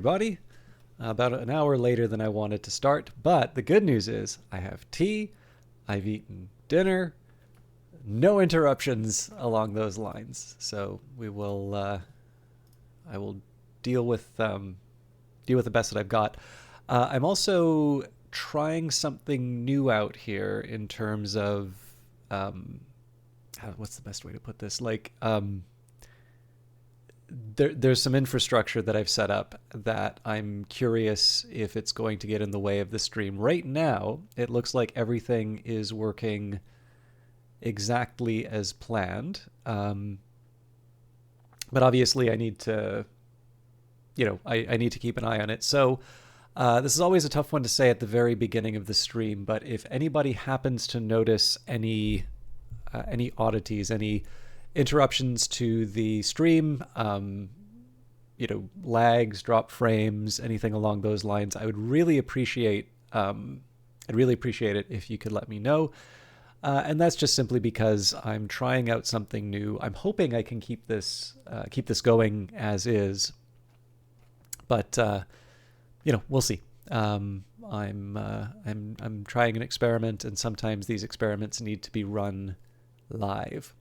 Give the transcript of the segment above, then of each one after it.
Everybody. About an hour later than I wanted to start, but the good news is I have tea, I've eaten dinner, no interruptions along those lines. So I will deal with deal with the best that I've got. I'm also trying something new out here in terms of um, what's the best way to put this? There's some infrastructure that I've set up that I'm curious if it's going to get in the way of the stream. Right now, it looks like everything is working exactly as planned. But obviously, I need to, I need to keep an eye on it. So this is always a tough one to say at the very beginning of the stream. But if anybody happens to notice any oddities, any interruptions to the stream, lags, drop frames, anything along those lines, I would really appreciate. I'd really appreciate it if you could let me know. And that's just simply because I'm trying out something new. I'm hoping I can keep this going as is, but we'll see. I'm trying an experiment, and sometimes these experiments need to be run live.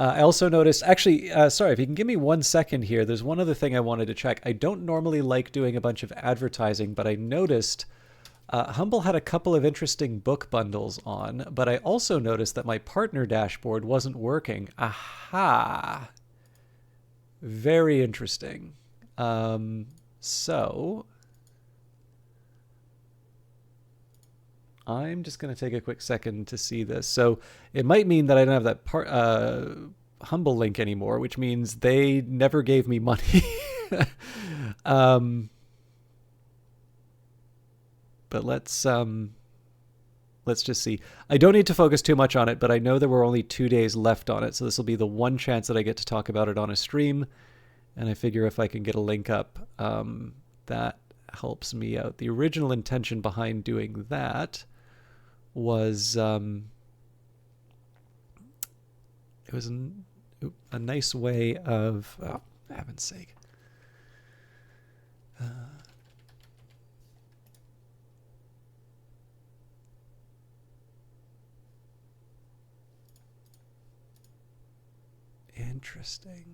I also noticed, actually, sorry, if you can give me 1 second here, there's one other thing I wanted to check. I don't normally like doing a bunch of advertising, but I noticed Humble had a couple of interesting book bundles on, but I also noticed that my partner dashboard wasn't working. Aha! Very interesting. So I'm just going to take a quick second to see this. So it might mean that I don't have that Humble link anymore, which means they never gave me money. But let's just see. I don't need to focus too much on it, but I know there were only 2 days left on it, so this will be the one chance that I get to talk about it on a stream. And I figure if I can get a link up, that helps me out. The original intention behind doing that was it was a nice way of, oh, for heaven's sake. Interesting.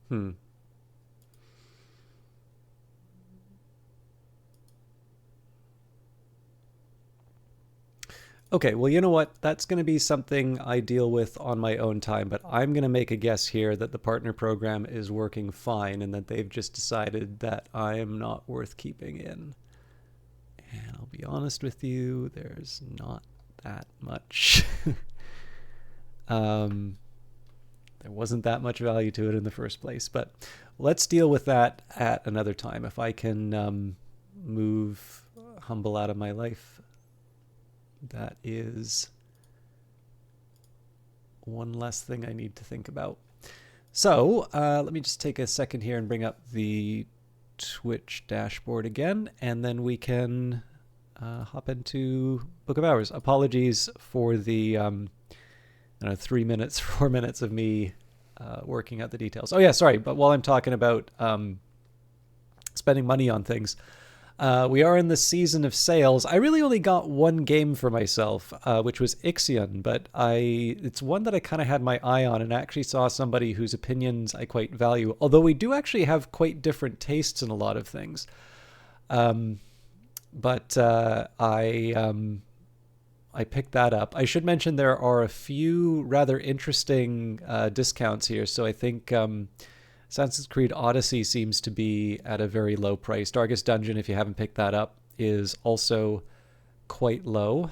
Hmm. Okay, well, you know what? That's going to be something I deal with on my own time, but I'm going to make a guess here that the partner program is working fine and that they've just decided that I am not worth keeping in. And I'll be honest with you, there's not that much. There wasn't that much value to it in the first place, but let's deal with that at another time. If I can move Humble out of my life, that is one less thing I need to think about. So let me just take a second here and bring up the Twitch dashboard again, and then we can hop into Book of Hours. Apologies for the 3 minutes, 4 minutes of me working out the details. Oh yeah, sorry, but while I'm talking about spending money on things, we are in the season of sales. I really only got one game for myself, which was Ixion, but it's one that I kind of had my eye on, and I actually saw somebody whose opinions I quite value, although we do actually have quite different tastes in a lot of things. But I picked that up. I should mention there are a few rather interesting discounts here, so I think Assassin's Creed Odyssey seems to be at a very low price. Darkest Dungeon, if you haven't picked that up, is also quite low.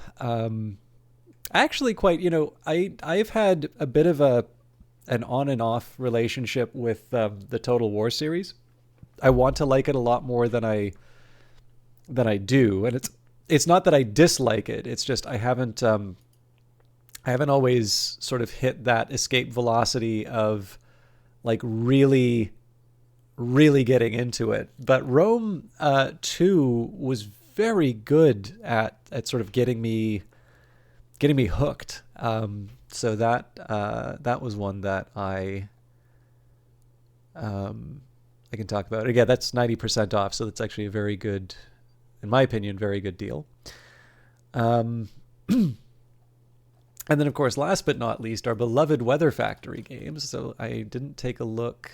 Actually, quite, I've had a bit of an on and off relationship with the Total War series. I want to like it a lot more than I do, and it's not that I dislike it. It's just I haven't always sort of hit that escape velocity of like really, really getting into it. But Rome 2 was very good at sort of getting me hooked. So that was one that I can talk about. Again, that's 90% off, so that's actually a very good, in my opinion, very good deal. And then, of course, last but not least, our beloved Weather Factory games. So I didn't take a look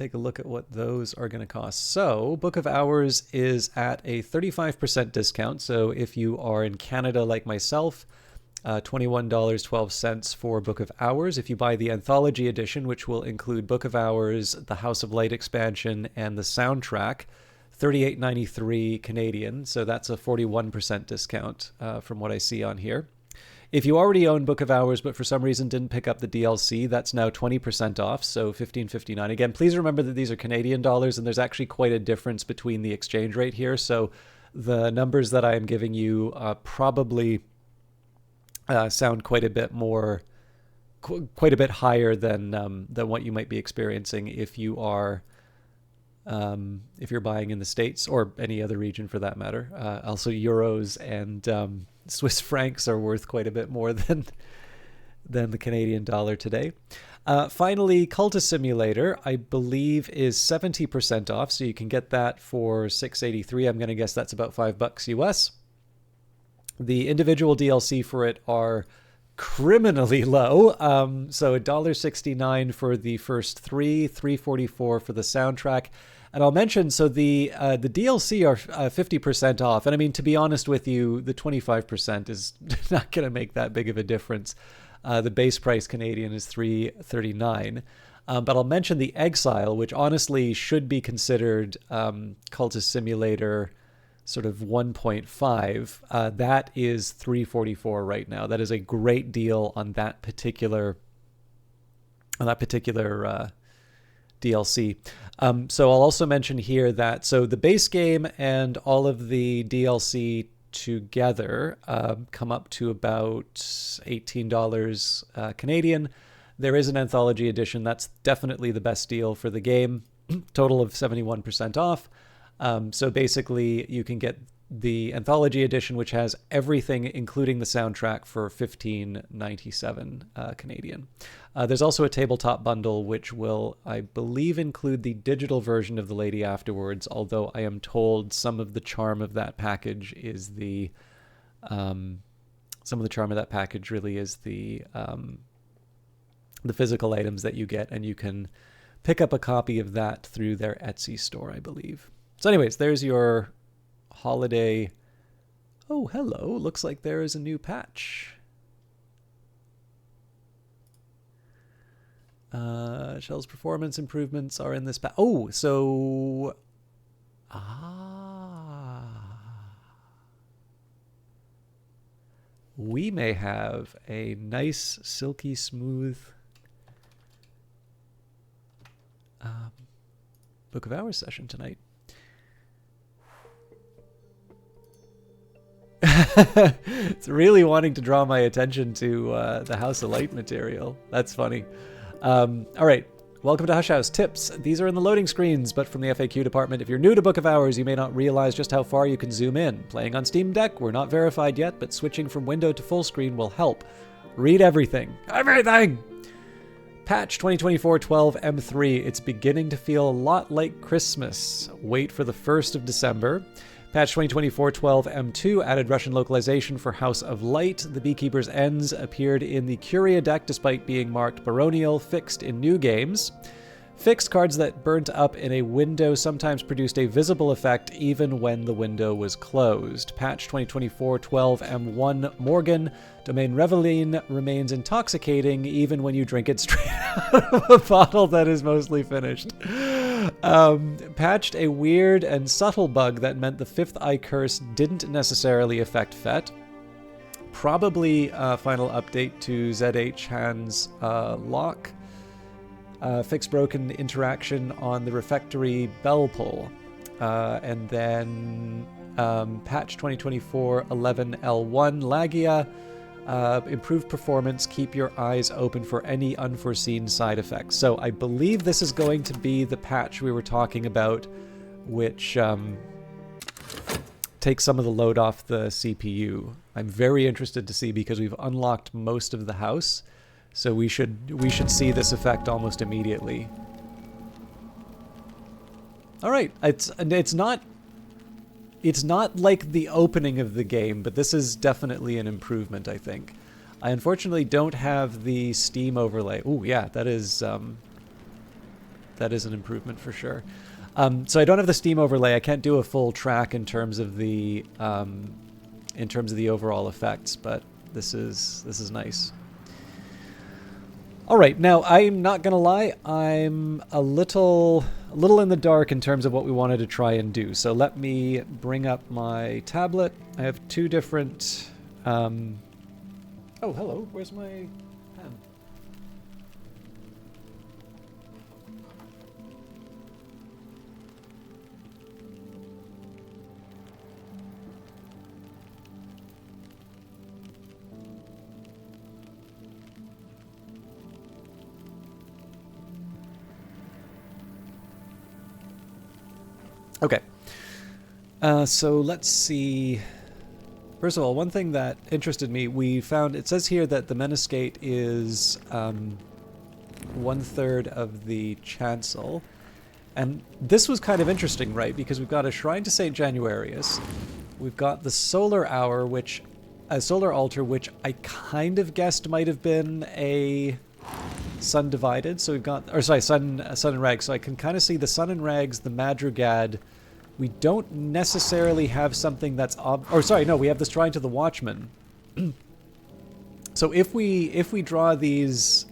at what those are going to cost. So Book of Hours is at a 35% discount. So if you are in Canada like myself, $21.12 for Book of Hours. If you buy the Anthology Edition, which will include Book of Hours, the House of Light expansion, and the soundtrack, $38.93 Canadian. So that's a 41% discount from what I see on here. If you already own Book of Hours, but for some reason didn't pick up the DLC, that's now 20% off, so $15.59. Again, please remember that these are Canadian dollars, and there's actually quite a difference between the exchange rate here. So the numbers that I am giving you probably sound quite a bit higher than what you might be experiencing if you are if you're buying in the States or any other region for that matter. Also, euros and Swiss francs are worth quite a bit more than the Canadian dollar today. Finally, Cultist Simulator, I believe, is 70% off, so you can get that for $6.83. I'm going to guess that's about $5 US. The individual DLC for it are criminally low. So $1.69 for the first three, $3.44 for the soundtrack. And I'll mention, so the DLC are 50% off. And I mean, to be honest with you, the 25% is not going to make that big of a difference. The base price Canadian is $3.39. But I'll mention the Exile, which honestly should be considered Cultist Simulator sort of 1.5. That is $3.44 right now. That is a great deal on that particular DLC. So I'll also mention here that the base game and all of the DLC together come up to about $18 Canadian. There is an Anthology Edition. That's definitely the best deal for the game. Total of 71% off. So basically, you can get the Anthology Edition, which has everything, including the soundtrack, for $15.97 Canadian. There's also a tabletop bundle, which will, I believe, include the digital version of The Lady Afterwards, although I am told some of the charm of that package is really is the physical items that you get, and you can pick up a copy of that through their Etsy store, I believe. So anyways, there's your holiday. Oh, hello. Looks like there is a new patch. Shell's performance improvements are in this patch. Oh, so... we may have a nice, silky smooth Book of Hours session tonight. It's really wanting to draw my attention to the House of Light material. That's funny. All right. Welcome to Hush House. Tips. These are in the loading screens, but from the FAQ department. If you're new to Book of Hours, you may not realize just how far you can zoom in. Playing on Steam Deck, we're not verified yet, but switching from window to full screen will help. Read everything. Everything! Patch 2024-12 M3. It's beginning to feel a lot like Christmas. Wait for the 1st of December. Patch 2024-12 M2 added Russian localization for House of Light. The Beekeeper's Ends appeared in the Curia deck despite being marked baronial, fixed in new games. Fixed cards that burnt up in a window sometimes produced a visible effect even when the window was closed. Patch 2024-12 M1 Morgan. Domain Reveline remains intoxicating even when you drink it straight out of a bottle that is mostly finished. Patched a weird and subtle bug that meant the Fifth Eye Curse didn't necessarily affect Fett. Probably a final update to ZH Hand's lock. Fix broken interaction on the refectory bell pull. And then patch 2024-11 L1 Lagia. Improved performance, keep your eyes open for any unforeseen side effects. So I believe this is going to be the patch we were talking about which takes some of the load off the CPU. I'm very interested to see because we've unlocked most of the house, so we should see this effect almost immediately. All right, it's not like the opening of the game, but this is definitely an improvement, I think. I unfortunately don't have the Steam overlay. Oh yeah, that is an improvement for sure. So I don't have the Steam overlay. I can't do a full track in terms of the overall effects, but this is nice. All right, now I'm not gonna lie, I'm a little in the dark in terms of what we wanted to try and do. So let me bring up my tablet. I have two different. Oh, hello. Where's my pen? Okay. So let's see. First of all, one thing that interested me, we found, it says here that the Menescate is 1/3 of the chancel. And this was kind of interesting, right? Because we've got a shrine to St. Januarius. We've got the solar hour, which, a solar altar, which I kind of guessed might have been a sun divided. So we've got, or sorry, sun and rags. So I can kind of see the sun and rags, the madrigad. We don't necessarily have something that's we have the shrine to the Watchman. So if we draw these,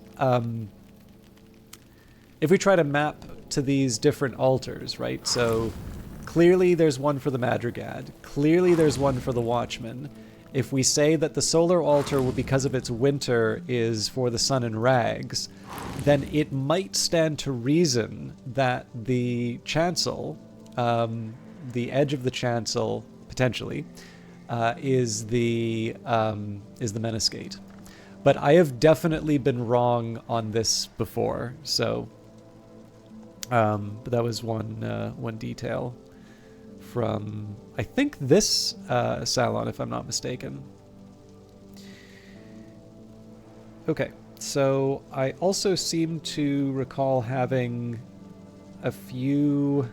if we try to map to these different altars, right? So clearly there's one for the madrigad. Clearly there's one for the Watchman. If we say that the solar altar, because of its winter, is for the sun and rags, then it might stand to reason that the chancel, the edge of the chancel, potentially, is the Menescate. But I have definitely been wrong on this before, so but that was one detail from, I think, this salon, if I'm not mistaken. Okay, so I also seem to recall having a few...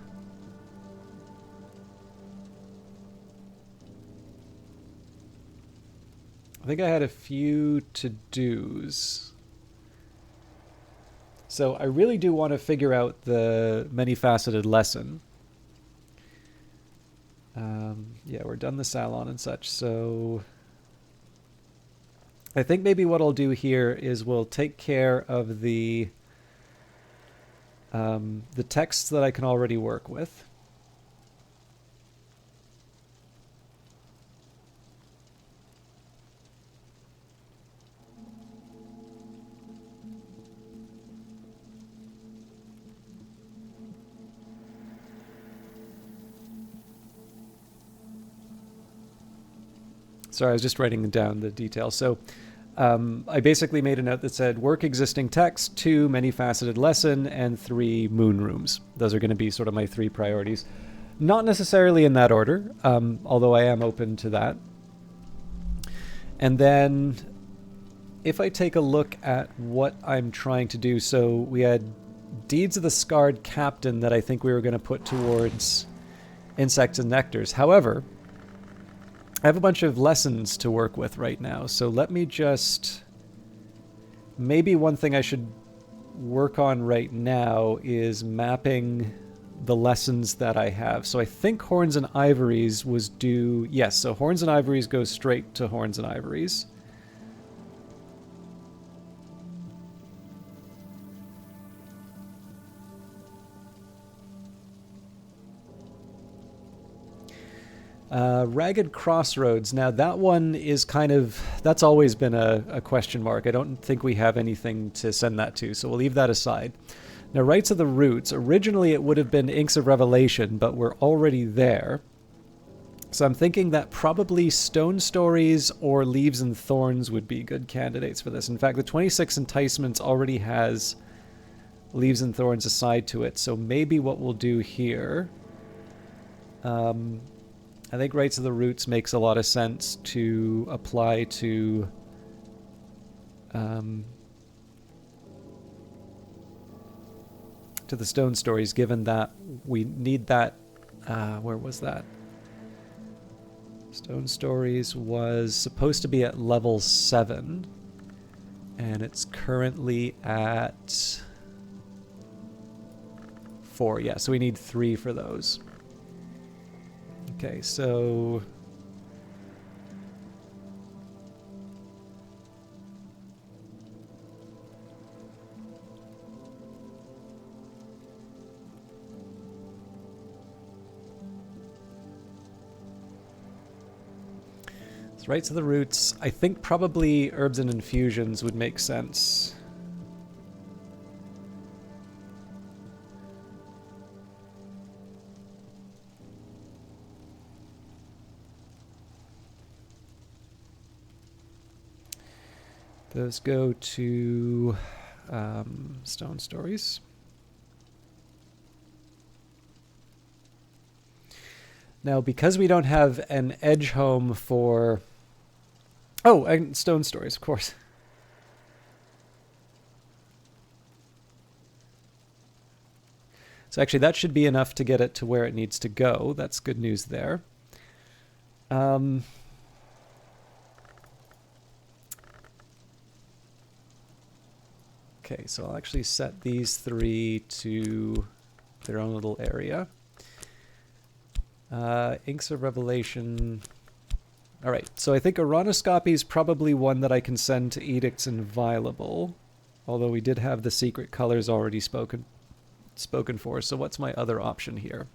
I think I had a few to-dos. So I really do want to figure out the many-faceted lesson. Yeah, we're done the salon and such, so... I think maybe what I'll do here is we'll take care of the texts that I can already work with. Sorry, I was just writing down the details. So I basically made a note that said work existing text, 2 many-faceted lesson, and 3 moon rooms. Those are going to be sort of my 3 priorities. Not necessarily in that order, although I am open to that. And then if I take a look at what I'm trying to do, so we had Deeds of the Scarred Captain that I think we were going to put towards insects and nectars. However, I have a bunch of lessons to work with right now, so let me just... Maybe one thing I should work on right now is mapping the lessons that I have. So I think Horns and Ivories was due... Yes, so Horns and Ivories goes straight to Horns and Ivories. Ragged Crossroads. Now that one is kind of, that's always been a question mark. I don't think we have anything to send that to, so we'll leave that aside. Now Rites of the Roots, originally it would have been Inks of Revelation, but we're already there. So I'm thinking that probably Stone Stories or Leaves and Thorns would be good candidates for this. In fact, the 26 Enticements already has Leaves and Thorns aside to it, so maybe what we'll do here I think Rites of the Roots makes a lot of sense to apply to the Stone Stories, given that we need that. Where was that? Stone Stories was supposed to be at level 7, and it's currently at 4. Yeah, so we need 3 for those. Okay, so Rites of the Roots. I think probably Herbs and Infusions would make sense. Those go to Stone Stories. Now, because we don't have an edge home for... Oh, and Stone Stories, of course. So actually, that should be enough to get it to where it needs to go. That's good news there. Okay, so I'll actually set these 3 to their own little area. Inks of Revelation... All right, so I think Aronoscopy is probably one that I can send to Edicts Inviolable, although we did have the secret colors already spoken for. So what's my other option here?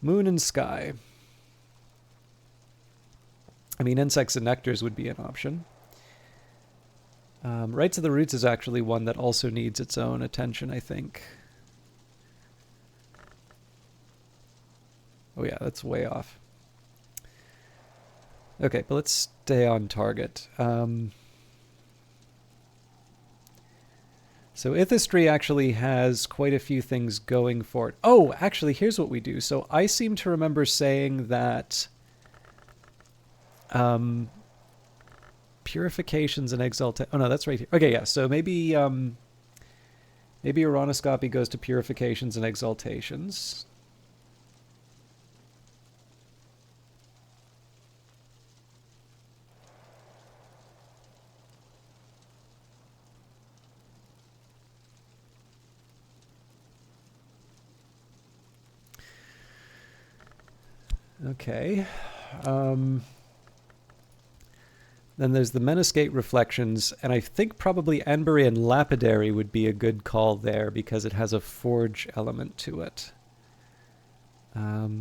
Moon and Sky. I mean, Insects and Nectars would be an option. Rites of the Roots is actually one that also needs its own attention, I think. Oh yeah, that's way off. Okay, but let's stay on target. So Ithistry actually has quite a few things going for it. Oh, actually, here's what we do. So I seem to remember saying that Purifications and Exaltation... Oh, no, that's right here. Okay, yeah, so maybe Aronoscopy goes to Purifications and Exaltations. Okay. Then there's the Menascate Reflections, and I think probably Enbury and Lapidary would be a good call there because it has a forge element to it. Yeah.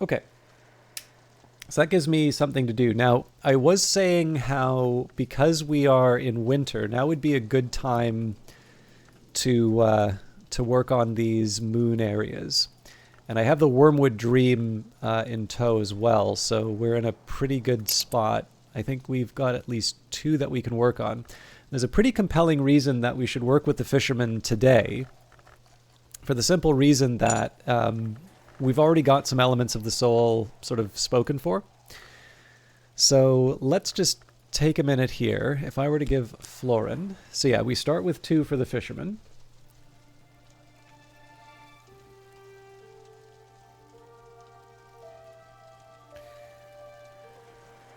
Okay. So that gives me something to do. Now, I was saying how because we are in winter, now would be a good time to work on these moon areas. And I have the Wormwood Dream in tow as well, so we're in a pretty good spot. I think we've got at least 2 that we can work on. There's a pretty compelling reason that we should work with the fishermen today, for the simple reason that we've already got some elements of the soul sort of spoken for. So let's just take a minute here. If I were to give Florin... So yeah, we start with 2 for the fisherman.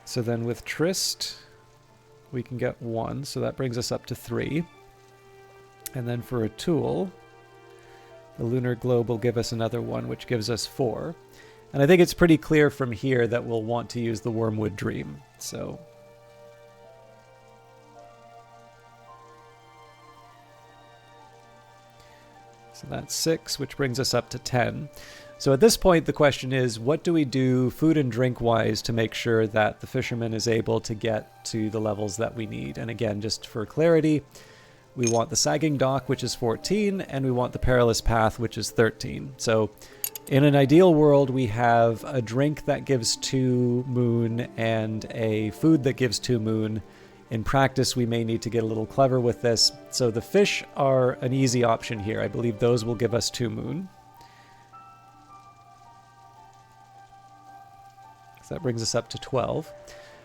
So then with Trist, we can get 1. So that brings us up to 3. And then for a tool... The Lunar Globe will give us another 1, which gives us 4. And I think it's pretty clear from here that we'll want to use the Wormwood Dream. So So that's 6, which brings us up to 10. So at this point, the question is, what do we do food and drink-wise to make sure that the fisherman is able to get to the levels that we need? And again, just for clarity, we want the sagging dock, which is 14, and we want the perilous path, which is 13. So in an ideal world, we have a drink that gives 2 moon and a food that gives 2 moon. In practice, we may need to get a little clever with this. So the fish are an easy option here. I believe those will give us 2 moon. So that brings us up to 12.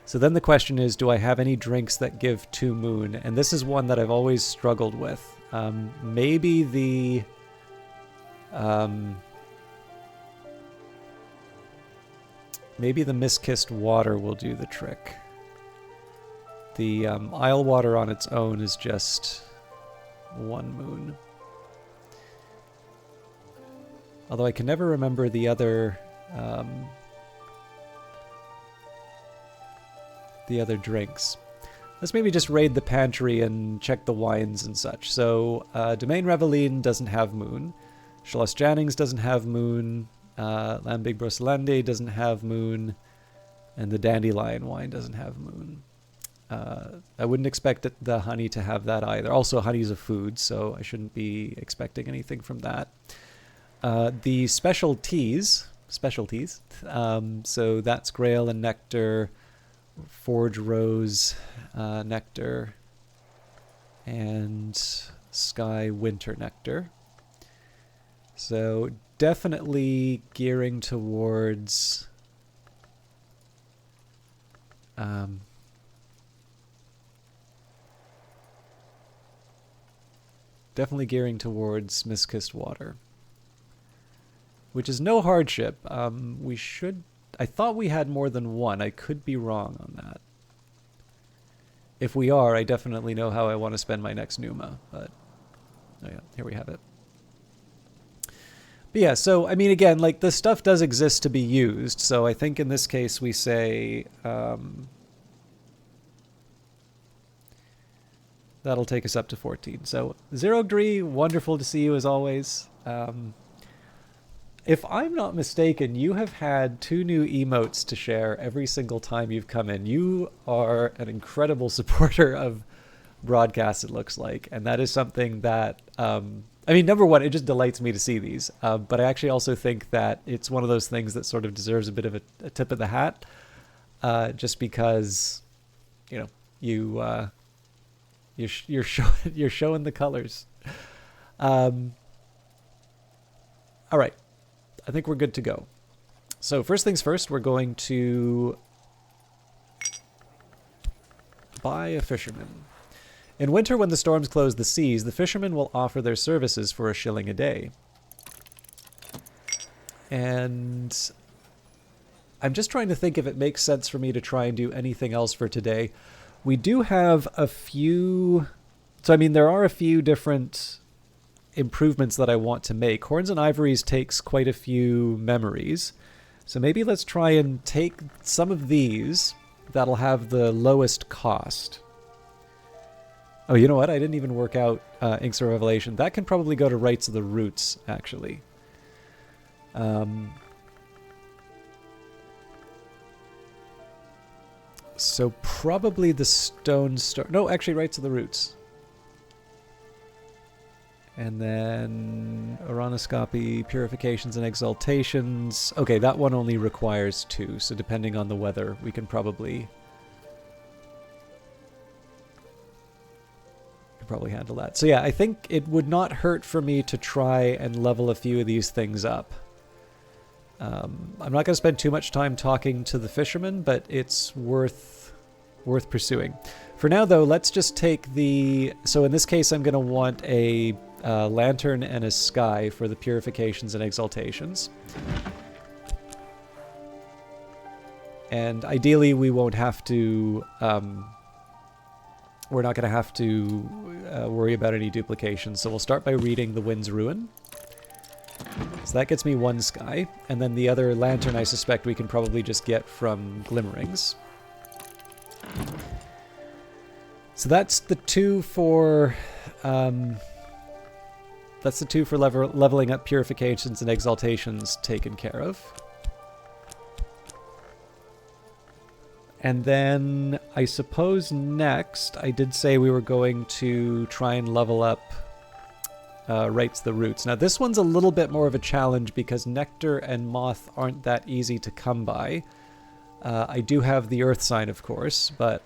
So then the question is, do I have any drinks that give 2 moon? And this is one that I've always struggled with. Maybe the... maybe the Mist-Kissed Water will do the trick. The Isle Water on its own is just 1 moon. Although I can never remember the other drinks. Let's maybe just raid the pantry and check the wines and such. So Domaine Reveline doesn't have moon. Schloss Jannings doesn't have moon. Lambic Brocellande doesn't have moon. And the Dandelion wine doesn't have moon. I wouldn't expect the honey to have that either. Also, honey's a food, so I shouldn't be expecting anything from that. The specialties, so that's Grail and Nectar, Forge Rose, Nectar, and Sky Winter Nectar. So definitely gearing towards... definitely gearing towards Mist-Kissed Water, which is no hardship. We should... I thought we had more than one. I could be wrong on that. If we are, I definitely know how I want to spend my next Numa, but oh yeah, here we have it. But yeah, so, I mean, again, like, the stuff does exist to be used, so I think in this case we say... that'll take us up to 14. So, Zerogdri, wonderful to see you as always. If I'm not mistaken, you have had 2 new emotes to share every single time you've come in. You are an incredible supporter of broadcasts, it looks like. And that is something that, I mean, number one, it just delights me to see these. But I actually also think that it's one of those things that sort of deserves a bit of a tip of the hat. Just because, you know, you're showing the colors. All right. I think we're good to go. So first things first, we're going to buy a fisherman. In winter, when the storms close the seas, the fishermen will offer their services for 1 shilling a day. And I'm just trying to think if it makes sense for me to try and do anything else for today. We do have a few... So, I mean, there are a few different improvements that I want to make. Horns and Ivories takes quite a few memories. So maybe let's try and take some of these that'll have the lowest cost. Oh, you know what? I didn't even work out Inks of Revelation. That can probably go to Rites of the Roots, actually. So probably the Stone Star... No, actually, Rites of the Roots. And then Oronoscopy, Purifications and Exaltations. Okay, that one only requires 2, so depending on the weather, we can probably handle that. So yeah, I think it would not hurt for me to try and level a few of these things up. I'm not going to spend too much time talking to the fishermen, but it's worth pursuing. For now, though, let's just take the... So in this case, I'm going to want a lantern and a sky for the Purifications and Exaltations. And ideally, we won't have to... we're not going to have to worry about any duplications. So we'll start by reading The Wind's Ruin. So that gets me 1 sky. And then the other lantern, I suspect we can probably just get from Glimmerings. So that's the 2 for that's the 2 for leveling up purifications and exaltations taken care of. And then I suppose next, I did say we were going to try and level up Rites the Roots. Now this one's a little bit more of a challenge because Nectar and Moth aren't that easy to come by. I do have the Earth Sign, of course, but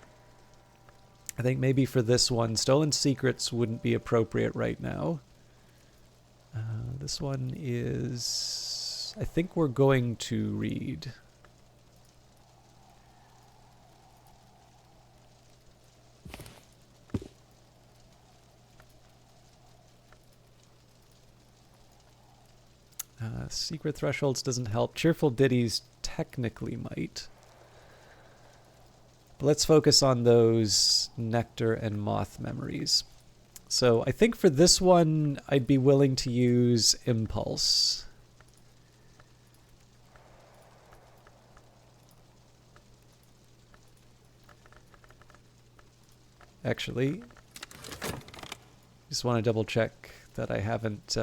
I think maybe for this one, Stolen Secrets wouldn't be appropriate right now. This one is... I think we're going to read... Secret Thresholds doesn't help. Cheerful Ditties technically might. But let's focus on those Nectar and Moth memories. So I think for this one, I'd be willing to use Impulse. Actually, just want to double check that I haven't...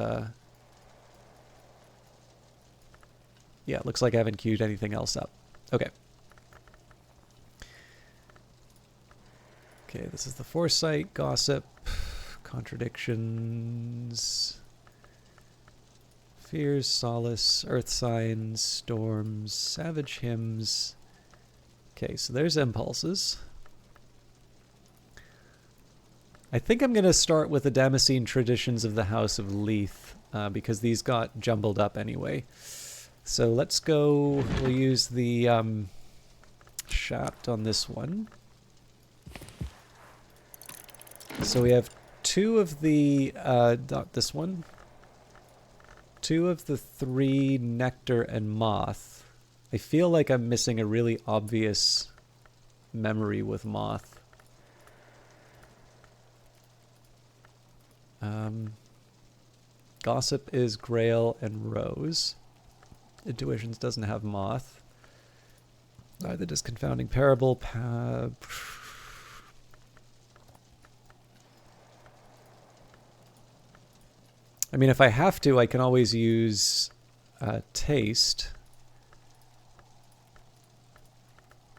Yeah, it looks like I haven't queued anything else up. Okay. Okay, this is the Foresight, Gossip, Contradictions, Fears, Solace, Earth Signs, Storms, Savage Hymns. Okay, so there's Impulses. I think I'm going to start with the Damascene Traditions of the House of Leith, because these got jumbled up anyway. So let's go, we'll use the Shapt on this one. So we have 2 of the, not this one, 2 of the 3 Nectar and Moth. I feel like I'm missing a really obvious memory with Moth. Gossip is Grail and Rose. Intuitions doesn't have Moth. Neither does Confounding Parable. I mean, if I have to, I can always use Taste.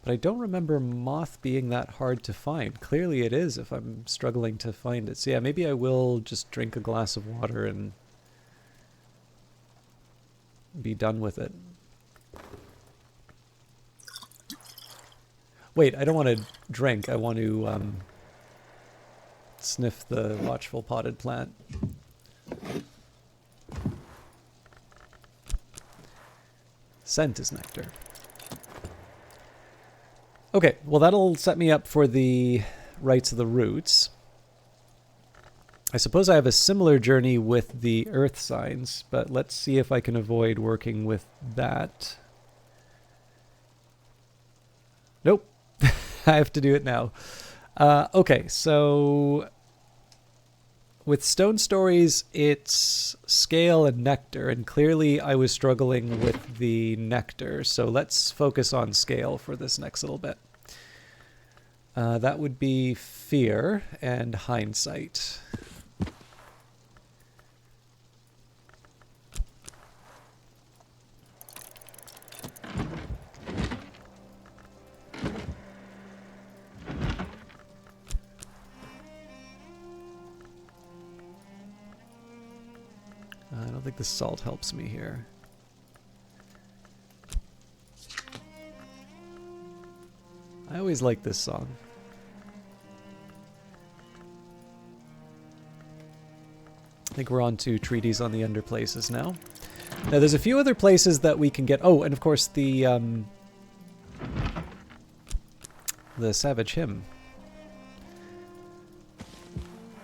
But I don't remember Moth being that hard to find. Clearly it is if I'm struggling to find it. So yeah, maybe I will just drink a glass of water and be done with it. Wait, I don't want to drink. I want to sniff the Watchful Potted Plant. Scent is nectar. Okay, well that'll set me up for the Rites of the Roots. I suppose I have a similar journey with the Earth Signs, but let's see if I can avoid working with that. Nope. I have to do it now. Okay, so with Stone Stories, it's Scale and Nectar, and clearly I was struggling with the Nectar, so let's focus on Scale for this next little bit. That would be Fear and Hindsight. I don't think the salt helps me here. I always like this song. I think we're on to treaties on the Underplaces now. Now there's a few other places that we can get. Oh, and of course the Savage Hymn.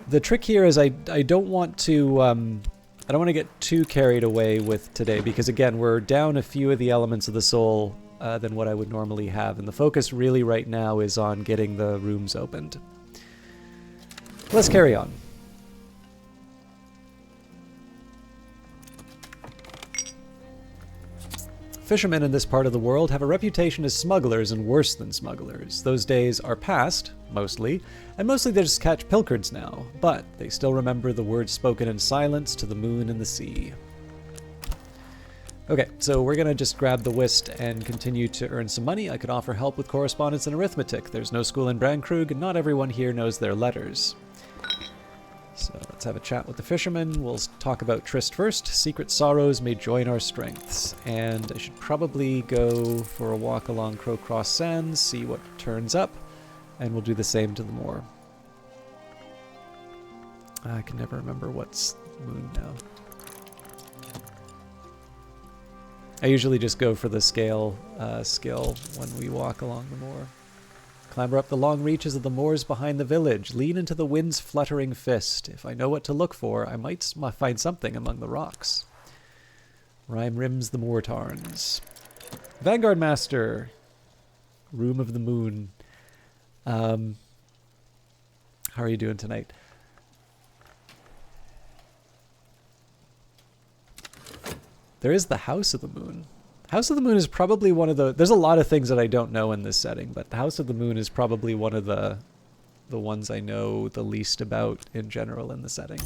The trick here is I don't want to I don't want to get too carried away with today because again we're down a few of the elements of the soul than what I would normally have, and the focus really right now is on getting the rooms opened. Let's carry on. Fishermen in this part of the world have a reputation as smugglers and worse than smugglers. Those days are past, mostly, and mostly they just catch pilchards now, but they still remember the words spoken in silence to the moon and the sea. Okay, so we're gonna just grab the whist and continue to earn some money. I could offer help with correspondence and arithmetic. There's no school in Brandkrug, and not everyone here knows their letters. So let's have a chat with the fisherman. We'll talk about tryst first. Secret sorrows may join our strengths. And I should probably go for a walk along Crowcross Sands, see what turns up, and we'll do the same to the moor. I can never remember what's moon now. I usually just go for the scale skill when we walk along the moor. Clamber up the long reaches of the moors behind the village. Lean into the wind's fluttering fist. If I know what to look for, I might find something among the rocks. Rime rims the moor tarns. Vanguard Master. Room of the Moon. How are you doing tonight? There is the House of the Moon. House of the Moon is probably one of the... There's a lot of things that I don't know in this setting, but the House of the Moon is probably one of the ones I know the least about in general in the setting.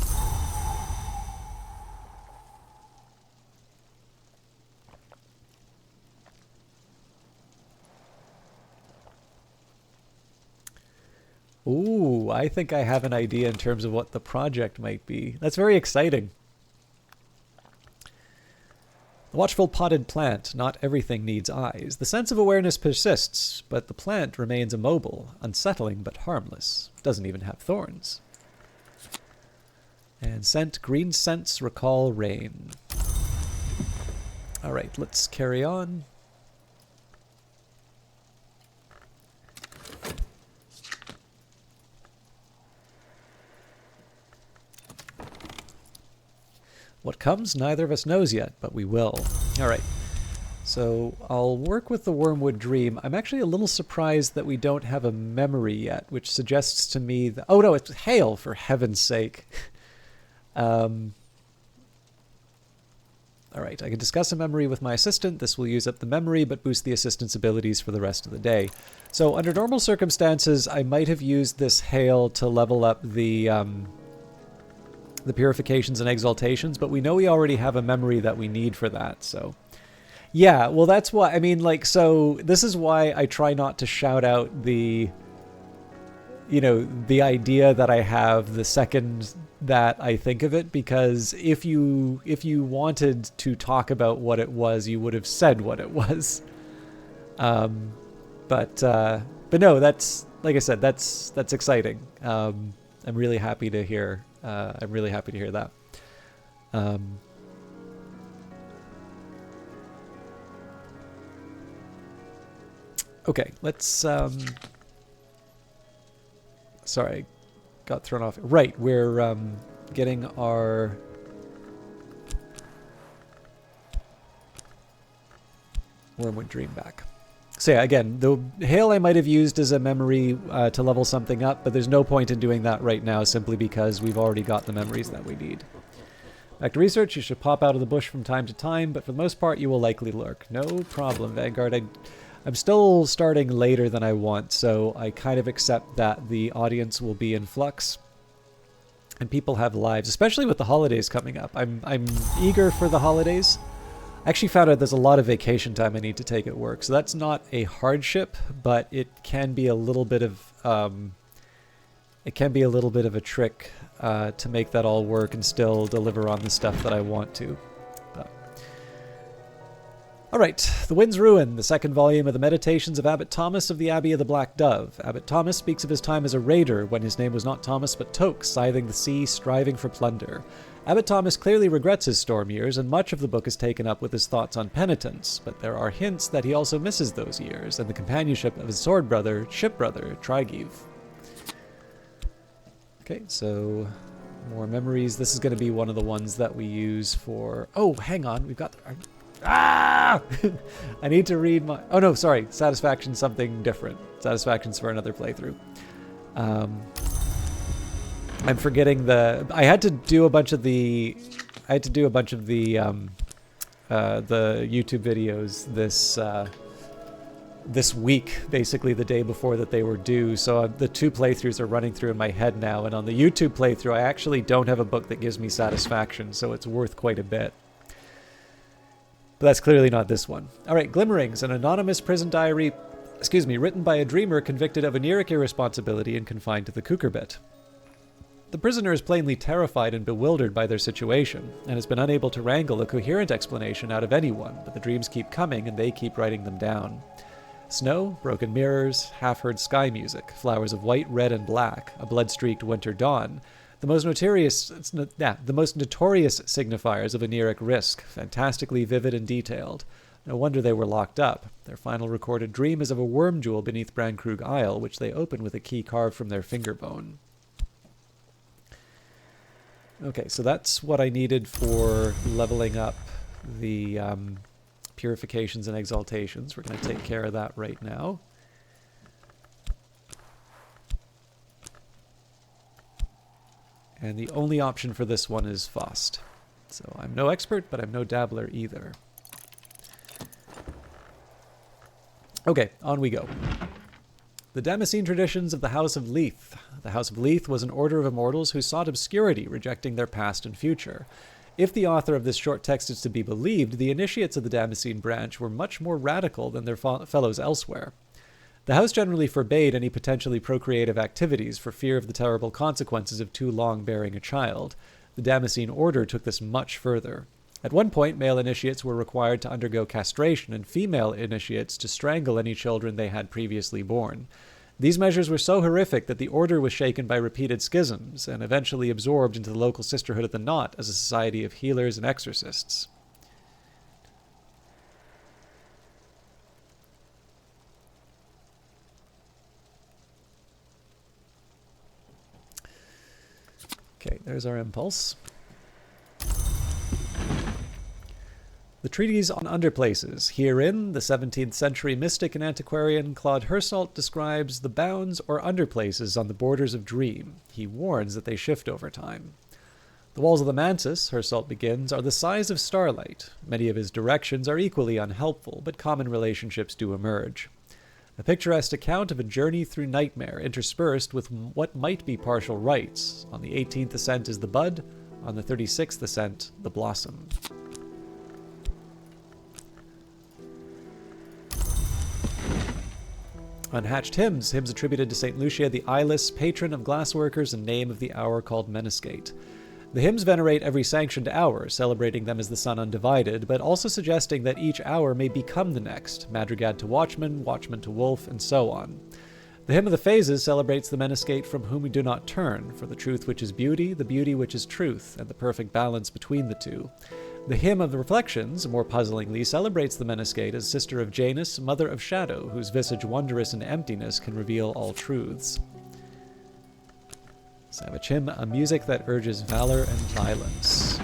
Ooh, I think I have an idea in terms of what the project might be. That's very exciting. The watchful potted plant, not everything needs eyes. The sense of awareness persists, but the plant remains immobile, unsettling but harmless. Doesn't even have thorns. And scent, green scents recall rain. Alright, let's carry on. What comes, neither of us knows yet, but we will. Alright, so I'll work with the Wormwood Dream. I'm actually a little surprised that we don't have a memory yet, which suggests to me that... Oh no, it's hail, for heaven's sake. Alright, I can discuss a memory with my assistant. This will use up the memory, but boost the assistant's abilities for the rest of the day. So under normal circumstances, I might have used this hail to level up the purifications and exaltations, but we know we already have a memory that we need for that, so... Yeah, well that's why, I mean, like, so this is why I try not to shout out the, you know, the idea that I have the second that I think of it, because if you wanted to talk about what it was, you would have said what it was. But no, that's, like I said, that's exciting. I'm really happy to hear that. Okay, let's sorry, got thrown off. Right, we're getting our Wormwood Dream back. So yeah, again, the hail I might have used as a memory to level something up, but there's no point in doing that right now simply because we've already got the memories that we need. Back to research, you should pop out of the bush from time to time, but for the most part you will likely lurk. No problem, Vanguard. I'm still starting later than I want, so I kind of accept that the audience will be in flux. And people have lives, especially with the holidays coming up. I'm eager for the holidays. I actually found out there's a lot of vacation time I need to take at work, so that's not a hardship, but it can be a little bit of a trick to make that all work and still deliver on the stuff that I want to. All right, The Wind's Ruin, the second volume of the Meditations of Abbot Thomas of the Abbey of the Black Dove. Abbot Thomas speaks of his time as a raider when his name was not Thomas but Toke, scything the sea, striving for plunder. Abbot Thomas clearly regrets his storm years, and much of the book is taken up with his thoughts on penitence, but there are hints that he also misses those years and the companionship of his sword brother, ship brother, Trygev. Okay, so more memories. This is going to be one of the ones that we use for... Oh, hang on, we've got... Ah! I need to read my... Oh no, sorry, Satisfaction's something different. Satisfaction's for another playthrough. I'm forgetting the... I had to do a bunch of the the YouTube videos this week, basically the day before that they were due. So the 2 playthroughs are running through in my head now, and on the YouTube playthrough I actually don't have a book that gives me satisfaction, so it's worth quite a bit. But that's clearly not this one. Alright, Glimmerings, an anonymous prison diary, written by a dreamer convicted of Oneiric irresponsibility and confined to the Cucurbit. The prisoner is plainly terrified and bewildered by their situation, and has been unable to wrangle a coherent explanation out of anyone, but the dreams keep coming and they keep writing them down. Snow, broken mirrors, half-heard sky music, flowers of white, red, and black, a blood-streaked winter dawn, the most notorious signifiers of Oneiric risk, fantastically vivid and detailed. No wonder they were locked up. Their final recorded dream is of a worm jewel beneath Brankrug Isle, which they open with a key carved from their finger bone. Okay, so that's what I needed for leveling up the purifications and exaltations. We're going to take care of that right now. And the only option for this one is Faust. So I'm no expert, but I'm no dabbler either. Okay, on we go. The Damascene traditions of the House of Leith. The House of Leith was an order of immortals who sought obscurity, rejecting their past and future. If the author of this short text is to be believed, the initiates of the Damascene branch were much more radical than their fellows elsewhere. The house generally forbade any potentially procreative activities for fear of the terrible consequences of too long bearing a child. The Damascene order took this much further. At one point, male initiates were required to undergo castration and female initiates to strangle any children they had previously born. These measures were so horrific that the order was shaken by repeated schisms and eventually absorbed into the local Sisterhood of the Knot as a society of healers and exorcists. Okay, there's our impulse. The Treatise on Underplaces. Herein, the 17th century mystic and antiquarian Claude Hersault describes the bounds or underplaces on the borders of dream. He warns that they shift over time. The walls of the Mantis, Hersault begins, are the size of starlight. Many of his directions are equally unhelpful, but common relationships do emerge. A picturesque account of a journey through nightmare, interspersed with what might be partial rites. On the 18th ascent is the bud, on the 36th ascent, the blossom. Unhatched hymns, hymns attributed to St. Lucia the Eyeless, patron of glassworkers and name of the hour called Meniscate. The hymns venerate every sanctioned hour, celebrating them as the sun undivided, but also suggesting that each hour may become the next, madrigad to watchman, watchman to wolf, and so on. The hymn of the phases celebrates the Meniscate from whom we do not turn, for the truth which is beauty, the beauty which is truth, and the perfect balance between the two. The hymn of the reflections, more puzzlingly, celebrates the Meniscate as sister of Janus, mother of shadow, whose visage wondrous in emptiness can reveal all truths. Savage hymn, a music that urges valor and violence.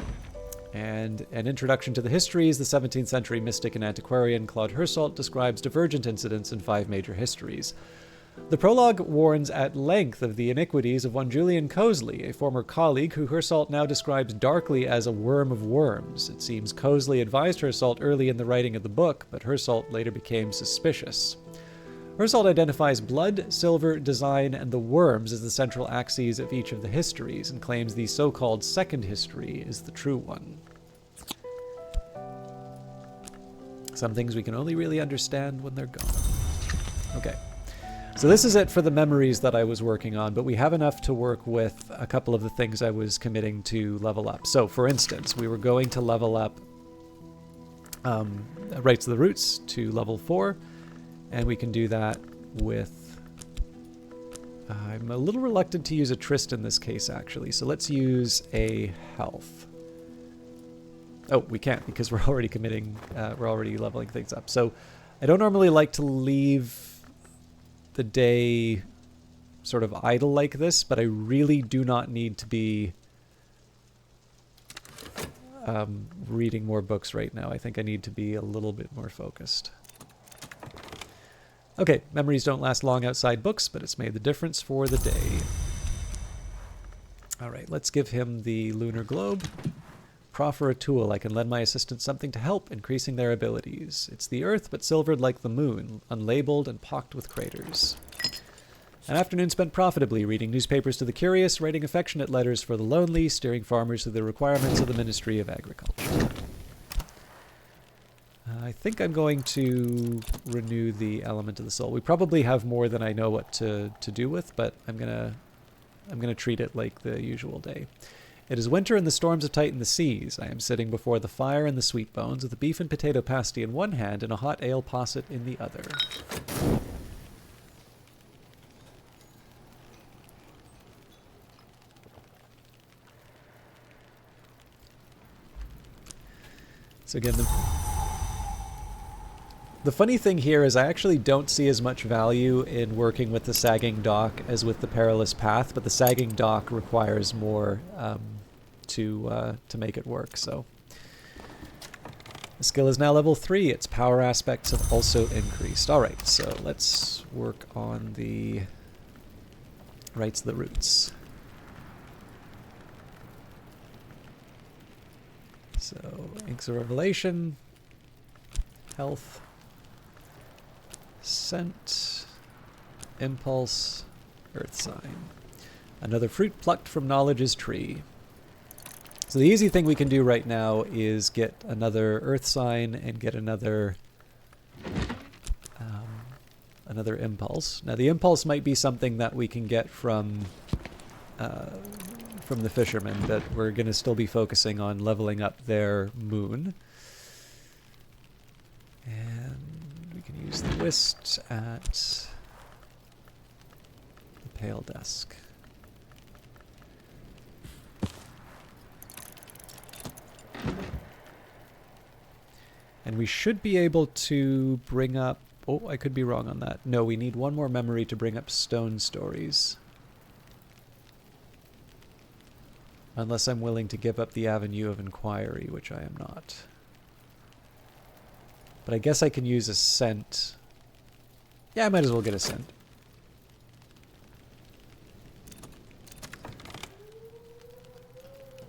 And an introduction to the histories, the 17th century mystic and antiquarian Claude Hersault describes divergent incidents in 5 major histories. The prologue warns at length of the iniquities of one Julian Cosley, a former colleague who Hersault now describes darkly as a worm of worms. It seems Cosley advised Hersault early in the writing of the book, but Hersault later became suspicious. Hersault identifies blood, silver, design, and the worms as the central axes of each of the histories, and claims the so-called second history is the true one. Some things we can only really understand when they're gone. Okay. So this is it for the memories that I was working on, but we have enough to work with a couple of the things I was committing to level up. So, for instance, we were going to level up Rites of the Roots to level 4, and we can do that with... I'm a little reluctant to use a Trist in this case, actually, so let's use a Health. Oh, we can't, because we're already we're already leveling things up. So, I don't normally like to leave the day sort of idle like this, but I really do not need to be reading more books right now. I think I need to be a little bit more focused. Okay, memories don't last long outside books, but it's made the difference for the day. All right, let's give him the lunar globe. proffer a tool. I can lend my assistants something to help, increasing their abilities. It's the earth, but silvered like the moon, unlabeled and pocked with craters. An afternoon spent profitably, reading newspapers to the curious, writing affectionate letters for the lonely, steering farmers through the requirements of the Ministry of Agriculture. I think I'm going to renew the element of the soul. We probably have more than I know what to do with, but I'm gonna treat it like the usual day. It is winter and the storms have tightened the seas. I am sitting before the fire and the sweet bones, with a beef and potato pasty in one hand and a hot ale posset in the other. So again, the funny thing here is I actually don't see as much value in working with the sagging dock as with the perilous path, but the sagging dock requires more to make it work. So the skill is now level 3. Its power aspects have also increased. All right, so let's work on the rights of the roots. So, Inks of Revelation, Health, Scent, Impulse, Earth Sign. Another fruit plucked from Knowledge's tree. So the easy thing we can do right now is get another Earth Sign and get another Impulse. Now the Impulse might be something that we can get from the fishermen, but we're going to still be focusing on leveling up their moon. And we can use the Whist at the Pale Desk. And we should be able to bring up... Oh, I could be wrong on that. No, we need one more memory to bring up Stone Stories. Unless I'm willing to give up the Avenue of Inquiry, which I am not. But I guess I can use a Scent. Yeah, I might as well get a Scent.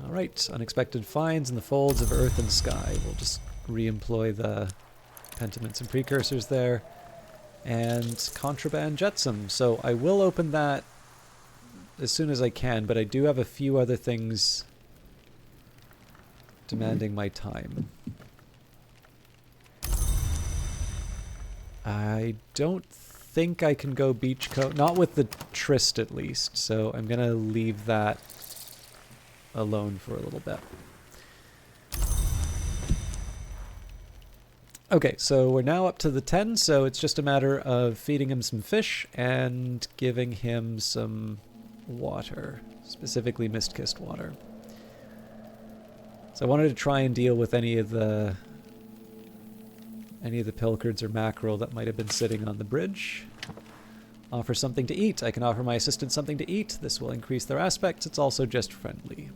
Alright, Unexpected Finds in the Folds of Earth and Sky. We'll just re-employ the pentiments and precursors there. And Contraband Jetsam. So I will open that as soon as I can, but I do have a few other things demanding my time. I don't think I can go Beachcote, not with the Tryst at least, so I'm gonna leave that alone for a little bit. Okay, so we're now up to the 10, so it's just a matter of feeding him some fish and giving him some water, specifically mist-kissed water. So I wanted to try and deal with any of the pilchards or mackerel that might have been sitting on the bridge. Offer something to eat. I can offer my assistant something to eat. This will increase their aspects. It's also just friendly.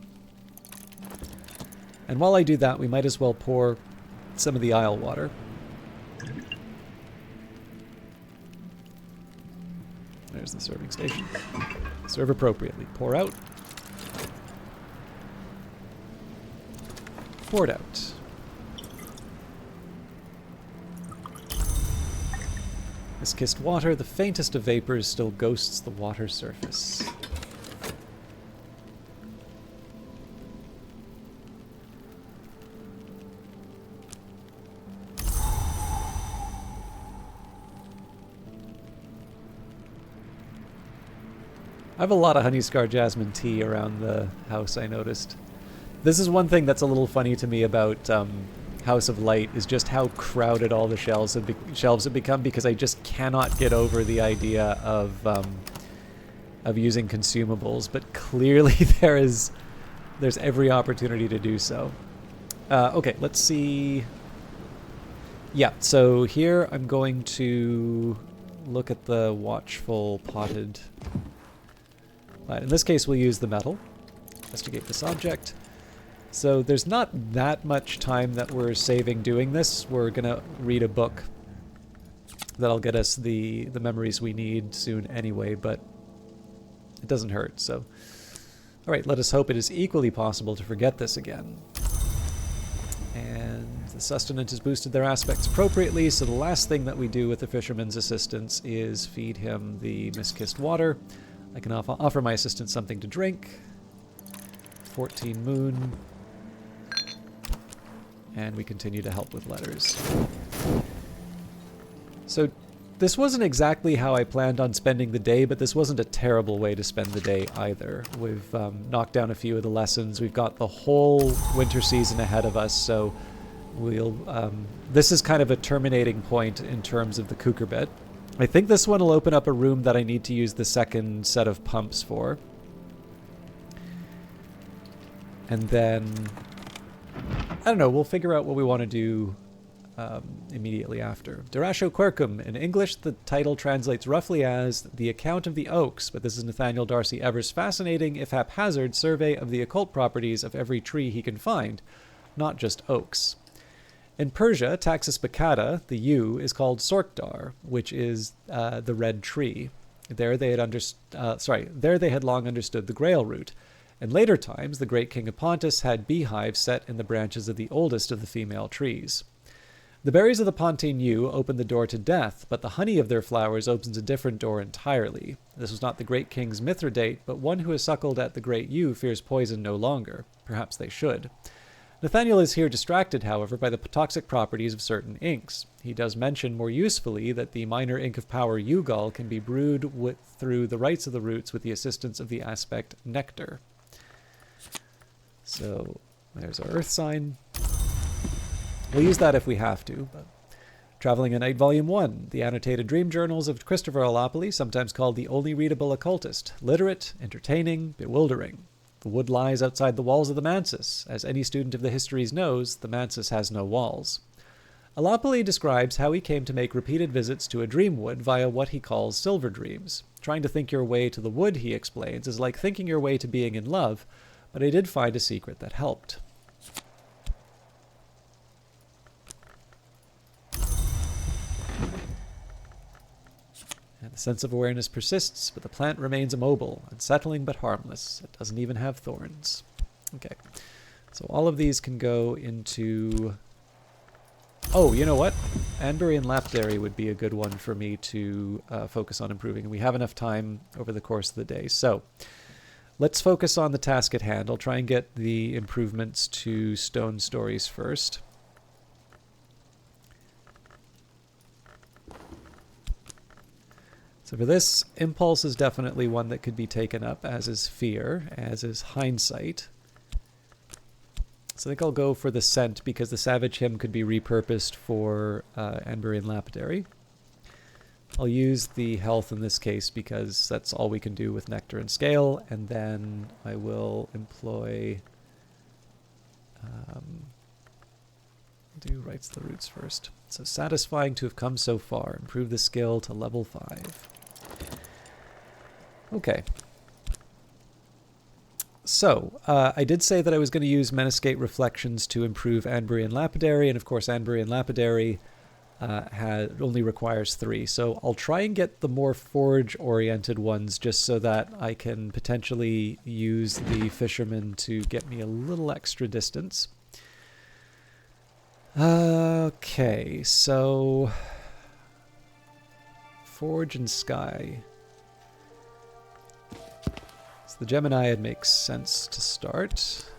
And while I do that, we might as well pour some of the Isle water. There's the serving station. Serve appropriately. Pour out. Poured out. Mist-kissed water, the faintest of vapors still ghosts the water surface. I have a lot of Honeyscar Jasmine tea around the house, I noticed. This is one thing that's a little funny to me about House of Light, is just how crowded all the shelves have become, because I just cannot get over the idea of using consumables, but clearly there's every opportunity to do so. Okay, let's see. Yeah, so here I'm going to look at the Watchful Potted. In this case, we'll use the metal. Investigate this object. So there's not that much time that we're saving doing this. We're going to read a book that'll get us the memories we need soon anyway, but it doesn't hurt, so... Alright, let us hope it is equally possible to forget this again. And the sustenance has boosted their aspects appropriately, so the last thing that we do with the fisherman's assistants is feed him the mist-kissed water. I can offer my assistant something to drink. 14 moon. And we continue to help with letters. So this wasn't exactly how I planned on spending the day, but this wasn't a terrible way to spend the day either. We've knocked down a few of the lessons. We've got the whole winter season ahead of us, so we'll... this is kind of a terminating point in terms of the Kukurbit. I think this one will open up a room that I need to use the second set of pumps for. And then... I don't know, we'll figure out what we want to do immediately after. Durasho Quercum. In English, the title translates roughly as The Account of the Oaks, but this is Nathaniel Darcy Ever's fascinating, if haphazard, survey of the occult properties of every tree he can find, not just oaks. In Persia, Taxus baccata, the yew, is called Sorkdar, which is the red tree. There they had long understood the Grail root. In later times, the great king of Pontus had beehives set in the branches of the oldest of the female trees. The berries of the Pontine yew open the door to death, but the honey of their flowers opens a different door entirely. This was not the great king's Mithridate, but one who has suckled at the great yew fears poison no longer. Perhaps they should. Nathaniel is here distracted, however, by the toxic properties of certain inks. He does mention more usefully that the minor ink of power Yew-Gall can be brewed through the rites of the roots with the assistance of the aspect Nectar. So there's our Earth sign. We'll use that if we have to. But Traveling at Night Volume 1, the annotated dream journals of Christopher Alopoli, sometimes called the only readable occultist. Literate, entertaining, bewildering. The wood lies outside the walls of the Mansus. As any student of the histories knows, the Mansus has no walls. Alopoli describes how he came to make repeated visits to a dream wood via what he calls silver dreams. Trying to think your way to the wood, he explains, is like thinking your way to being in love, but I did find a secret that helped. And the sense of awareness persists, but the plant remains immobile, unsettling but harmless. It doesn't even have thorns. Okay, so all of these can go into... Oh, you know what? Anbury and Lapidary would be a good one for me to focus on improving, and we have enough time over the course of the day. So let's focus on the task at hand. I'll try and get the improvements to Stone Stories first. So for this, Impulse is definitely one that could be taken up, as is Fear, as is Hindsight. So I think I'll go for the Scent, because the Savage Hymn could be repurposed for Anbury and Lapidary. I'll use the Health in this case, because that's all we can do with Nectar and Scale, and then I will employ... do Rights of the Roots first. So Satisfying to have come so far. Improve the skill to level 5. Okay. So, I did say that I was going to use Meniscate Reflections to improve Anbury and Lapidary, and of course Anbury and Lapidary only requires 3. So I'll try and get the more forge-oriented ones just so that I can potentially use the Fisherman to get me a little extra distance. Okay, so... Forge and Sky... The Gemini makes sense to start.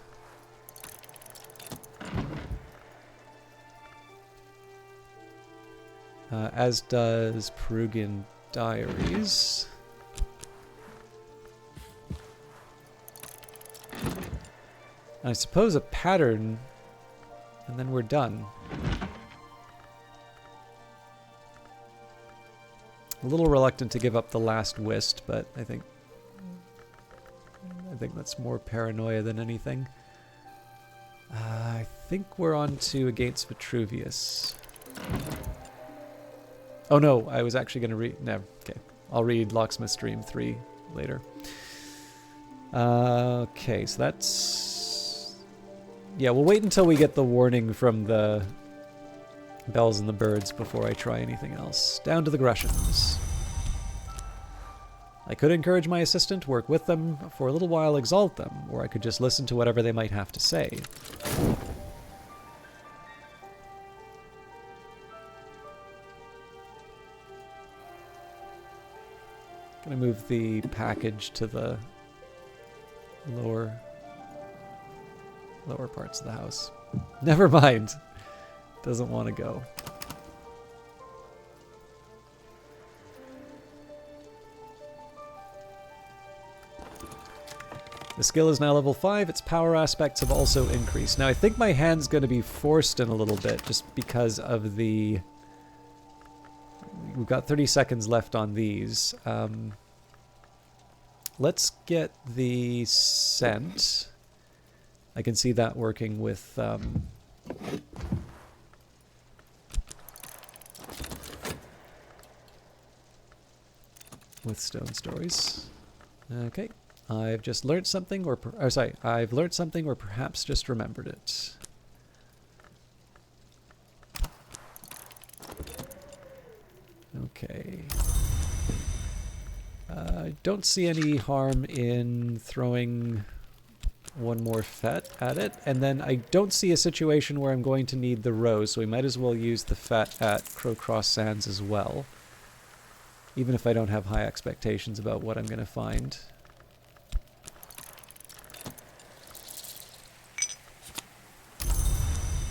As does Perugian Diaries. And I suppose a pattern, and then we're done. A little reluctant to give up the last Whist, but I think that's more paranoia than anything. I think we're on to Against Vitruvius. Oh no, I was actually going to read... No, okay. I'll read Locksmith's Dream 3 later. Okay, so that's... Yeah, we'll wait until we get the warning from the Bells and the Birds before I try anything else. Down to the Greshams. I could encourage my assistant, work with them, for a little while exalt them, or I could just listen to whatever they might have to say. Gonna move the package to the lower parts of the house. Never mind. Doesn't want to go. The skill is now level 5. Its power aspects have also increased. Now I think my hand's going to be forced in a little bit just because of the... We've got 30 seconds left on these. Let's get the scent. I can see that working with... with Stone Stories. Okay. I've just learned something, or sorry, I've learned something, or perhaps just remembered it. Okay. I don't see any harm in throwing one more fet at it, and then I don't see a situation where I'm going to need the rose, so we might as well use the fet at Crowcross Sands as well, even if I don't have high expectations about what I'm going to find.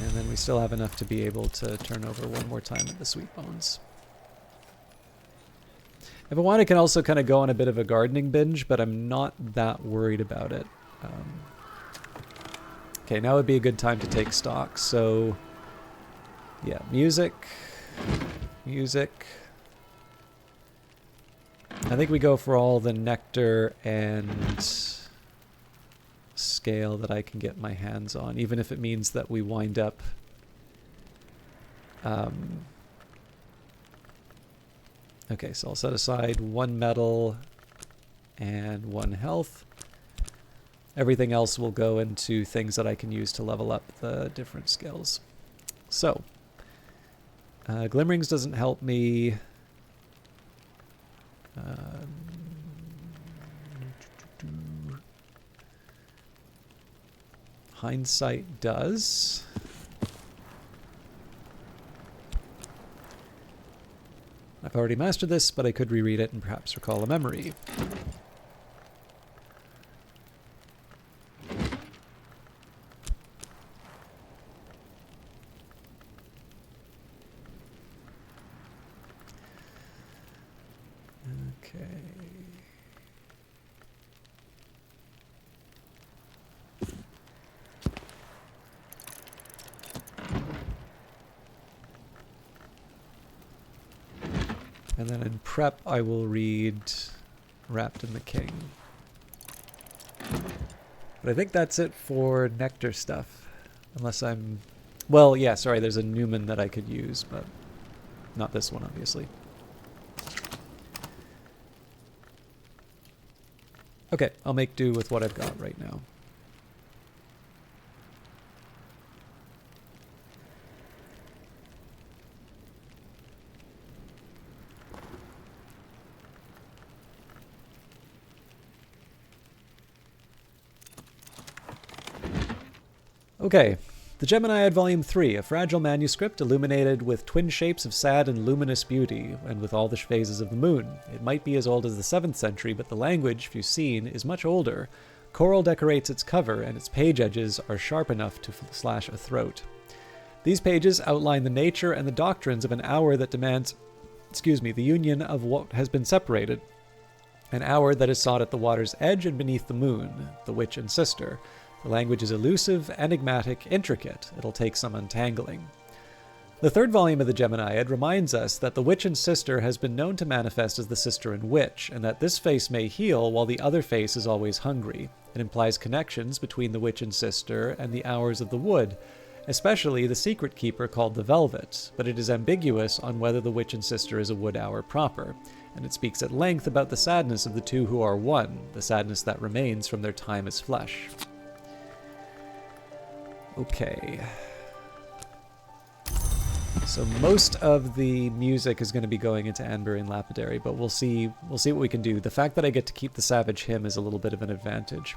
And then we still have enough to be able to turn over one more time at the Sweet Bones. If I want, I can also kind of go on a bit of a gardening binge, but I'm not that worried about it. Okay, now would be a good time to take stock. So, yeah, music. I think we go for all the nectar and scale that I can get my hands on, even if it means that we wind up okay, so I'll set aside 1 metal and 1 health. Everything else will go into things that I can use to level up the different skills. So Glimmerings doesn't help me. Hindsight does. I've already mastered this, but I could reread it and perhaps recall a memory. Okay. And then in prep, I will read Wrapped in the King. But I think that's it for Nectar stuff. Unless I'm... Well, yeah, sorry, there's a Newman that I could use, but not this one, obviously. Okay, I'll make do with what I've got right now. Okay, the Geminiad Volume 3, a fragile manuscript illuminated with twin shapes of sad and luminous beauty, and with all the phases of the moon. It might be as old as the 7th century, but the language, if you've seen, is much older. Coral decorates its cover, and its page edges are sharp enough to slash a throat. These pages outline the nature and the doctrines of an hour that demands, the union of what has been separated. An hour that is sought at the water's edge and beneath the moon, the witch and sister. The language is elusive, enigmatic, intricate. It'll take some untangling. The 3rd volume of the Geminiad reminds us that the witch and sister has been known to manifest as the sister and witch, and that this face may heal while the other face is always hungry. It implies connections between the witch and sister and the hours of the wood, especially the secret keeper called the Velvet, but it is ambiguous on whether the witch and sister is a wood hour proper, and it speaks at length about the sadness of the two who are one, the sadness that remains from their time as flesh. Okay. So most of the music is going to be going into Anbury and Lapidary, but we'll see what we can do. The fact that I get to keep the Savage Hymn is a little bit of an advantage.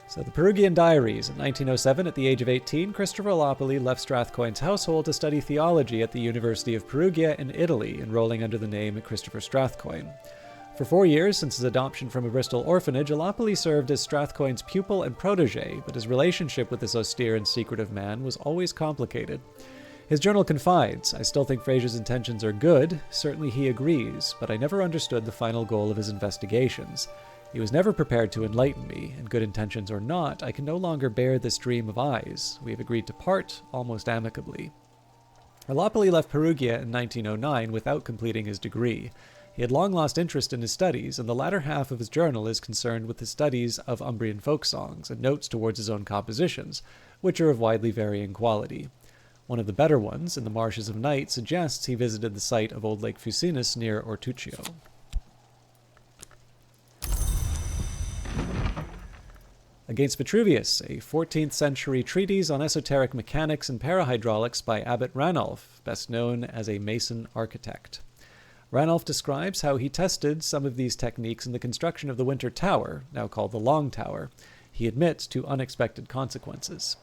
So the Perugian Diaries. In 1907, at the age of 18, Christopher Lopoli left Strathcoyne's household to study theology at the University of Perugia in Italy, enrolling under the name Christopher Strathcoyne. For 4 years, since his adoption from a Bristol orphanage, Alopoli served as Strathcoyne's pupil and protege, but his relationship with this austere and secretive man was always complicated. His journal confides, "I still think Fraser's intentions are good. Certainly he agrees, but I never understood the final goal of his investigations. He was never prepared to enlighten me, and good intentions or not, I can no longer bear this dream of eyes. We have agreed to part, almost amicably." Alopoli left Perugia in 1909 without completing his degree. He had long lost interest in his studies, and the latter half of his journal is concerned with his studies of Umbrian folk songs and notes towards his own compositions, which are of widely varying quality. One of the better ones, In the Marshes of Night, suggests he visited the site of Old Lake Fucinus near Ortuccio. Against Vitruvius, a 14th century treatise on esoteric mechanics and parahydraulics by Abbot Ranulf, best known as a Mason architect. Ranulf describes how he tested some of these techniques in the construction of the Winter Tower, now called the Long Tower. He admits to unexpected consequences.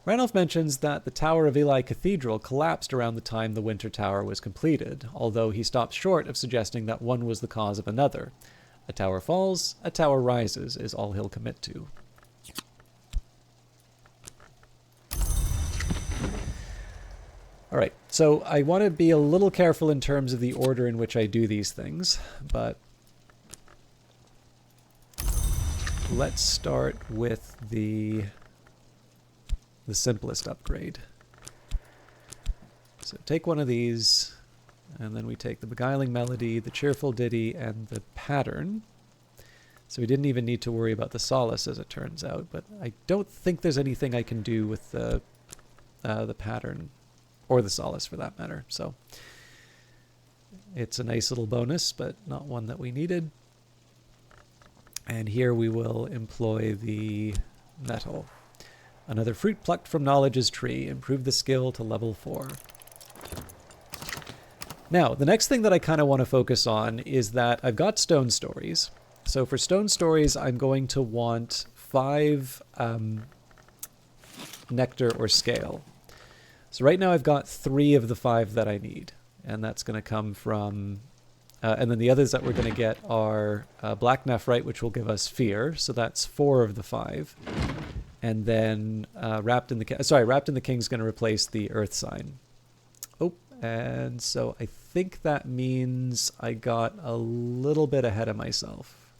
Ranulf mentions that the Tower of Ely Cathedral collapsed around the time the Winter Tower was completed, although he stops short of suggesting that one was the cause of another. A tower falls, a tower rises is all he'll commit to. All right, so I want to be a little careful in terms of the order in which I do these things, but let's start with the simplest upgrade. So take one of these, and then we take the Beguiling Melody, the Cheerful Ditty, and the Pattern. So we didn't even need to worry about the Solace, as it turns out, but I don't think there's anything I can do with the Pattern, or the Solace for that matter. So it's a nice little bonus, but not one that we needed. And here we will employ the Metal. Another fruit plucked from knowledge's tree. Improve the skill to level 4. Now, the next thing that I kind of want to focus on is that I've got stone stories. So for stone stories, I'm going to want 5 nectar or scale. So right now I've got 3 of the 5 that I need, and that's going to come from, and then the others that we're going to get are Black Nephrite, which will give us Fear, so that's 4 of the 5, and then Wrapped in the King is going to replace the Earth Sign. Oh, and so I think that means I got a little bit ahead of myself.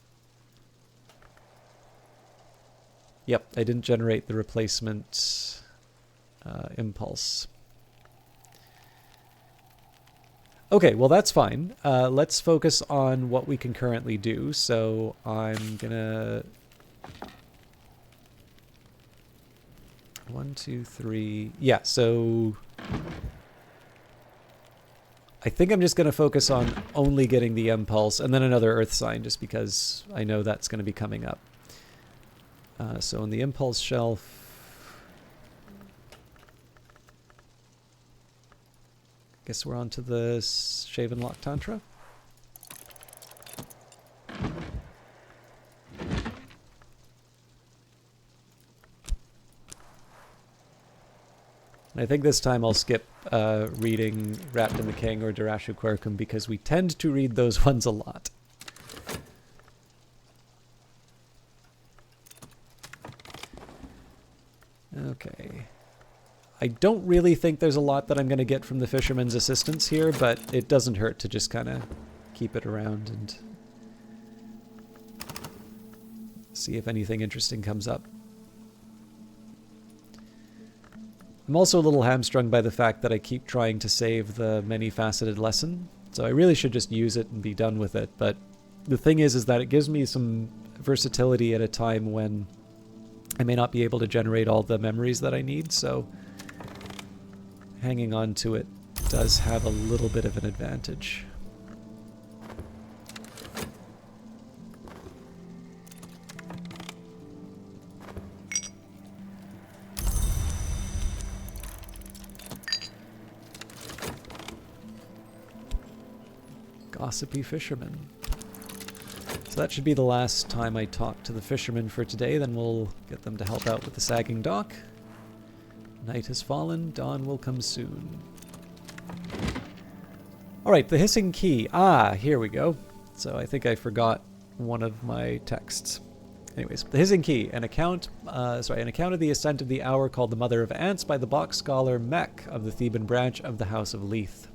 Yep, I didn't generate the replacement impulse. Okay, well that's fine. Let's focus on what we can currently do. So I'm gonna 1, 2, 3. Yeah, so I think I'm just gonna focus on only getting the impulse and then another Earth Sign, just because I know that's gonna be coming up. So on the impulse shelf, guess we're on to the Shaven Lock Tantra. And I think this time I'll skip reading Wrapped in the King or Durashu Quercum because we tend to read those ones a lot. Okay. I don't really think there's a lot that I'm going to get from the Fisherman's Assistants here, but it doesn't hurt to just kind of keep it around and see if anything interesting comes up. I'm also a little hamstrung by the fact that I keep trying to save the many-faceted lesson, so I really should just use it and be done with it, but the thing is that it gives me some versatility at a time when I may not be able to generate all the memories that I need, so hanging on to it does have a little bit of an advantage. Gossipy Fisherman. So that should be the last time I talk to the fishermen for today, then we'll get them to help out with the sagging dock. Night has fallen, dawn will come soon. Alright, the Hissing Key. Ah, here we go. So I think I forgot one of my texts. Anyways, the Hissing Key, an account of the ascent of the hour called the Mother of Ants by the Bok scholar Mek of the Theban branch of the House of Leith.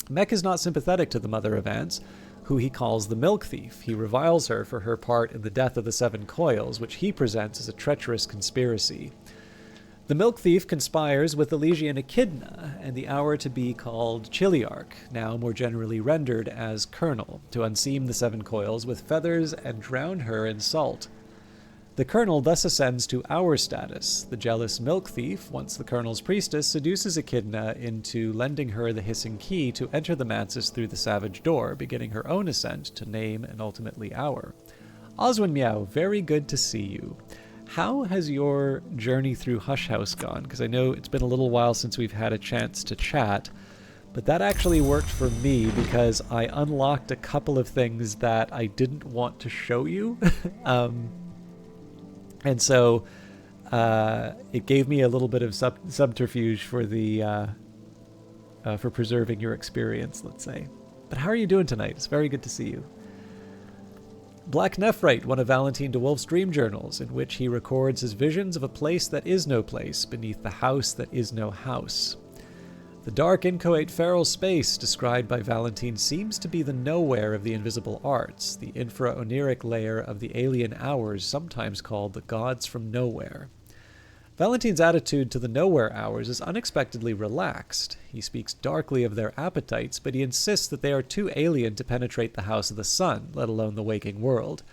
Mek is not sympathetic to the Mother of Ants, who he calls the Milk Thief. He reviles her for her part in the death of the Seven Coils, which he presents as a treacherous conspiracy. The Milk Thief conspires with Elysian Echidna and the hour to be called Chiliarch, now more generally rendered as Colonel, to unseam the Seven Coils with feathers and drown her in salt. The Colonel thus ascends to hour status. The jealous Milk Thief, once the Colonel's priestess, seduces Echidna into lending her the Hissing Key to enter the Mantis through the Savage Door, beginning her own ascent to name and ultimately hour. Oswin Meow, very good to see you. How has your journey through Hush House gone? Because I know it's been a little while since we've had a chance to chat, but that actually worked for me because I unlocked a couple of things that I didn't want to show you. And so it gave me a little bit of subterfuge for the for preserving your experience, let's say. But how are you doing tonight? It's very good to see you. Black Nephrite, one of Valentine de Wolf's dream journals, in which he records his visions of a place that is no place, beneath the house that is no house. The dark, inchoate, feral space described by Valentine seems to be the nowhere of the invisible arts, the infra-oniric layer of the alien hours, sometimes called the gods from nowhere. Valentine's attitude to the nowhere hours is unexpectedly relaxed. He speaks darkly of their appetites, but he insists that they are too alien to penetrate the house of the sun, let alone the waking world.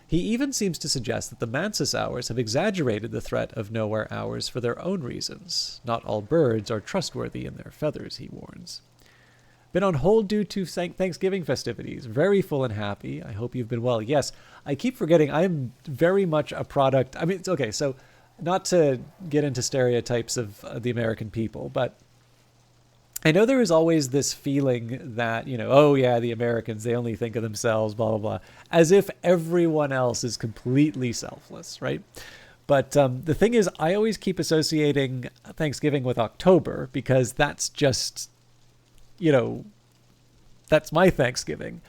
He even seems to suggest that the Mantis hours have exaggerated the threat of nowhere hours for their own reasons. Not all birds are trustworthy in their feathers, he warns. Been on hold due to Thanksgiving festivities. Very full and happy. I hope you've been well. Yes, I keep forgetting I'm very much a product. I mean, it's okay, so not to get into stereotypes of the American people, but I know there is always this feeling that, oh yeah, the Americans, they only think of themselves, blah, blah, blah, as if everyone else is completely selfless, right? But the thing is, I always keep associating Thanksgiving with October because that's just, that's my Thanksgiving.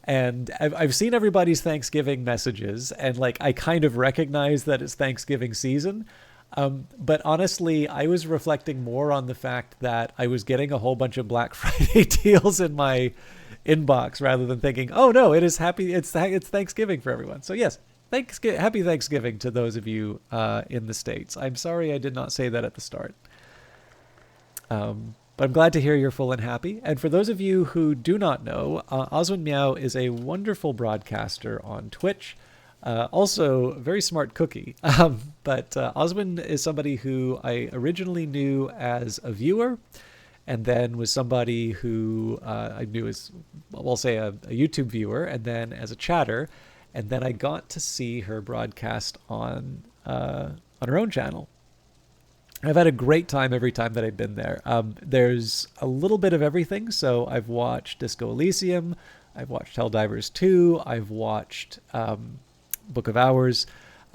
And I've seen everybody's Thanksgiving messages, and I kind of recognize that it's Thanksgiving season. But honestly, I was reflecting more on the fact that I was getting a whole bunch of Black Friday deals in my inbox rather than thinking, oh no, it's Thanksgiving for everyone. So yes, happy Thanksgiving to those of you in the States. I'm sorry I did not say that at the start. But I'm glad to hear you're full and happy. And for those of you who do not know, Oswin Meow is a wonderful broadcaster on Twitch. Also, very smart cookie. But Oswin is somebody who I originally knew as a viewer, and then was somebody who I knew as, we'll say, a YouTube viewer, and then as a chatter. And then I got to see her broadcast on her own channel. I've had a great time every time that I've been there. There's a little bit of everything. So I've watched Disco Elysium. I've watched Helldivers 2. I've watched Book of Hours.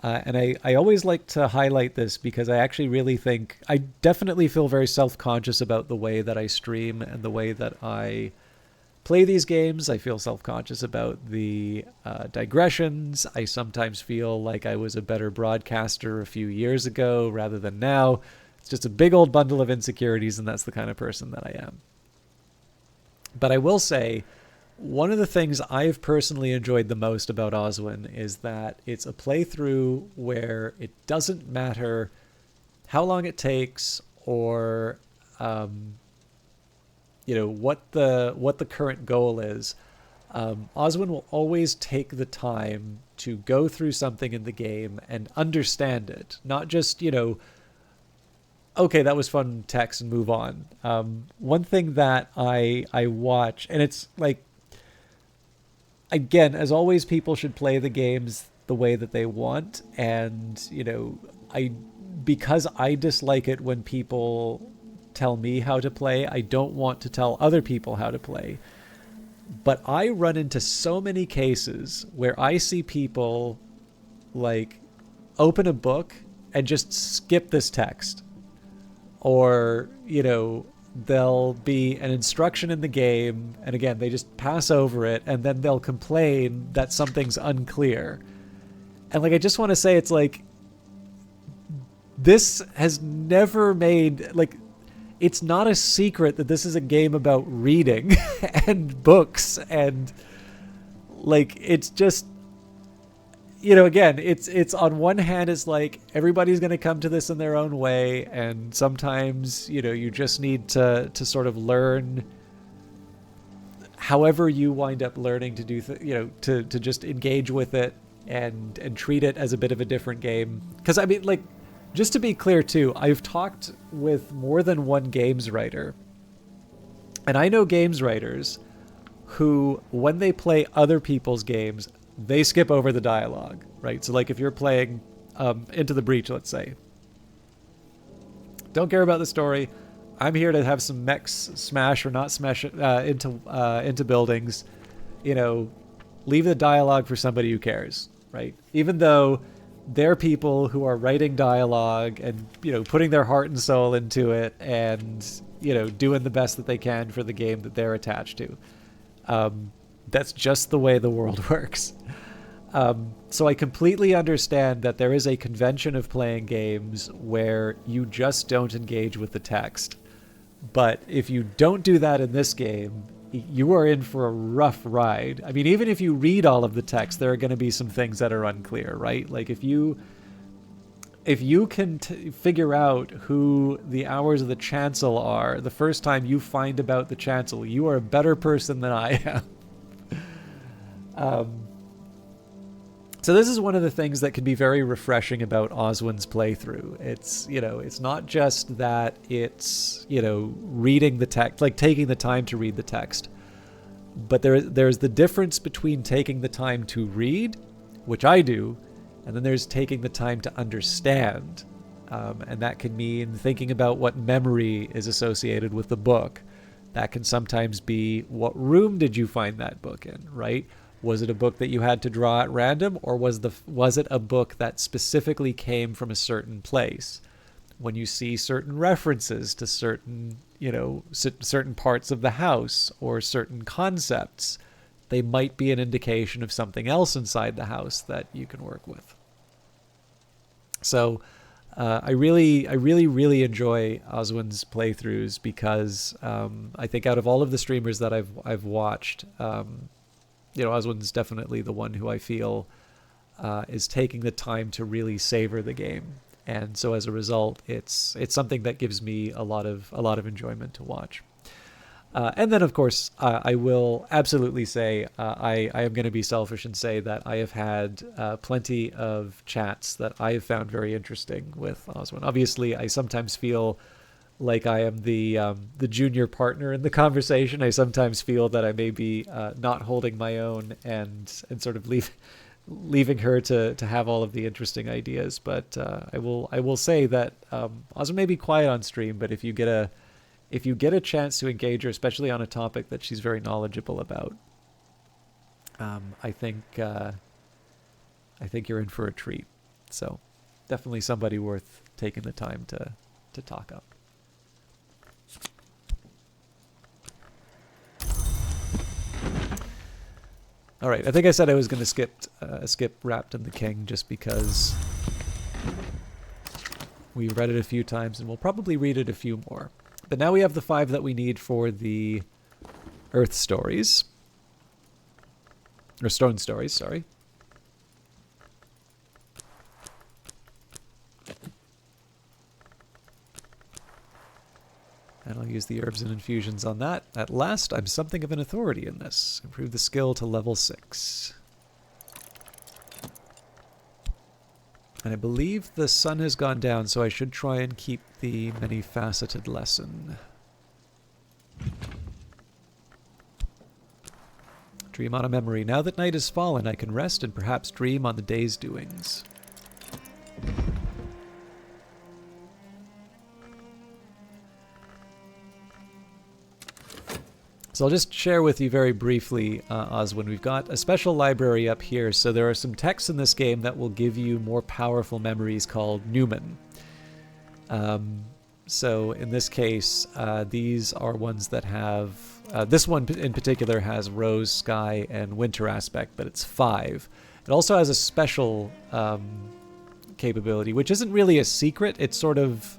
And I always like to highlight this because I actually really think, I definitely feel very self-conscious about the way that I stream and the way that I play these games. I feel self-conscious about the digressions. I sometimes feel like I was a better broadcaster a few years ago rather than now. It's just a big old bundle of insecurities, and that's the kind of person that I am. But I will say, one of the things I've personally enjoyed the most about Oswin is that it's a playthrough where it doesn't matter how long it takes or what the current goal is. Oswin will always take the time to go through something in the game and understand it, not just okay, that was fun text and move on. One thing that I watch, and it's again, as always, people should play the games the way that they want, and because I dislike it when people tell me how to play, I don't want to tell other people how to play. But I run into so many cases where I see people open a book and just skip this text, or there'll be an instruction in the game, and again, they just pass over it, and then they'll complain that something's unclear. And like, I just want to say, it's like, this has never made, like, it's not a secret that this is a game about reading and books, and like, it's just, you know, again, it's on one hand, it's like everybody's going to come to this in their own way, and sometimes, you know, you just need to sort of learn however you wind up learning to do, you know, to just engage with it and treat it as a bit of a different game. Because I mean, like, just to be clear too, I've talked with more than one games writer, and I know games writers who, when they play other people's games, they skip over the dialogue, right? So like, if you're playing Into the Breach, let's say, don't care about the story, I'm here to have some mechs smash or not smash into buildings, you know, leave the dialogue for somebody who cares, right? Even though they're people who are writing dialogue and, you know, putting their heart and soul into it, and, you know, doing the best that they can for the game that they're attached to. That's just the way the world works. So I completely understand that there is a convention of playing games where you just don't engage with the text. But if you don't do that in this game, you are in for a rough ride. I mean, even if you read all of the text, there are going to be some things that are unclear, right? Like, if you can figure out who the Hours of the Chancel are the first time you find about the Chancel, you are a better person than I am. So this is one of the things that can be very refreshing about Oswin's playthrough. It's, you know, it's not just that it's, you know, reading the text, like taking the time to read the text, but there's the difference between taking the time to read, which I do, and then there's taking the time to understand. And that can mean thinking about what memory is associated with the book. That can sometimes be, what room did you find that book in, right? Was it a book that you had to draw at random, or was it a book that specifically came from a certain place? When you see certain references to certain, you know, certain parts of the house or certain concepts, they might be an indication of something else inside the house that you can work with. So I really enjoy Oswin's playthroughs because I think out of all of the streamers that I've watched, you know, Oswin's definitely the one who I feel is taking the time to really savor the game, and so as a result, it's something that gives me a lot of enjoyment to watch. And then, of course, I will absolutely say I am going to be selfish and say that I have had plenty of chats that I have found very interesting with Oswin. Obviously, I sometimes feel like I am the junior partner in the conversation. I sometimes feel that I may be not holding my own and sort of leaving her to have all of the interesting ideas. But I will say that Oswin may be quiet on stream, but if you get a chance to engage her, especially on a topic that she's very knowledgeable about, I think you're in for a treat. So definitely somebody worth taking the time to talk up. All right, I think I said I was going to skip Wrapped in the King just because we read it a few times and we'll probably read it a few more. But now we have the 5 that we need for the Earth stories. Or Stone stories, sorry. And I'll use the herbs and infusions on that. At last, I'm something of an authority in this. Improve the skill to level 6. And I believe the sun has gone down, so I should try and keep the many-faceted lesson. Dream on a memory. Now that night has fallen, I can rest and perhaps dream on the day's doings. So I'll just share with you very briefly, Oswin, we've got a special library up here. So there are some texts in this game that will give you more powerful memories called Numen. So in this case, these are ones that have... this one in particular has Rose, Sky, and Winter aspect, but it's 5. It also has a special capability, which isn't really a secret. It's sort of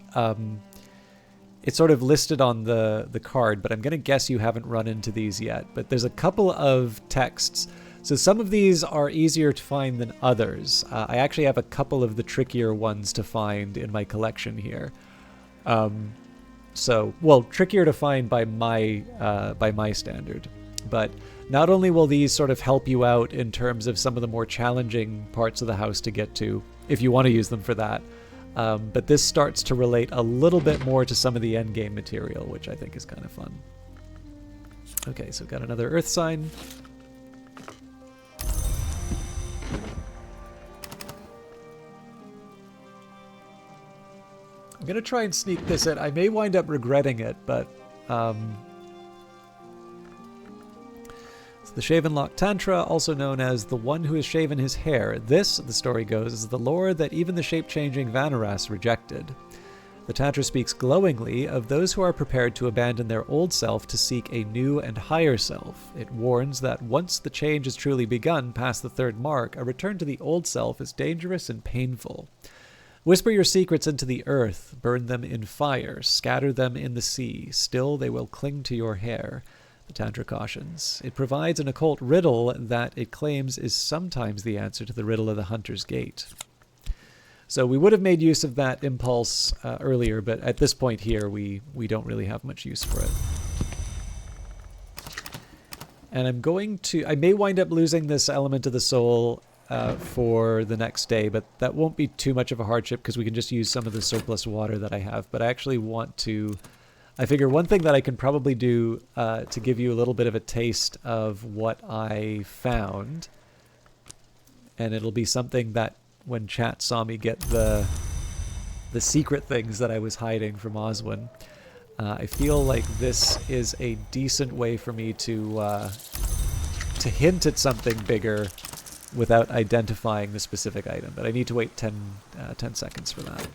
listed on the card, but I'm going to guess you haven't run into these yet. But there's a couple of texts. So some of these are easier to find than others. I actually have a couple of the trickier ones to find in my collection here. Well, trickier to find by my standard. But not only will these sort of help you out in terms of some of the more challenging parts of the house to get to, if you want to use them for that, but this starts to relate a little bit more to some of the endgame material, which I think is kind of fun. Okay, so got another earth sign. I'm going to try and sneak this in. I may wind up regretting it, but... It's the Shaven Lock Tantra, also known as the one who has shaven his hair. This, the story goes, is the lore that even the shape-changing Vanaras rejected. The Tantra speaks glowingly of those who are prepared to abandon their old self to seek a new and higher self. It warns that once the change has truly begun past the 3rd mark, a return to the old self is dangerous and painful. Whisper your secrets into the earth, burn them in fire, scatter them in the sea. Still they will cling to your hair, the Tantra cautions. It provides an occult riddle that it claims is sometimes the answer to the riddle of the Hunter's Gate. So we would have made use of that impulse earlier, but at this point here, we don't really have much use for it. And I may wind up losing this element of the soul for the next day, but that won't be too much of a hardship because we can just use some of the surplus water that I have. But I actually want to... I figure one thing that I can probably do to give you a little bit of a taste of what I found, and it'll be something that when chat saw me get the secret things that I was hiding from Oswin, I feel like this is a decent way for me to hint at something bigger without identifying the specific item. But I need to wait 10 seconds for that.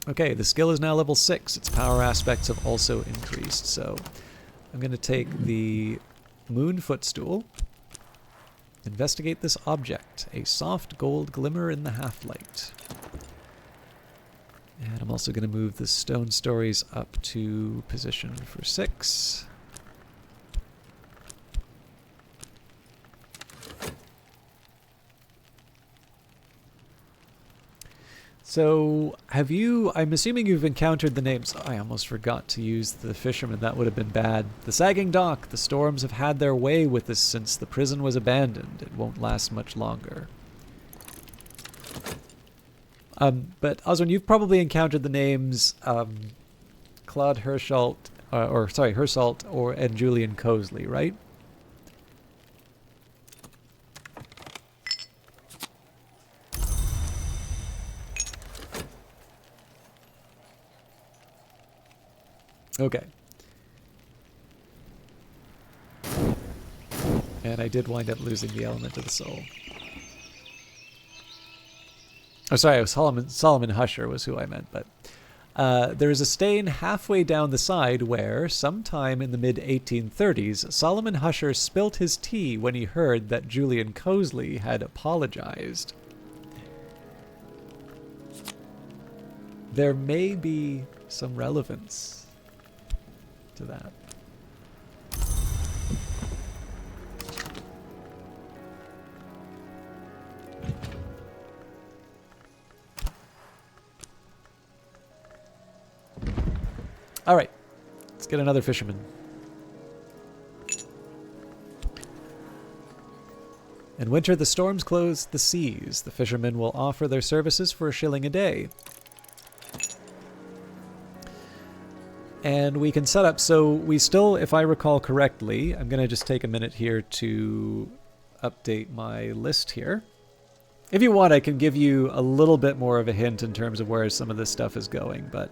Okay, the skill is now level 6. Its power aspects have also increased. So I'm going to take the Moon Footstool. Investigate this object. A soft gold glimmer in the half-light. And I'm also going to move the Stone Stories up to position for 6. So, I'm assuming you've encountered the names. I almost forgot to use the fisherman. That would have been bad. The Sagging Dock. The storms have had their way with us since the prison was abandoned. It won't last much longer. But Oswin, you've probably encountered the names Claude Herschelt, Hersault, and Julian Cosley, right? Okay. And I did wind up losing the element of the soul. Oh, sorry, it was Solomon Husher was who I meant, but there is a stain halfway down the side where, sometime in the mid-1830s, Solomon Husher spilt his tea when he heard that Julian Cosley had apologized. There may be some relevance to that. All right, let's get another fisherman. In winter, the storms close the seas. The fishermen will offer their services for $1 a day. And we can set up, so we still, if I recall correctly, I'm going to just take a minute here to update my list here. If you want, I can give you a little bit more of a hint in terms of where some of this stuff is going, but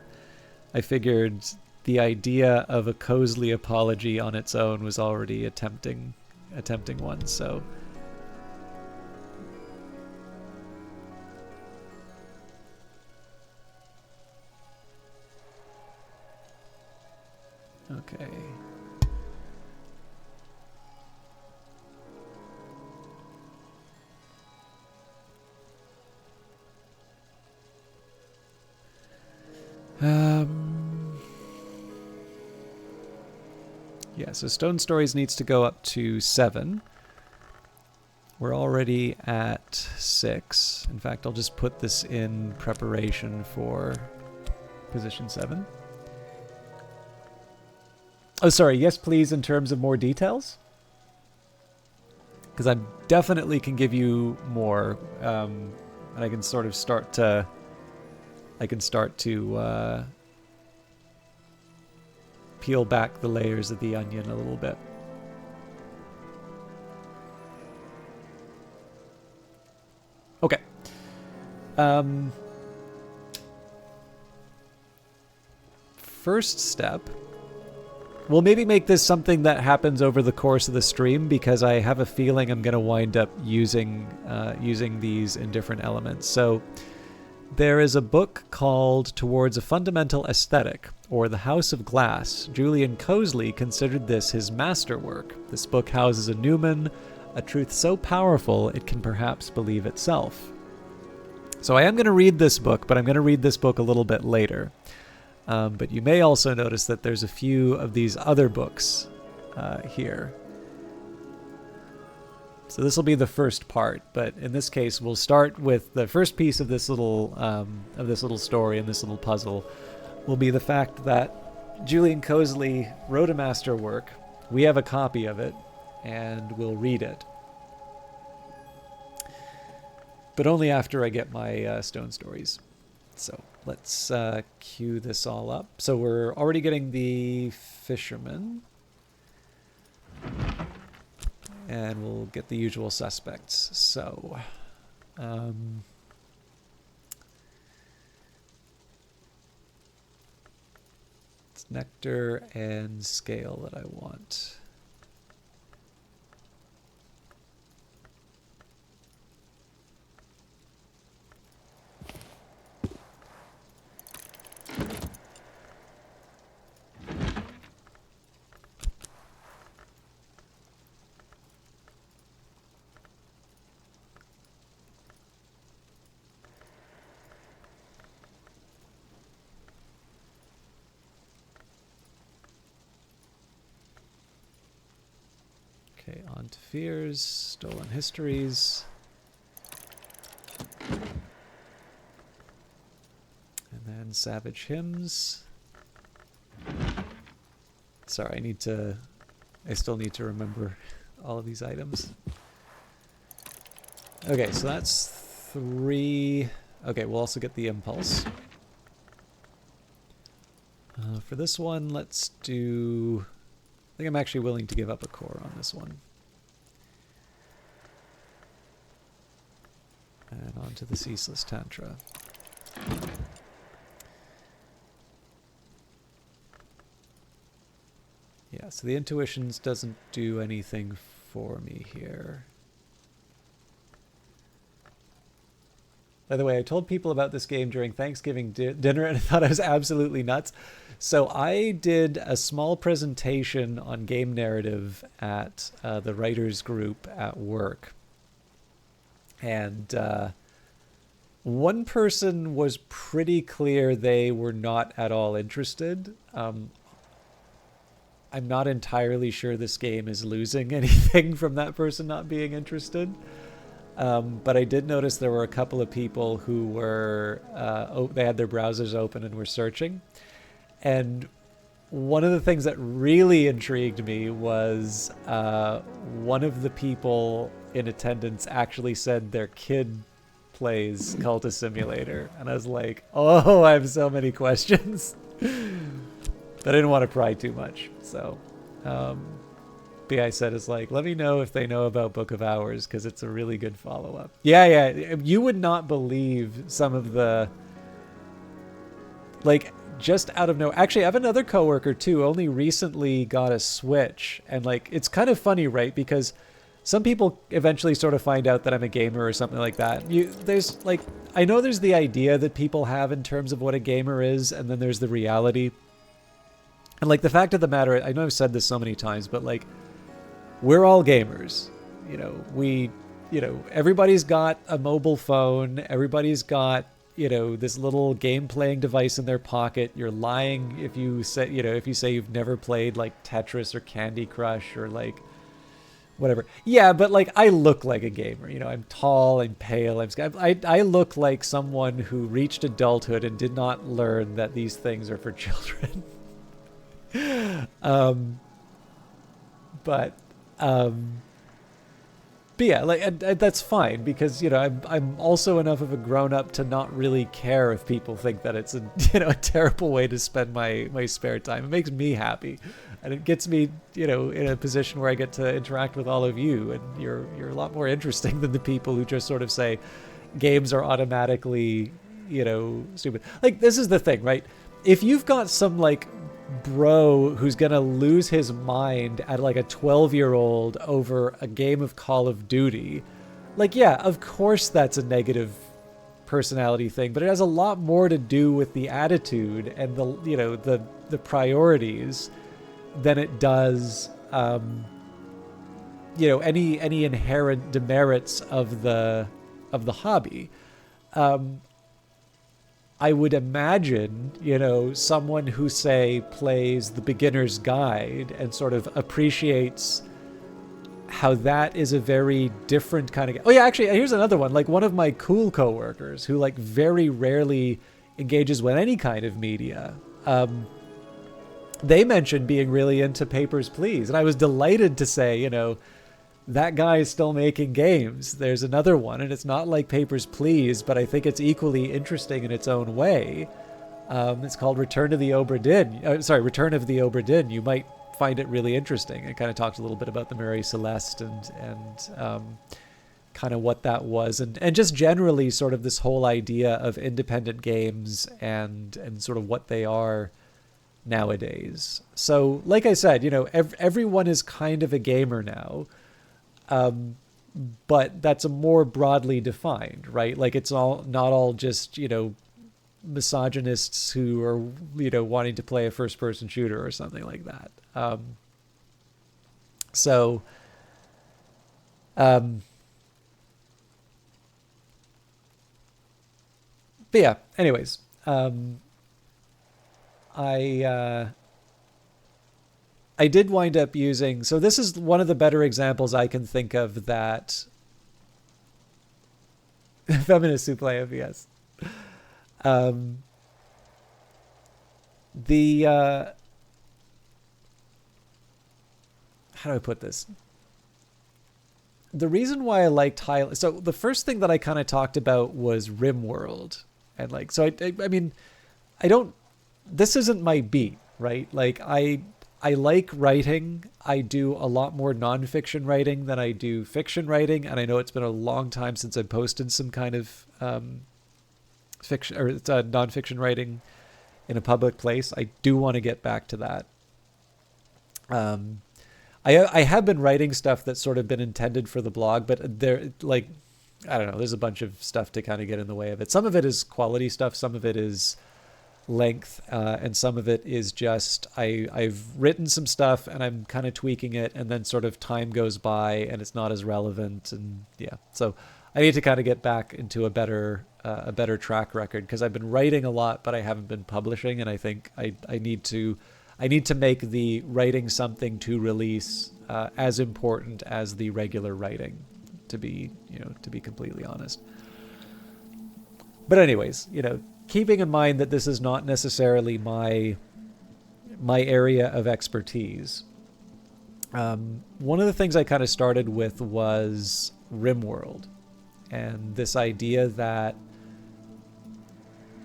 I figured the idea of a Cosley apology on its own was already attempting one. So okay. Yeah, so Stone Stories needs to go up to 7. We're already at 6. In fact, I'll just put this in preparation for position 7. Oh, sorry. Yes, please, in terms of more details? Because I definitely can give you more, and I can sort of start to... peel back the layers of the onion a little bit. Okay. First step. We'll maybe make this something that happens over the course of the stream, because I have a feeling I'm going to wind up using these in different elements. So there is a book called Towards a Fundamental Aesthetic, or The House of Glass. Julian Cosley considered this his masterwork. This book houses a Newman, a truth so powerful it can perhaps believe itself. So I am going to read this book, but I'm going to read this book a little bit later. But you may also notice that there's a few of these other books here. So this will be the first part, but in this case, we'll start with the first piece of this little story and this little puzzle. Will be the fact that Julian Cosley wrote a masterwork. We have a copy of it, and we'll read it, but only after I get my Stone Stories. So let's cue this all up. So we're already getting the fisherman. And we'll get the usual suspects. So, it's nectar and scale that I want. Okay, on to fears, stolen histories. And then savage hymns. Sorry, I still need to remember all of these items. Okay, so that's 3. Okay, we'll also get the impulse. For this one, let's do... I think I'm actually willing to give up a core on this one. And on to the Ceaseless Tantra. Yeah, so the Intuitions doesn't do anything for me here. By the way, I told people about this game during Thanksgiving dinner and I thought I was absolutely nuts. So I did a small presentation on game narrative at the writers group at work. And one person was pretty clear they were not at all interested. I'm not entirely sure this game is losing anything from that person not being interested. But I did notice there were a couple of people who were, they had their browsers open and were searching. And one of the things that really intrigued me was one of the people in attendance actually said their kid plays Cultist Simulator. And I was like, oh, I have so many questions. But I didn't want to pry too much. So BI said is like, let me know if they know about Book of Hours, because it's a really good follow-up. Yeah, you would not believe some of the... Like, just out of no, actually I have another coworker too, only recently got a Switch, and like it's kind of funny, right? Because some people eventually sort of find out that I'm a gamer or something like that. There's like, I know there's the idea that people have in terms of what a gamer is, and then there's the reality. And like the fact of the matter, I know I've said this so many times, but like we're all gamers. Everybody's got a mobile phone. Everybody's got, this little game playing device in their pocket. You're lying if you say, if you say you've never played like Tetris or Candy Crush or like whatever. Yeah, but like I look like a gamer. I'm tall, I'm pale, I look like someone who reached adulthood and did not learn that these things are for children. But yeah, like and that's fine because I'm also enough of a grown up to not really care if people think that it's a terrible way to spend my spare time. It makes me happy, and it gets me in a position where I get to interact with all of you, and you're a lot more interesting than the people who just sort of say games are automatically stupid. Like this is the thing, right? If you've got some like bro who's gonna lose his mind at like a 12-year-old over a game of Call of Duty, like yeah, of course that's a negative personality thing, but it has a lot more to do with the attitude and the priorities than it does any inherent demerits of the hobby. I would imagine, someone who, say, plays the beginner's guide and sort of appreciates how that is a very different kind of game. Oh, yeah, actually, here's another one. Like, one of my cool coworkers who, like, very rarely engages with any kind of media, they mentioned being really into Papers, Please. And I was delighted to say, that guy is still making games. There's another one, and it's not like Papers, Please, but I think it's equally interesting in its own way. It's called Return of the Obra Dinn. You might find it really interesting. It kind of talks a little bit about the Mary Celeste and kind of what that was, and just generally sort of this whole idea of independent games and sort of what they are nowadays. So, like I said, everyone is kind of a gamer now. But that's a more broadly defined, right? Like it's not all just, misogynists who are, wanting to play a first person shooter or something like that. But yeah, anyways, I did wind up using, so this is one of the better examples I can think of that feminists who play FPS. How do I put this? The reason why I liked High, so the first thing that I kind of talked about was RimWorld, and like, so I mean, this isn't my beat, right? Like I like writing. I do a lot more nonfiction writing than I do fiction writing, and I know it's been a long time since I posted some kind of fiction or nonfiction writing in a public place. I do want to get back to that. I have been writing stuff that's sort of been intended for the blog, but there, like, I don't know, there's a bunch of stuff to kind of get in the way of it. Some of it is quality stuff, some of it is length, and some of it is just I've written some stuff and I'm kind of tweaking it, and then sort of time goes by and it's not as relevant, and yeah, so I need to kind of get back into a better track record, because I've been writing a lot but I haven't been publishing, and I think I need to make the writing something to release as important as the regular writing, to be completely honest. But anyways, keeping in mind that this is not necessarily my area of expertise, one of the things I kind of started with was RimWorld, and this idea that,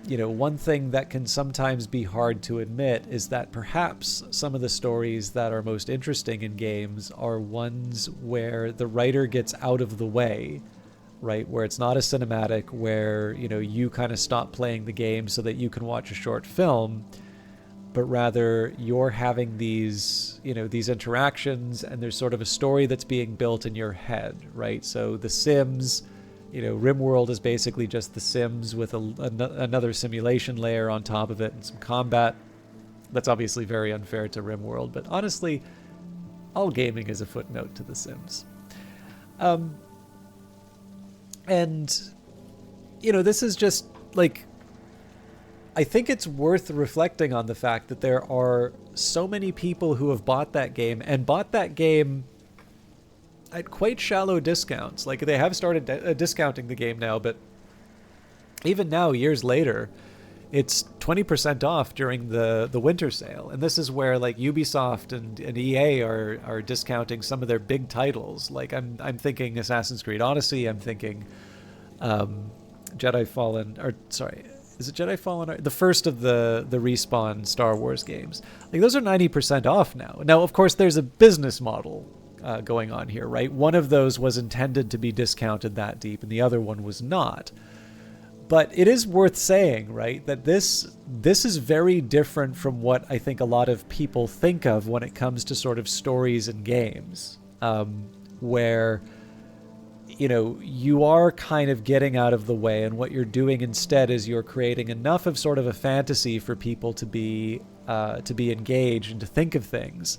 one thing that can sometimes be hard to admit is that perhaps some of the stories that are most interesting in games are ones where the writer gets out of the way, right? Where it's not a cinematic, where, you kind of stop playing the game so that you can watch a short film, but rather you're having these, these interactions, and there's sort of a story that's being built in your head, right? So The Sims, RimWorld is basically just The Sims with another simulation layer on top of it and some combat. That's obviously very unfair to RimWorld, but honestly, all gaming is a footnote to The Sims. And, this is just like, I think it's worth reflecting on the fact that there are so many people who have bought that game and bought that game at quite shallow discounts. Like, they have started discounting the game now, but even now, years later, it's 20% off during the winter sale. And this is where like Ubisoft and EA are discounting some of their big titles. Like I'm thinking Assassin's Creed Odyssey. I'm thinking Jedi Fallen, or sorry, is it Jedi Fallen? The first of the Respawn Star Wars games. Like, those are 90% off now. Now, of course, there's a business model going on here, right? One of those was intended to be discounted that deep, and the other one was not. But it is worth saying, right, that this is very different from what I think a lot of people think of when it comes to sort of stories and games, where, you are kind of getting out of the way, and what you're doing instead is you're creating enough of sort of a fantasy for people to be engaged and to think of things,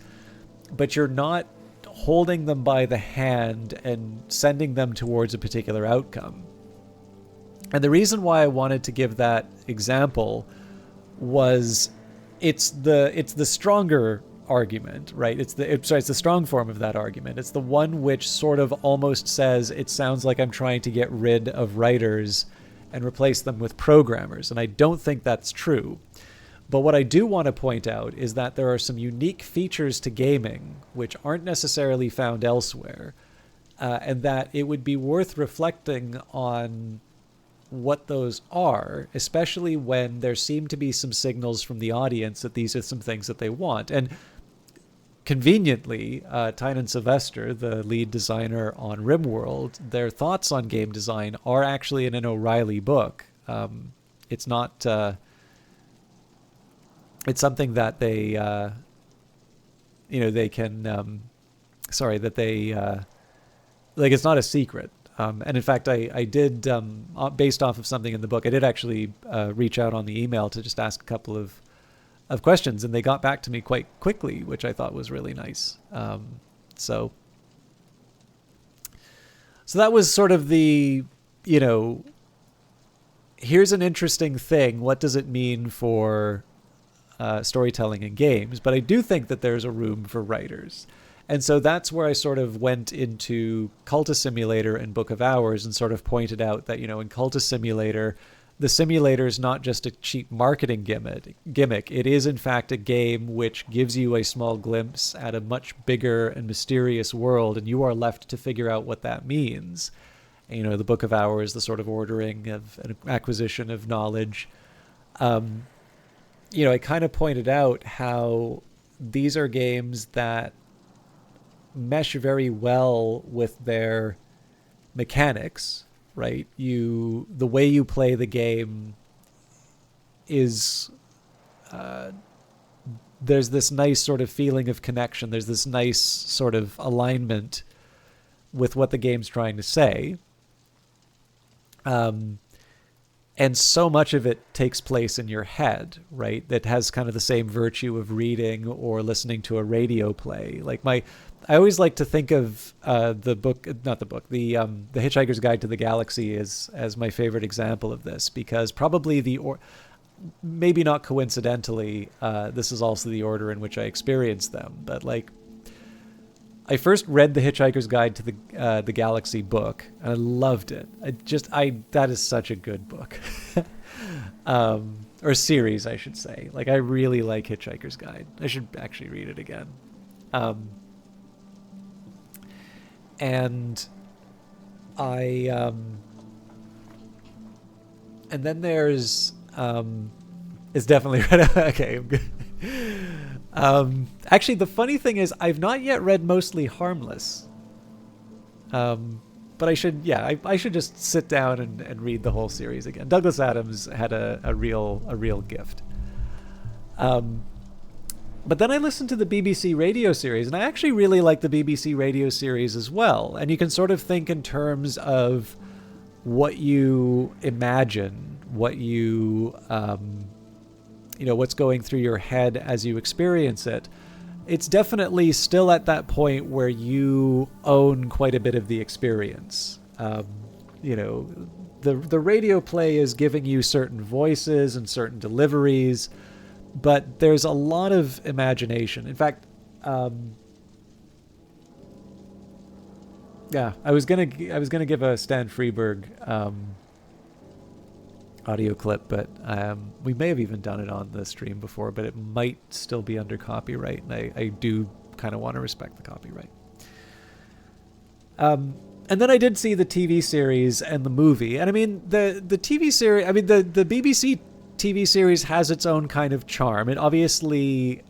but you're not holding them by the hand and sending them towards a particular outcome. And the reason why I wanted to give that example was it's the stronger argument, right? It's the strong form of that argument. It's the one which sort of almost says it sounds like I'm trying to get rid of writers and replace them with programmers. And I don't think that's true. But what I do want to point out is that there are some unique features to gaming which aren't necessarily found elsewhere, and that it would be worth reflecting on what those are, especially when there seem to be some signals from the audience that these are some things that they want. And conveniently, Tynan Sylvester, the lead designer on RimWorld, their thoughts on game design are actually in an O'Reilly book. It's not... it's something that they, they can... that they... it's not a secret. And in fact, I did, based off of something in the book, I did actually reach out on the email to just ask a couple of questions, and they got back to me quite quickly, which I thought was really nice. So that was sort of the, here's an interesting thing. What does it mean for storytelling in games? But I do think that there's a room for writers. And so that's where I sort of went into Cultist Simulator and Book of Hours and sort of pointed out that, in Cultist Simulator, the simulator is not just a cheap marketing gimmick. It is, in fact, a game which gives you a small glimpse at a much bigger and mysterious world, and you are left to figure out what that means. The Book of Hours, the sort of ordering of an acquisition of knowledge. I kind of pointed out how these are games that mesh very well with their mechanics, right? The way you play the game is there's this nice sort of feeling of connection. There's this nice sort of alignment with what the game's trying to say. And so much of it takes place in your head, right? That has kind of the same virtue of reading or listening to a radio play. I always like to think of the Hitchhiker's Guide to the Galaxy as my favorite example of this, because probably maybe not coincidentally, this is also the order in which I experienced them. But I first read the Hitchhiker's Guide to the Galaxy book, and I loved it. That is such a good book, or series, I should say. I really like Hitchhiker's Guide. I should actually read it again. And then there's it's definitely right. Okay, I'm good. Actually, the funny thing is I've not yet read Mostly Harmless. But I should just sit down and read the whole series again. Douglas Adams had a real gift. But then I listened to the BBC radio series, and I actually really like the BBC radio series as well. And you can sort of think in terms of what you imagine, what you, what's going through your head as you experience it. It's definitely still at that point where you own quite a bit of the experience. The radio play is giving you certain voices and certain deliveries, but there's a lot of imagination. In fact, I was gonna give a Stan Freberg audio clip, but we may have even done it on the stream before, but it might still be under copyright, and I do kind of want to respect the copyright. And then I did see the TV series and the movie, and I mean the TV series. I mean the BBC TV series has its own kind of charm. It obviously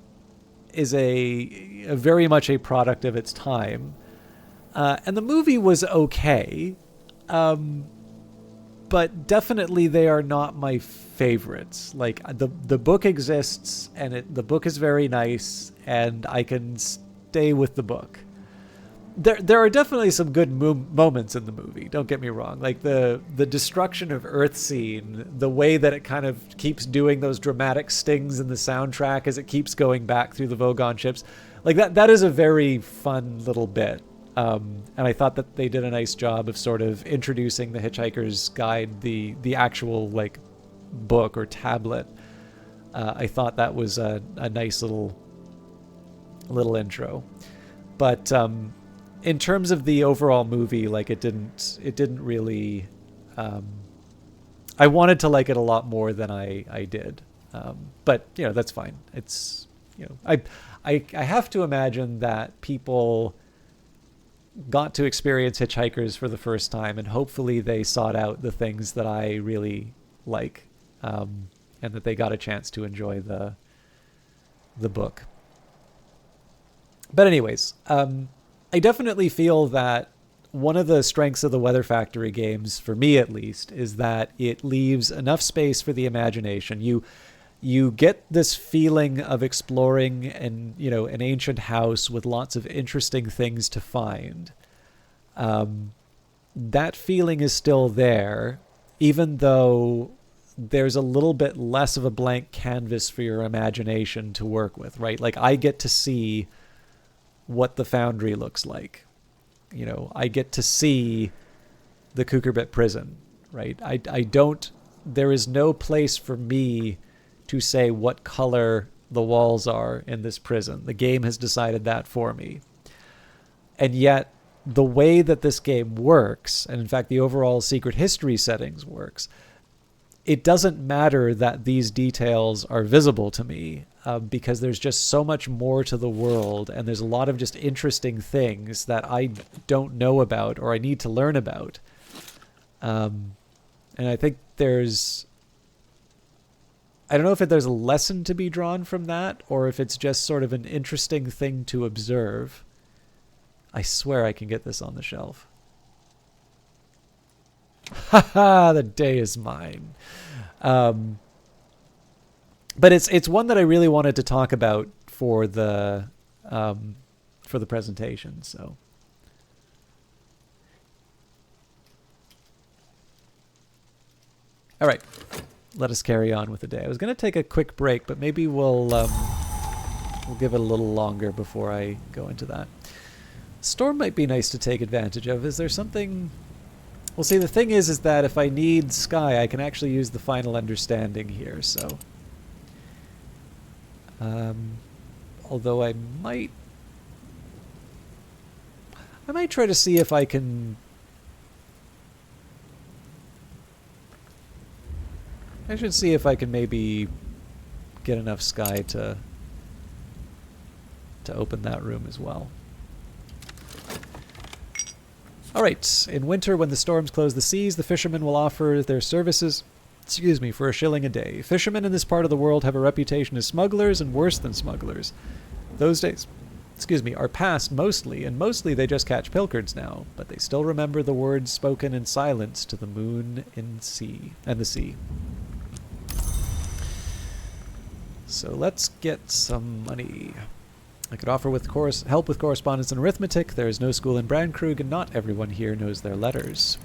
is a very much a product of its time, and the movie was okay, but definitely they are not my favorites. Like the book exists, and the book is very nice, and I can stay with the book. There are definitely some good moments in the movie, don't get me wrong. Like the destruction of Earth scene, the way that it kind of keeps doing those dramatic stings in the soundtrack as it keeps going back through the Vogon ships. Like that is a very fun little bit. And I thought that they did a nice job of sort of introducing the Hitchhiker's Guide, the actual like book or tablet. I thought that was a nice little intro. But in terms of the overall movie, like it didn't really. I wanted to like it a lot more than I did, but that's fine. It's I have to imagine that people got to experience Hitchhikers for the first time, and hopefully they sought out the things that I really like, and that they got a chance to enjoy the book. But anyways. I definitely feel that one of the strengths of the Weather Factory games, for me at least, is that it leaves enough space for the imagination. You get this feeling of exploring an ancient house with lots of interesting things to find. That feeling is still there, even though there's a little bit less of a blank canvas for your imagination to work with, right? Like I get to see what the Foundry looks like. I get to see the Kukurbit prison, right? There is no place for me to say what color the walls are in this prison. The game has decided that for me. And yet, the way that this game works, and in fact the overall Secret History settings works, it doesn't matter that these details are visible to me, because there's just so much more to the world, and there's a lot of just interesting things that I don't know about or I need to learn about. And I think I don't know if there's a lesson to be drawn from that, or if it's just sort of an interesting thing to observe. I swear I can get this on the shelf. Haha, the day is mine. But it's one that I really wanted to talk about for the presentation. So, all right, let us carry on with the day. I was going to take a quick break, but maybe we'll give it a little longer before I go into that. Storm might be nice to take advantage of. Is there something? Well, see, the thing is that if I need Sky, I can actually use the Final Understanding here. So. Although I might try to see if I can. I should see if I can maybe get enough Sky to open that room as well. All right. In winter, when the storms close the seas, the fishermen will offer their services. For a shilling a day. Fishermen in this part of the world have a reputation as smugglers and worse than smugglers. Those days, are past mostly, and mostly they just catch pilchards now, but they still remember the words spoken in silence to the moon and the sea. So let's get some money. I could offer with help with correspondence and arithmetic. There is no school in Brandkrug, and not everyone here knows their letters.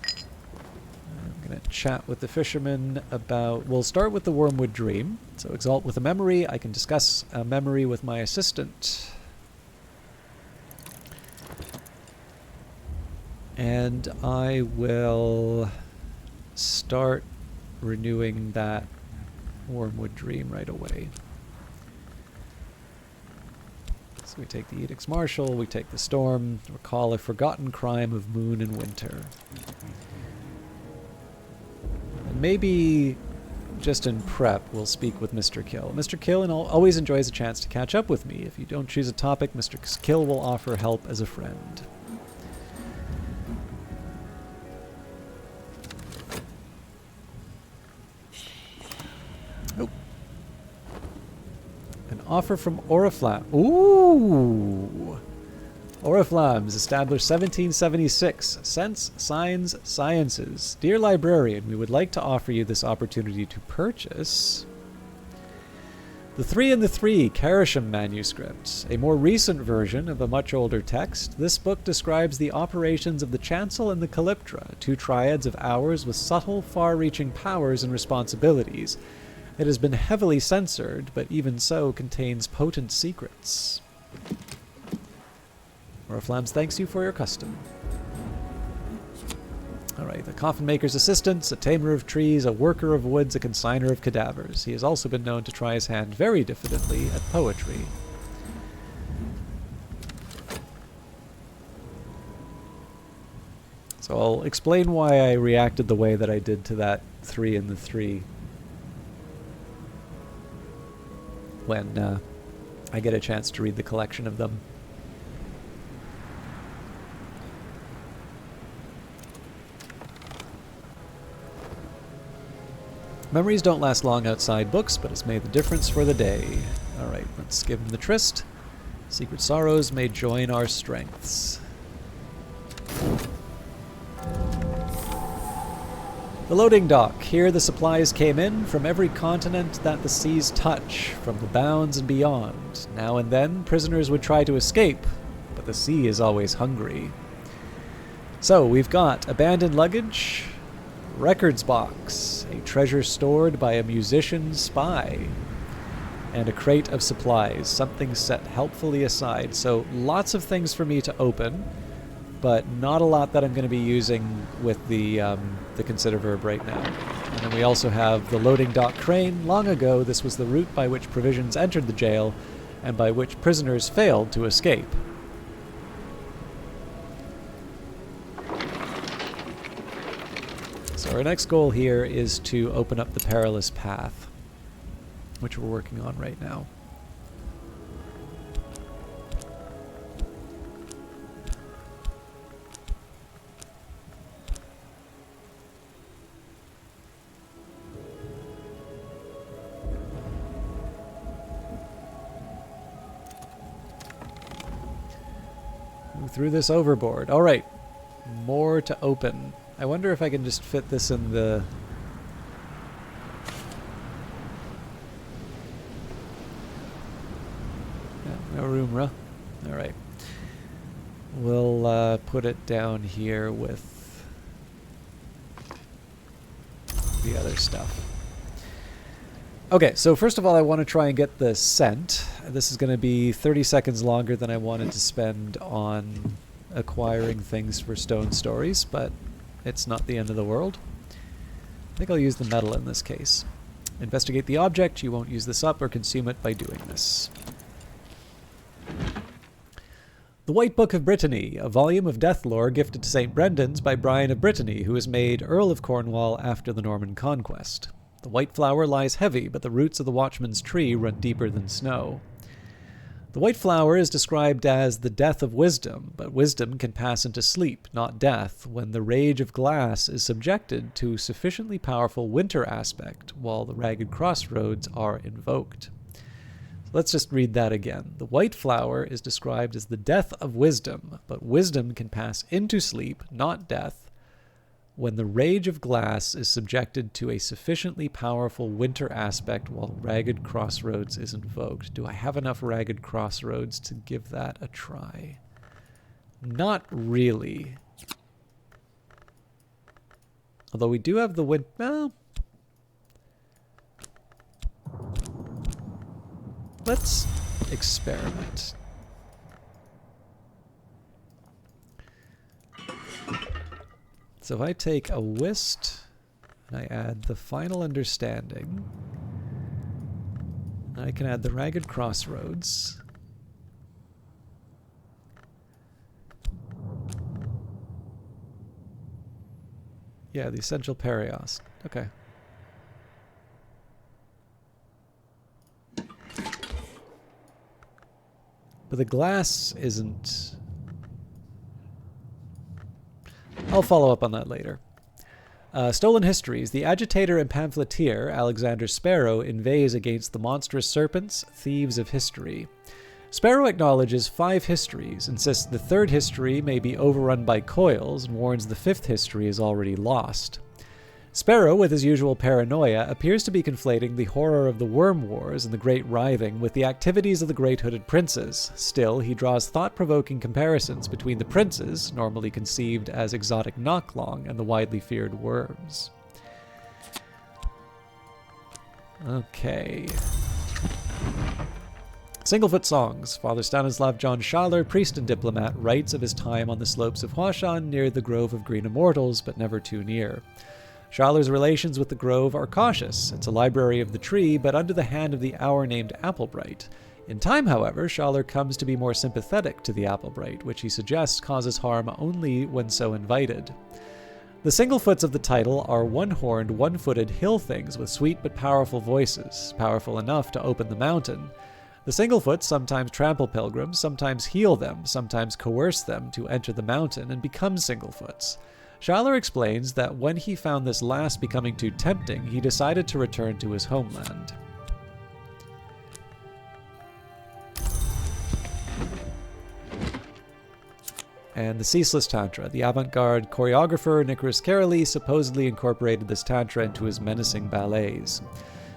I'm going to chat with the fisherman about... We'll start with the Wormwood Dream. So exalt with a memory. I can discuss a memory with my assistant. And I will start renewing that Wormwood Dream right away. So we take the Edicts Martial, we take the Storm, recall a forgotten crime of moon and winter. And maybe just in prep, we'll speak with Mr. Kill. Mr. Kill always enjoys a chance to catch up with me. If you don't choose a topic, Mr. Kill will offer help as a friend. Offer from Oriflamme. Ooh! Oriflamme's established 1776. Sense, Signs, Sciences. Dear librarian, we would like to offer you this opportunity to purchase The Three and the Three, Karasham manuscript. A more recent version of a much older text, this book describes the operations of the Chancel and the Calyptra, two triads of hours with subtle, far-reaching powers and responsibilities. It has been heavily censored, but even so contains potent secrets. Oriflamme thanks you for your custom. Alright, the coffin maker's assistant, a tamer of trees, a worker of woods, a consigner of cadavers. He has also been known to try his hand very diffidently at poetry. So I'll explain why I reacted the way that I did to that 3 and the 3. When I get a chance to read the collection of them. Memories don't last long outside books, but it's made the difference for the day. Alright, let's give him the tryst. Secret sorrows may join our strengths. The loading dock. Here the supplies came in from every continent that the seas touch, from the bounds and beyond. Now and then, prisoners would try to escape, but the sea is always hungry. So, we've got abandoned luggage, records box, a treasure stored by a musician's spy, and a crate of supplies, something set helpfully aside. So, lots of things for me to open, but not a lot that I'm going to be using with the consider verb right now. And then we also have the loading dock crane. Long ago, this was the route by which provisions entered the jail and by which prisoners failed to escape. So our next goal here is to open up the perilous path, which we're working on right now. Through this overboard. Alright. More to open. I wonder if I can just fit this in the... Yeah, no room, huh? Alright. We'll put it down here with the other stuff. Okay, so first of all, I want to try and get the scent. This is going to be 30 seconds longer than I wanted to spend on acquiring things for Stone Stories, but it's not the end of the world. I think I'll use the metal in this case. Investigate the object. You won't use this up or consume it by doing this. The White Book of Brittany, a volume of death lore gifted to St. Brendan's by Brian of Brittany, who was made Earl of Cornwall after the Norman Conquest. The white flower lies heavy, but the roots of the watchman's tree run deeper than snow. The white flower is described as the death of wisdom, but wisdom can pass into sleep, not death, when the rage of glass is subjected to sufficiently powerful winter aspect, while the ragged crossroads are invoked. Let's just read that again. The white flower is described as the death of wisdom, but wisdom can pass into sleep, not death, when the Rage of Glass is subjected to a sufficiently powerful winter aspect while Ragged Crossroads is invoked. Do I have enough Ragged Crossroads to give that a try? Not really. Although we do have the wind... Well, let's experiment. So if I take a Whist and I add the Final Understanding, I can add the Ragged Crossroads. Yeah, the Essential Perios. Okay. But the glass isn't... I'll follow up on that later. Stolen Histories. The agitator and pamphleteer, Alexander Sparrow, inveighs against the monstrous serpents, thieves of history. Sparrow acknowledges 5 histories, insists the 3rd history may be overrun by coils, and warns the 5th history is already lost. Sparrow, with his usual paranoia, appears to be conflating the horror of the Worm Wars and the Great Writhing with the activities of the Great Hooded Princes. Still, he draws thought-provoking comparisons between the princes, normally conceived as exotic knocklong, and the widely feared worms. Okay. Singlefoot Songs. Father Stanislav John Schaller, priest and diplomat, writes of his time on the slopes of Huashan near the Grove of Green Immortals, but never too near. Schaller's relations with the grove are cautious. It's a library of the tree, but under the hand of the hour named Applebright. In time, however, Schaller comes to be more sympathetic to the Applebright, which he suggests causes harm only when so invited. The Singlefoots of the title are one-horned, one-footed hill things with sweet but powerful voices, powerful enough to open the mountain. The Singlefoots sometimes trample pilgrims, sometimes heal them, sometimes coerce them to enter the mountain and become Singlefoots. Schaller explains that when he found this last becoming too tempting, he decided to return to his homeland. And the Ceaseless Tantra. The avant-garde choreographer Nicholas Caroly supposedly incorporated this tantra into his menacing ballets.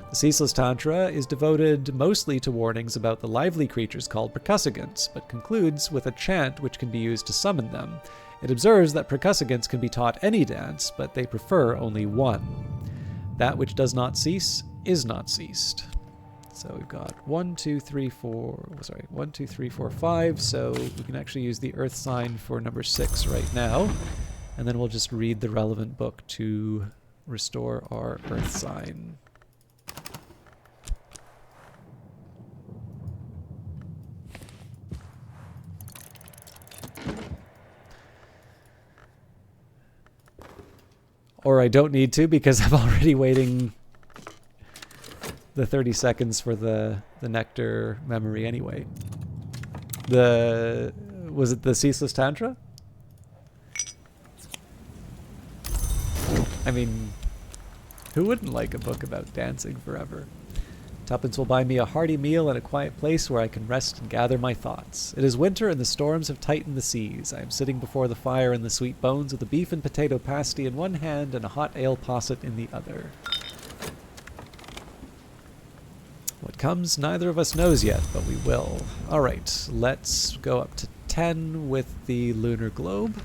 The Ceaseless Tantra is devoted mostly to warnings about the lively creatures called percussagants, but concludes with a chant which can be used to summon them. It observes that percussagants can be taught any dance, but they prefer only one. That which does not cease is not ceased. So we've got 1, 2, 3, 4, 5, so we can actually use the earth sign for number 6 right now, and then we'll just read the relevant book to restore our earth sign. Or I don't need to because I'm already waiting the 30 seconds for the nectar memory anyway. Was it the Ceaseless Tantra? I mean, who wouldn't like a book about dancing forever? Tuppence will buy me a hearty meal and a quiet place where I can rest and gather my thoughts. It is winter and the storms have tightened the seas. I am sitting before the fire in the sweet bones with a beef and potato pasty in one hand and a hot ale posset in the other. What comes, neither of us knows yet, but we will. Alright, let's go up to 10 with the lunar globe.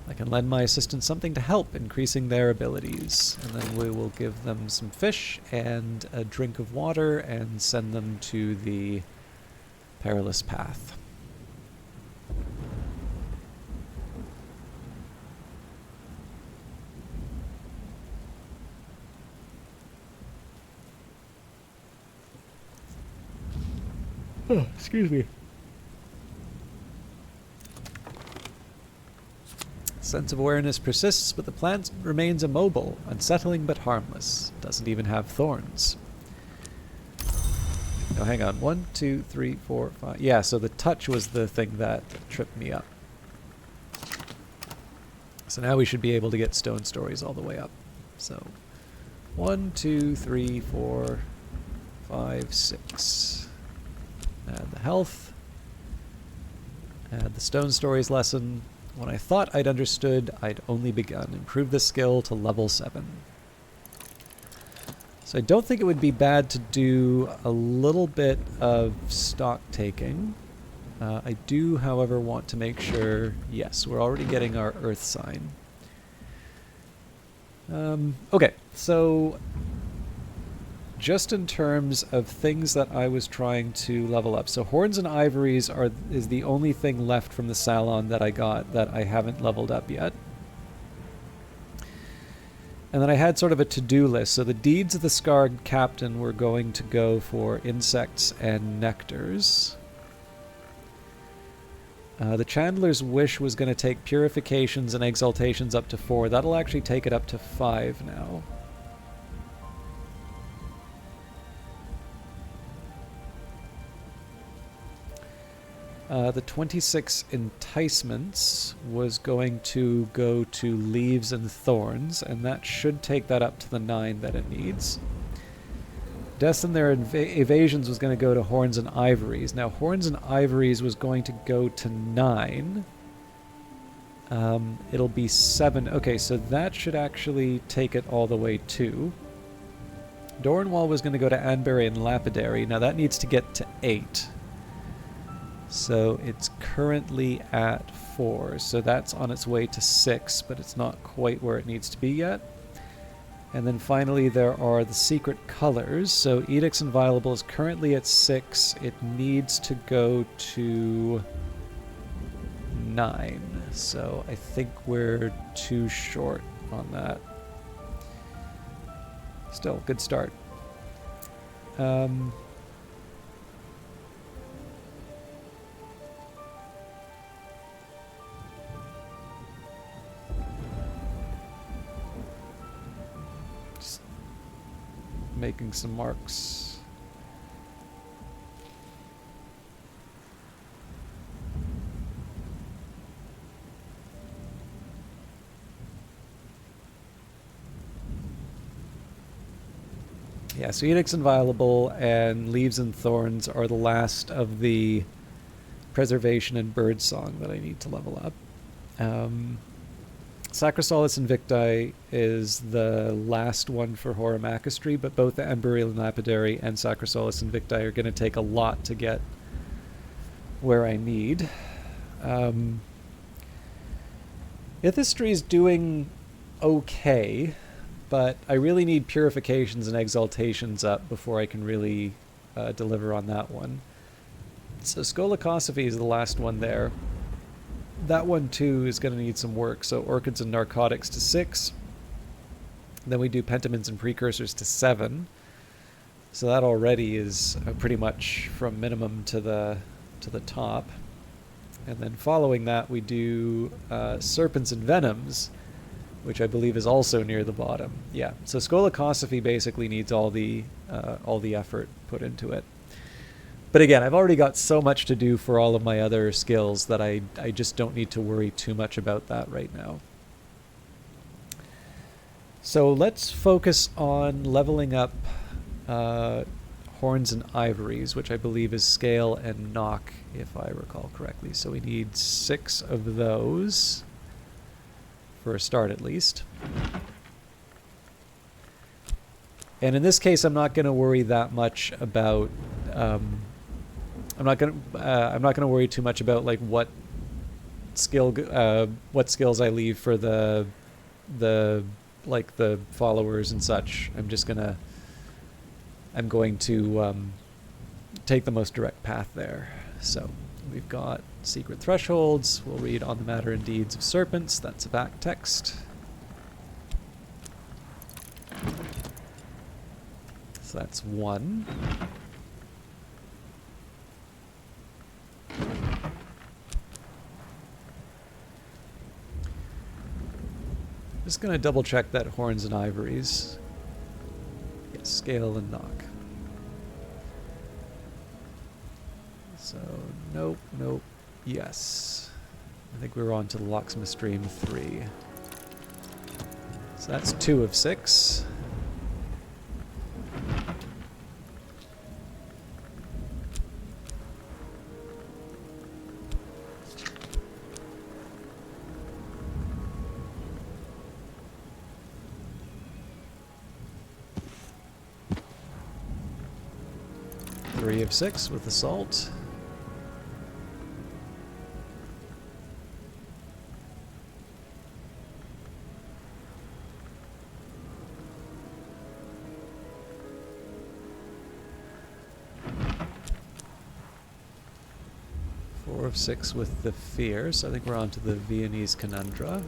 I can lend my assistants something to help increasing their abilities, and then we will give them some fish and a drink of water and send them to the perilous path. Oh, excuse me. Sense of awareness persists, but the plant remains immobile, unsettling but harmless. Doesn't even have thorns. Oh, hang on. 1, 2, 3, 4, 5. Yeah, so the touch was the thing that tripped me up. So now we should be able to get stone stories all the way up. So 1, 2, 3, 4, 5, 6. Add the health. Add the stone stories lesson. When I thought I'd understood, I'd only begun. Improve the skill to level 7. So I don't think it would be bad to do a little bit of stock taking. I do, however, want to make sure, yes, we're already getting our earth sign. Okay, so just in terms of things that I was trying to level up. So horns and ivories is the only thing left from the salon that I got that I haven't leveled up yet. And then I had sort of a to-do list. So the deeds of the scarred captain were going to go for insects and nectars. The Chandler's Wish was going to take purifications and exaltations up to 4. That'll actually take it up to 5 now. The 26 enticements was going to go to leaves and thorns, and that should take that up to the 9 that it needs. Deaths and their evasions was going to go to horns and ivories. Now, horns and ivories was going to go to 9. It'll be 7. Okay, so that should actually take it all the way to. Doranwall was going to go to Anbury and Lapidary. Now, that needs to get to 8. So it's currently at 4. So that's on its way to 6, but it's not quite where it needs to be yet. And then finally there are the secret colors. So Edicts Inviolable is currently at 6. It needs to go to 9. So I think we're too short on that. Still, good start. Making some marks. Yeah, so Edicts Inviolable and Leaves and Thorns are the last of the Preservation and Birdsong that I need to level up. Sacrosalis Invicti is the last one for Horamachistry, but both the Emberil and Lapidary and Sacrosalis Invicti are going to take a lot to get where I need. Ithistry is doing okay, but I really need purifications and exaltations up before I can really deliver on that one. So Skolakosophy is the last one there. That one, too, is going to need some work. So Orchids and Narcotics to 6. Then we do Pentamins and Precursors to 7. So that already is pretty much from minimum to the top. And then following that, we do Serpents and Venoms, which I believe is also near the bottom. Yeah, so Skolakosophy basically needs all the effort put into it. But again, I've already got so much to do for all of my other skills that I just don't need to worry too much about that right now. So let's focus on leveling up Horns and Ivories, which I believe is Scale and Knock, if I recall correctly. So we need 6 of those, for a start at least. And in this case, I'm not going to worry that much about... I'm not gonna worry too much about like what skills I leave for the followers and such. I'm going to take the most direct path there. So we've got Secret Thresholds. We'll read On the Matter and Deeds of Serpents. That's a back text. So that's 1. Just going to double check that Horns and Ivories. Yes, Scale and Knock. So, nope, yes. I think we were on to the Locksmith Stream 3. So that's 2 of 6. 3 of 6 with assault. Of 6 with the fear, so I think we're on to the Viennese Conundra.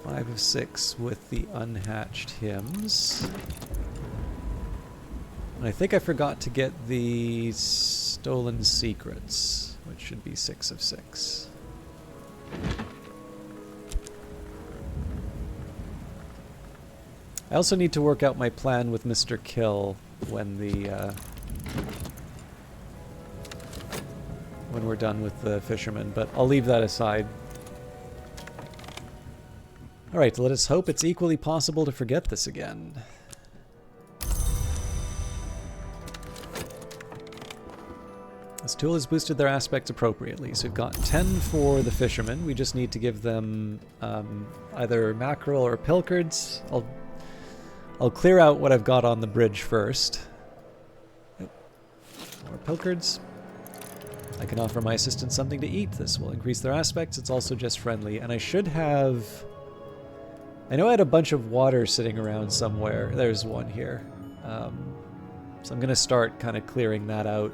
Five of 6 with the Unhatched Hymns. And I think I forgot to get the Stolen Secrets, which should be 6 of 6. I also need to work out my plan with Mr. Kill when we're done with the fisherman, but I'll leave that aside. Alright, let us hope it's equally possible to forget this again. This tool has boosted their aspects appropriately, so we've got 10 for the fishermen. We just need to give them either mackerel or pilchards. I'll clear out what I've got on the bridge first. Yep. More pilchards. I can offer my assistants something to eat. This will increase their aspects. It's also just friendly. And I should have... I know I had a bunch of water sitting around somewhere. There's one here. So I'm going to start kind of clearing that out.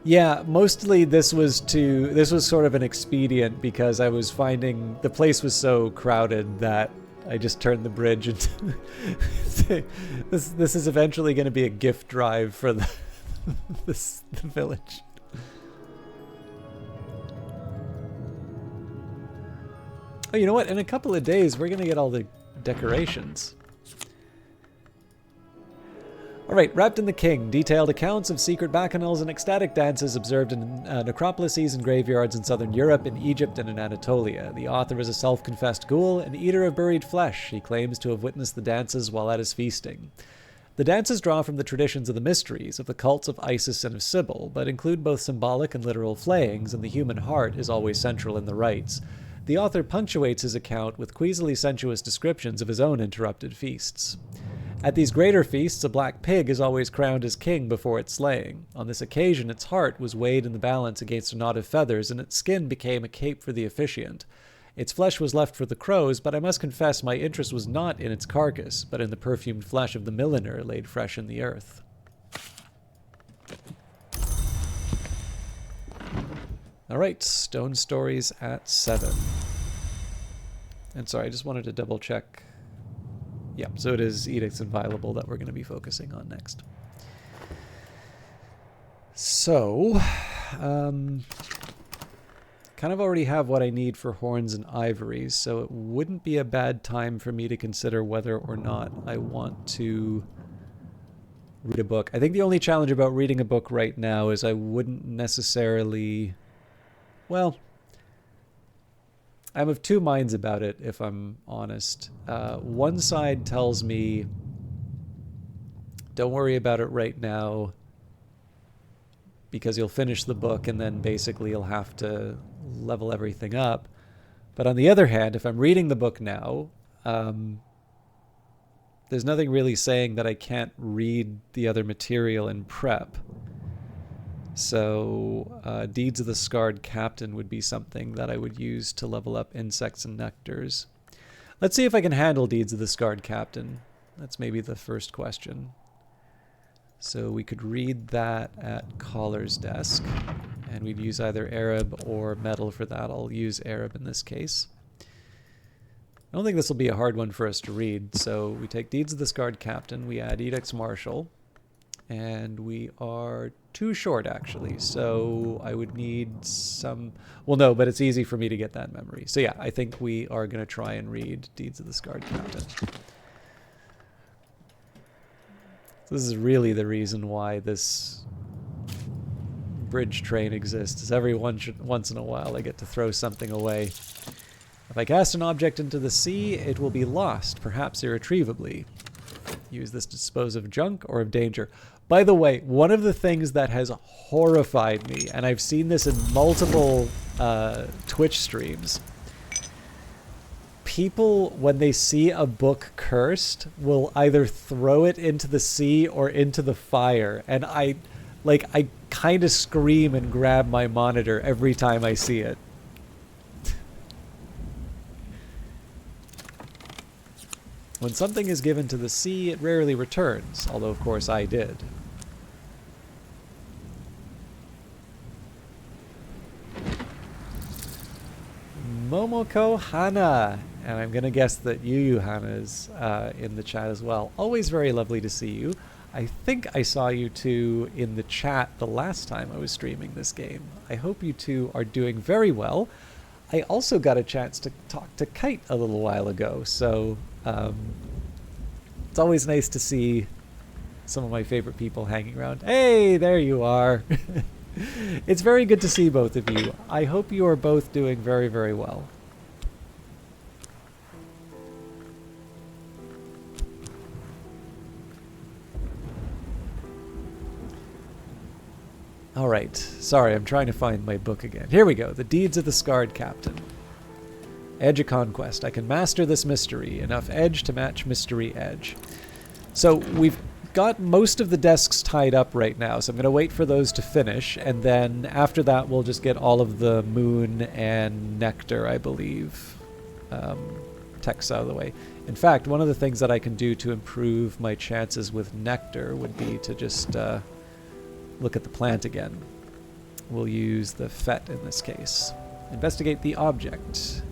Yeah, mostly this was sort of an expedient because I was finding the place was so crowded that I just turned the bridge into this is eventually going to be a gift drive for the village. Oh, you know what? In a couple of days we're going to get all the decorations. Alright, Wrapped in the King. Detailed accounts of secret bacchanals and ecstatic dances observed in necropolises and graveyards in southern Europe, in Egypt, and in Anatolia. The author is a self-confessed ghoul, an eater of buried flesh. He claims to have witnessed the dances while at his feasting. The dances draw from the traditions of the mysteries, of the cults of Isis and of Sybil, but include both symbolic and literal flayings, and the human heart is always central in the rites. The author punctuates his account with queasily sensuous descriptions of his own interrupted feasts. At these greater feasts, a black pig is always crowned as king before its slaying. On this occasion, its heart was weighed in the balance against a knot of feathers, and its skin became a cape for the officiant. Its flesh was left for the crows, but I must confess my interest was not in its carcass, but in the perfumed flesh of the milliner laid fresh in the earth. Alright, Stone Stories at 7. And sorry, I just wanted to double check. Yeah, so it is Edicts Inviolable that we're going to be focusing on next. So, kind of already have what I need for horns and ivories, so it wouldn't be a bad time for me to consider whether or not I want to read a book. I think the only challenge about reading a book right now is I wouldn't necessarily... Well... I'm of two minds about it, if I'm honest. One side tells me, don't worry about it right now, because you'll finish the book and then basically you'll have to level everything up. But on the other hand, if I'm reading the book now, there's nothing really saying that I can't read the other material in prep. So Deeds of the Scarred Captain would be something that I would use to level up insects and nectars. Let's see if I can handle Deeds of the Scarred Captain. That's maybe the first question. So we could read that at Collar's desk, and we'd use either Arab or metal for that. I'll use Arab in this case. I don't think this will be a hard one for us to read. So we take Deeds of the Scarred Captain, we add Edicts Martial, and we are too short, actually, so I would need some... Well, no, but it's easy for me to get that memory. So yeah, I think we are going to try and read Deeds of the Scarred Captain. This is really the reason why this bridge train exists, is every once in a while I get to throw something away. If I cast an object into the sea, it will be lost, perhaps irretrievably. Use this to dispose of junk or of danger. By the way, one of the things that has horrified me, and I've seen this in multiple Twitch streams, people, when they see a book cursed, will either throw it into the sea or into the fire. And I kind of scream and grab my monitor every time I see it. When something is given to the sea, it rarely returns, although of course I did. Momoko Hana, and I'm going to guess that Yu Hana is in the chat as well. Always very lovely to see you. I think I saw you two in the chat the last time I was streaming this game. I hope you two are doing very well. I also got a chance to talk to Kite a little while ago, so it's always nice to see some of my favorite people hanging around. Hey, there you are. It's very good to see both of you. I hope you are both doing very, very well. All right. Sorry, I'm trying to find my book again. Here we go. The Deeds of the Scarred Captain. Edge of Conquest. I can master this mystery. Enough edge to match mystery edge. So we've got most of the desks tied up right now, so I'm going to wait for those to finish, and then after that we'll just get all of the moon and nectar, I believe, texts out of the way. In fact, one of the things that I can do to improve my chances with nectar would be to just look at the plant again. We'll use the FET in this case. Investigate the object.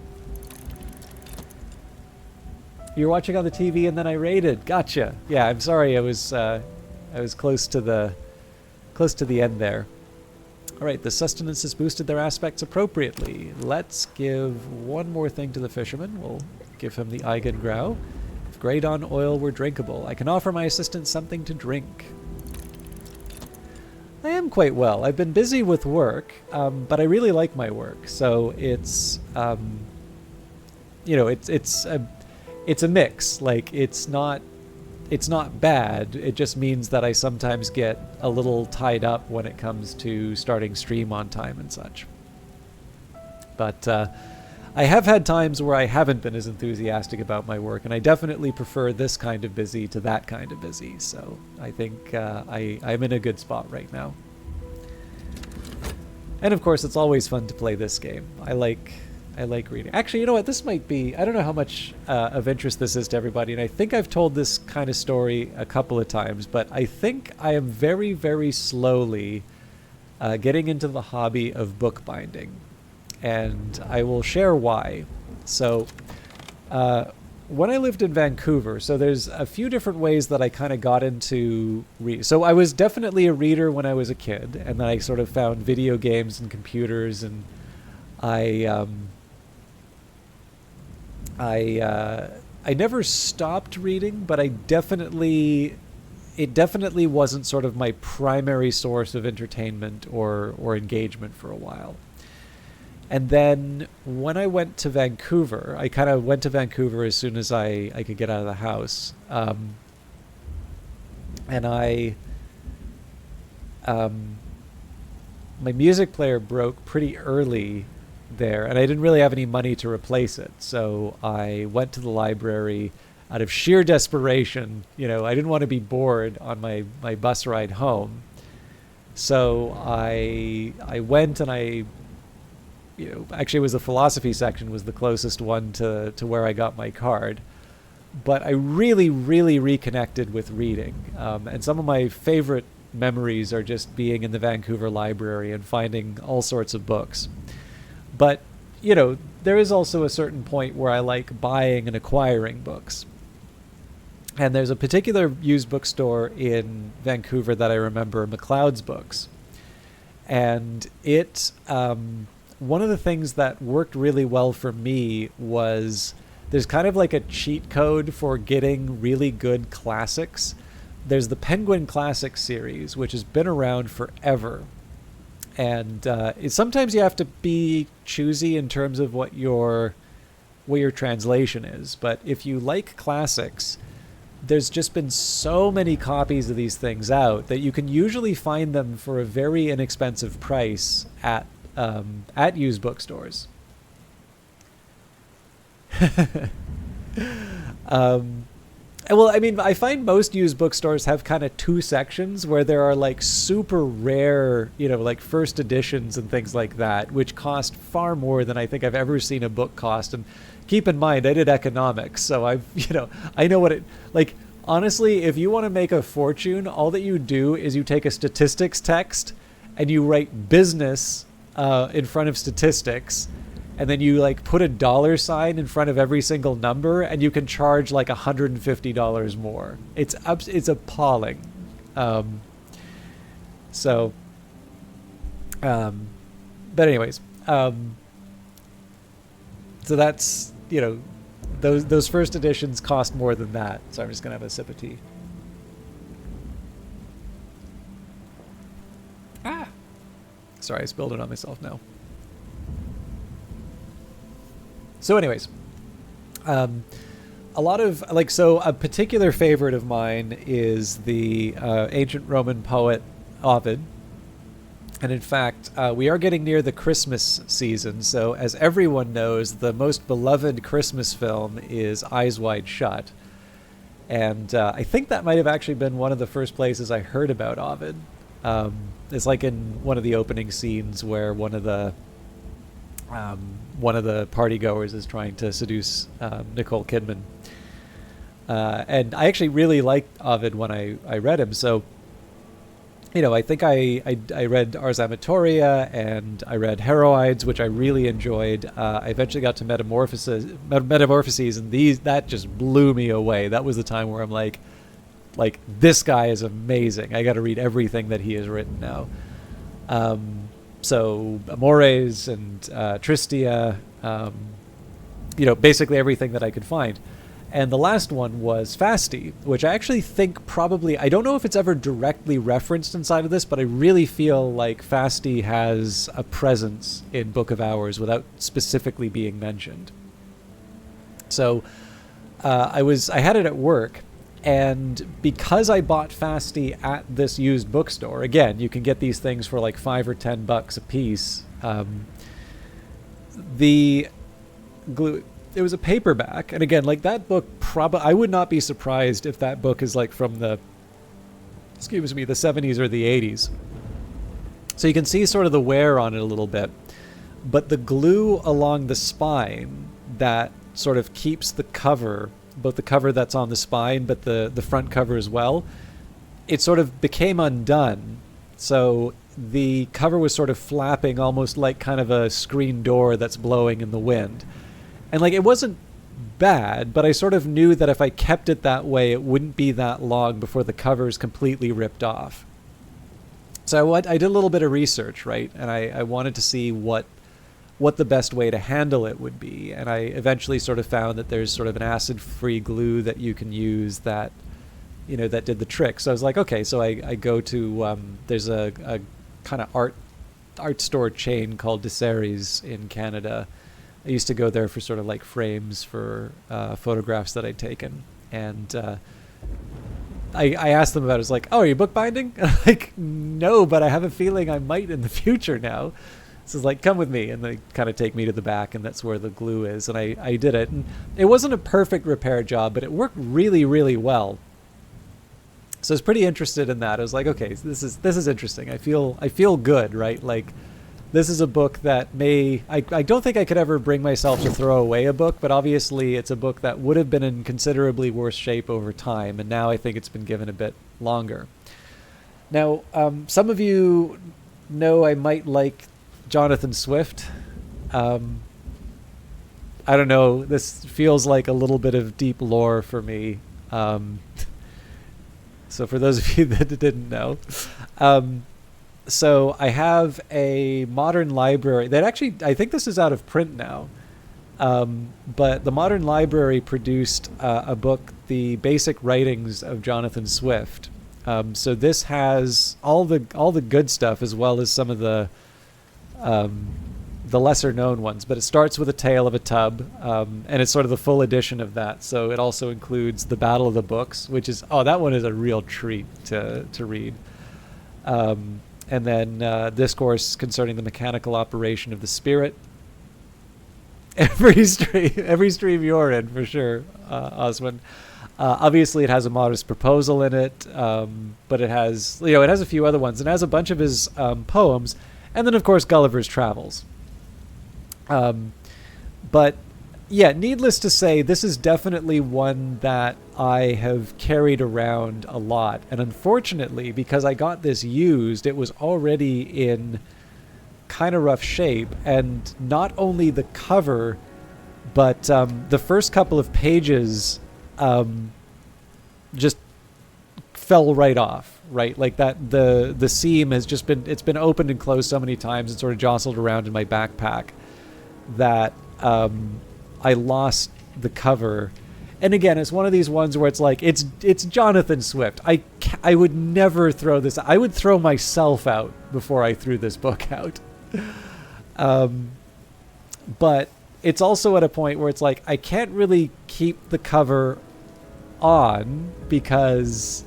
You're watching on the TV and then I raided. Gotcha. Yeah, I'm sorry. I was close to the end there. All right, the sustenance has boosted their aspects appropriately. Let's give one more thing to the fisherman. We'll give him the Eigen Grau. If Graydon oil were drinkable, I can offer my assistant something to drink. I am quite well. I've been busy with work, but I really like my work. So it's, it's a mix. Like, it's not bad. It just means that I sometimes get a little tied up when it comes to starting stream on time and such. But I have had times where I haven't been as enthusiastic about my work, and I definitely prefer this kind of busy to that kind of busy. So I think I'm in a good spot right now. And of course, it's always fun to play this game. I like reading. Actually, you know what? This might be... I don't know how much of interest this is to everybody, and I think I've told this kind of story a couple of times, but I think I am very, very slowly getting into the hobby of bookbinding, and I will share why. So, when I lived in Vancouver, so there's a few different ways that I kind of got into reading. So I was definitely a reader when I was a kid, and then I sort of found video games and computers, and I never stopped reading, but it definitely wasn't sort of my primary source of entertainment or engagement for a while. And then when I went to Vancouver, I kind of went to Vancouver as soon as I could get out of the house. And my music player broke pretty early there, and I didn't really have any money to replace it. So I went to the library out of sheer desperation. You know, I didn't want to be bored on my bus ride home. So I went and actually it was the philosophy section was the closest one to where I got my card. But I really, really reconnected with reading. And some of my favorite memories are just being in the Vancouver library and finding all sorts of books. But, there is also a certain point where I like buying and acquiring books. And there's a particular used bookstore in Vancouver that I remember, McLeod's Books. And it, one of the things that worked really well for me was there's kind of like a cheat code for getting really good classics. There's the Penguin Classics series, which has been around forever. And sometimes you have to be choosy in terms of what your translation is. But if you like classics, there's just been so many copies of these things out that you can usually find them for a very inexpensive price at used bookstores. Well, I mean, I find most used bookstores have kind of two sections where there are like super rare, like first editions and things like that, which cost far more than I think I've ever seen a book cost. And keep in mind, I did economics, so I know what it, like, honestly, if you want to make a fortune, all that you do is you take a statistics text and you write business in front of statistics, and then you like put a $ in front of every single number, and you can charge like $150 more. It's appalling. But anyways, so that's, those first editions cost more than that. So I'm just gonna have a sip of tea. Sorry, I spilled it on myself now. So anyways, a lot of, like, so a particular favorite of mine is the ancient Roman poet Ovid. And in fact, we are getting near the Christmas season. So as everyone knows, the most beloved Christmas film is Eyes Wide Shut. And I think that might have actually been one of the first places I heard about Ovid. It's like in one of the opening scenes where one of the partygoers is trying to seduce Nicole Kidman. And I actually really liked Ovid when I read him. So, I think I read Ars Amatoria and I read Heroides, which I really enjoyed. I eventually got to Metamorphoses, and that just blew me away. That was the time where I'm like, this guy is amazing. I got to read everything that he has written now. So Amores and Tristia, basically everything that I could find. And the last one was Fasti, which I actually think probably, I don't know if it's ever directly referenced inside of this, but I really feel like Fasti has a presence in Book of Hours without specifically being mentioned. So I had it at work, and because I bought Fasti at this used bookstore, again, you can get these things for like $5 or $10 a piece. The glue, it was a paperback, and again, like that book, I would not be surprised if that book is like from the 70s or the 80s. So you can see sort of the wear on it a little bit, but the glue along the spine that sort of keeps the cover, both the cover that's on the spine, but the front cover as well, it sort of became undone. So the cover was sort of flapping almost like kind of a screen door that's blowing in the wind. And like, it wasn't bad, but I sort of knew that if I kept it that way, it wouldn't be that long before the cover's completely ripped off. So I did a little bit of research, right? And I wanted to see what the best way to handle it would be. And I eventually sort of found that there's sort of an acid-free glue that you can use that, that did the trick. So I was like, okay, so I go to, there's a kind of art store chain called Desserres in Canada. I used to go there for sort of like frames for photographs that I'd taken. And I asked them about it. I was like, oh, are you bookbinding? And I'm like, no, but I have a feeling I might in the future now. So it's like, come with me. And they kind of take me to the back, and that's where the glue is. And I did it. And it wasn't a perfect repair job, but it worked really, really well. So I was pretty interested in that. I was like, okay, this is interesting. I feel good, right? Like, this is a book that I don't think I could ever bring myself to throw away a book, but obviously it's a book that would have been in considerably worse shape over time, and now I think it's been given a bit longer. Now, some of you know I might like Jonathan Swift. I don't know, this feels like a little bit of deep lore for me. So for those of you that didn't know, so I have a modern library that actually, I think this is out of print now, but the Modern Library produced a book, The Basic Writings of Jonathan Swift. So this has all the good stuff, as well as some of the the lesser known ones, but it starts with A Tale of a Tub, and it's sort of the full edition of that. So it also includes The Battle of the Books, which is, that one is a real treat to read. And then Discourse Concerning the Mechanical Operation of the Spirit. Every stream you're in, for sure, Oswin. Obviously, it has A Modest Proposal in it, but it has, it has a few other ones. It has a bunch of his poems, and then, of course, Gulliver's Travels. But yeah, needless to say, this is definitely one that I have carried around a lot. And unfortunately, because I got this used, it was already in kind of rough shape. And not only the cover, but the first couple of pages just fell right off, right? Like that, the seam has just it's been opened and closed so many times and sort of jostled around in my backpack that I lost the cover. And again, it's one of these ones where it's like, it's Jonathan Swift. I would never throw this. I would throw myself out before I threw this book out. But it's also at a point where it's like, I can't really keep the cover on because,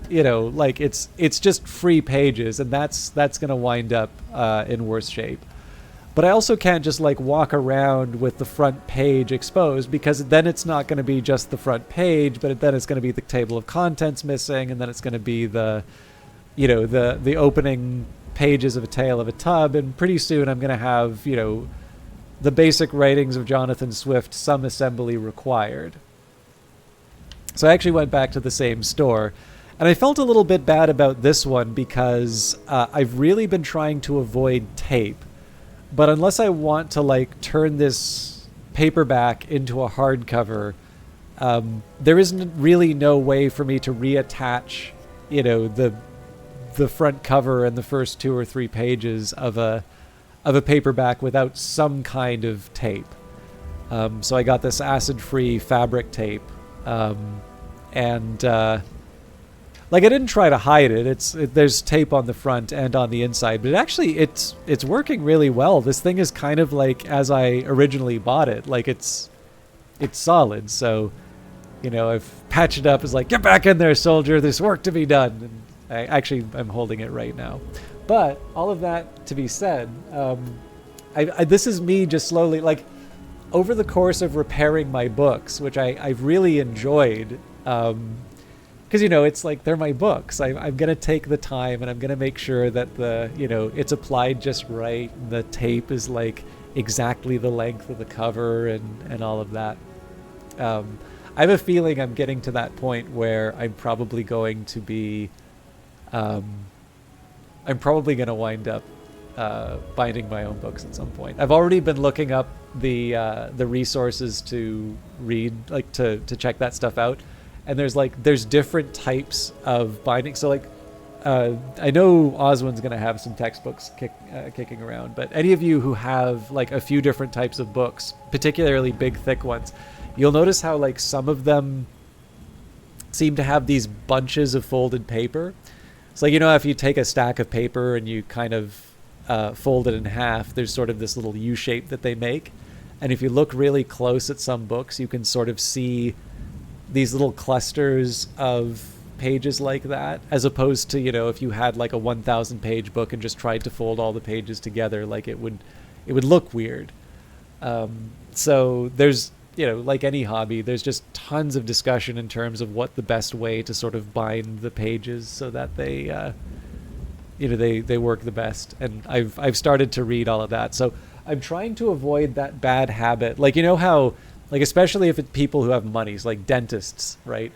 like it's just free pages, and that's going to wind up in worse shape. But I also can't just like walk around with the front page exposed, because then it's not going to be just the front page, but then it's going to be the table of contents missing, and then it's going to be the opening pages of A Tale of a Tub, and pretty soon I'm going to have, the basic writings of Jonathan Swift, some assembly required. So I actually went back to the same store, and I felt a little bit bad about this one because I've really been trying to avoid tape. But unless I want to like turn this paperback into a hardcover, there isn't really no way for me to reattach, the front cover and the first 2 or 3 pages of a paperback without some kind of tape. So I got this acid-free fabric tape, and like I didn't try to hide it. There's tape on the front and on the inside, but it's working really well. This thing is kind of like as I originally bought it. Like it's solid. So, I've patched it up as like, get back in there, soldier. There's work to be done. And I'm holding it right now. But all of that to be said, this is me just slowly, like over the course of repairing my books, which I've really enjoyed. Because, it's like they're my books. I'm going to take the time, and I'm going to make sure that it's applied just right. And the tape is like exactly the length of the cover and all of that. I have a feeling I'm getting to that point where I'm probably going to be, I'm probably going to wind up binding my own books at some point. I've already been looking up the resources to read, like to check that stuff out. And there's different types of binding. So I know Oswin's going to have some textbooks kicking around, but any of you who have like a few different types of books, particularly big, thick ones, you'll notice how like some of them seem to have these bunches of folded paper. It's like, if you take a stack of paper and you kind of fold it in half, there's sort of this little U shape that they make. And if you look really close at some books, you can sort of see these little clusters of pages like that, as opposed to, if you had like a 1,000 page book and just tried to fold all the pages together, like it would look weird. So there's, like any hobby, there's just tons of discussion in terms of what the best way to sort of bind the pages so that they, they work the best. And I've started to read all of that. So I'm trying to avoid that bad habit. Like, how, like, especially if it's people who have money, like dentists, right?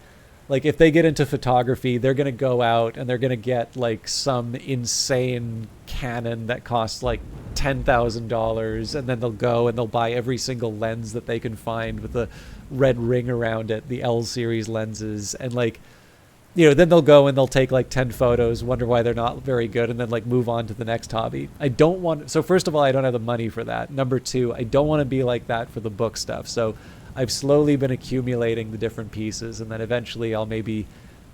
Like if they get into photography, they're going to go out and they're going to get like some insane Canon that costs like $10,000. And then they'll go and they'll buy every single lens that they can find with the red ring around it, the L series lenses. And like, then they'll go and they'll take like 10 photos, wonder why they're not very good, and then like move on to the next hobby. So first of all, I don't have the money for that. Number 2, I don't want to be like that for the book stuff. So I've slowly been accumulating the different pieces, and then eventually I'll maybe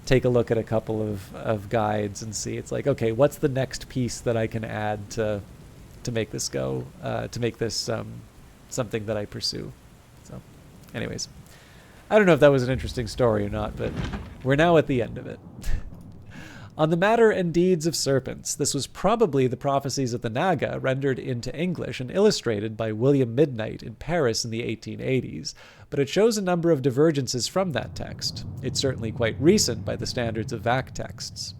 take a look at a couple of guides and see. It's like, okay, what's the next piece that I can add to to make this go, to make this something that I pursue. So, anyways, I don't know if that was an interesting story or not, but we're now at the end of it. On the matter and deeds of serpents, this was probably the prophecies of the Naga rendered into English and illustrated by William Midnight in Paris in the 1880s, but it shows a number of divergences from that text. It's certainly quite recent by the standards of VAC texts.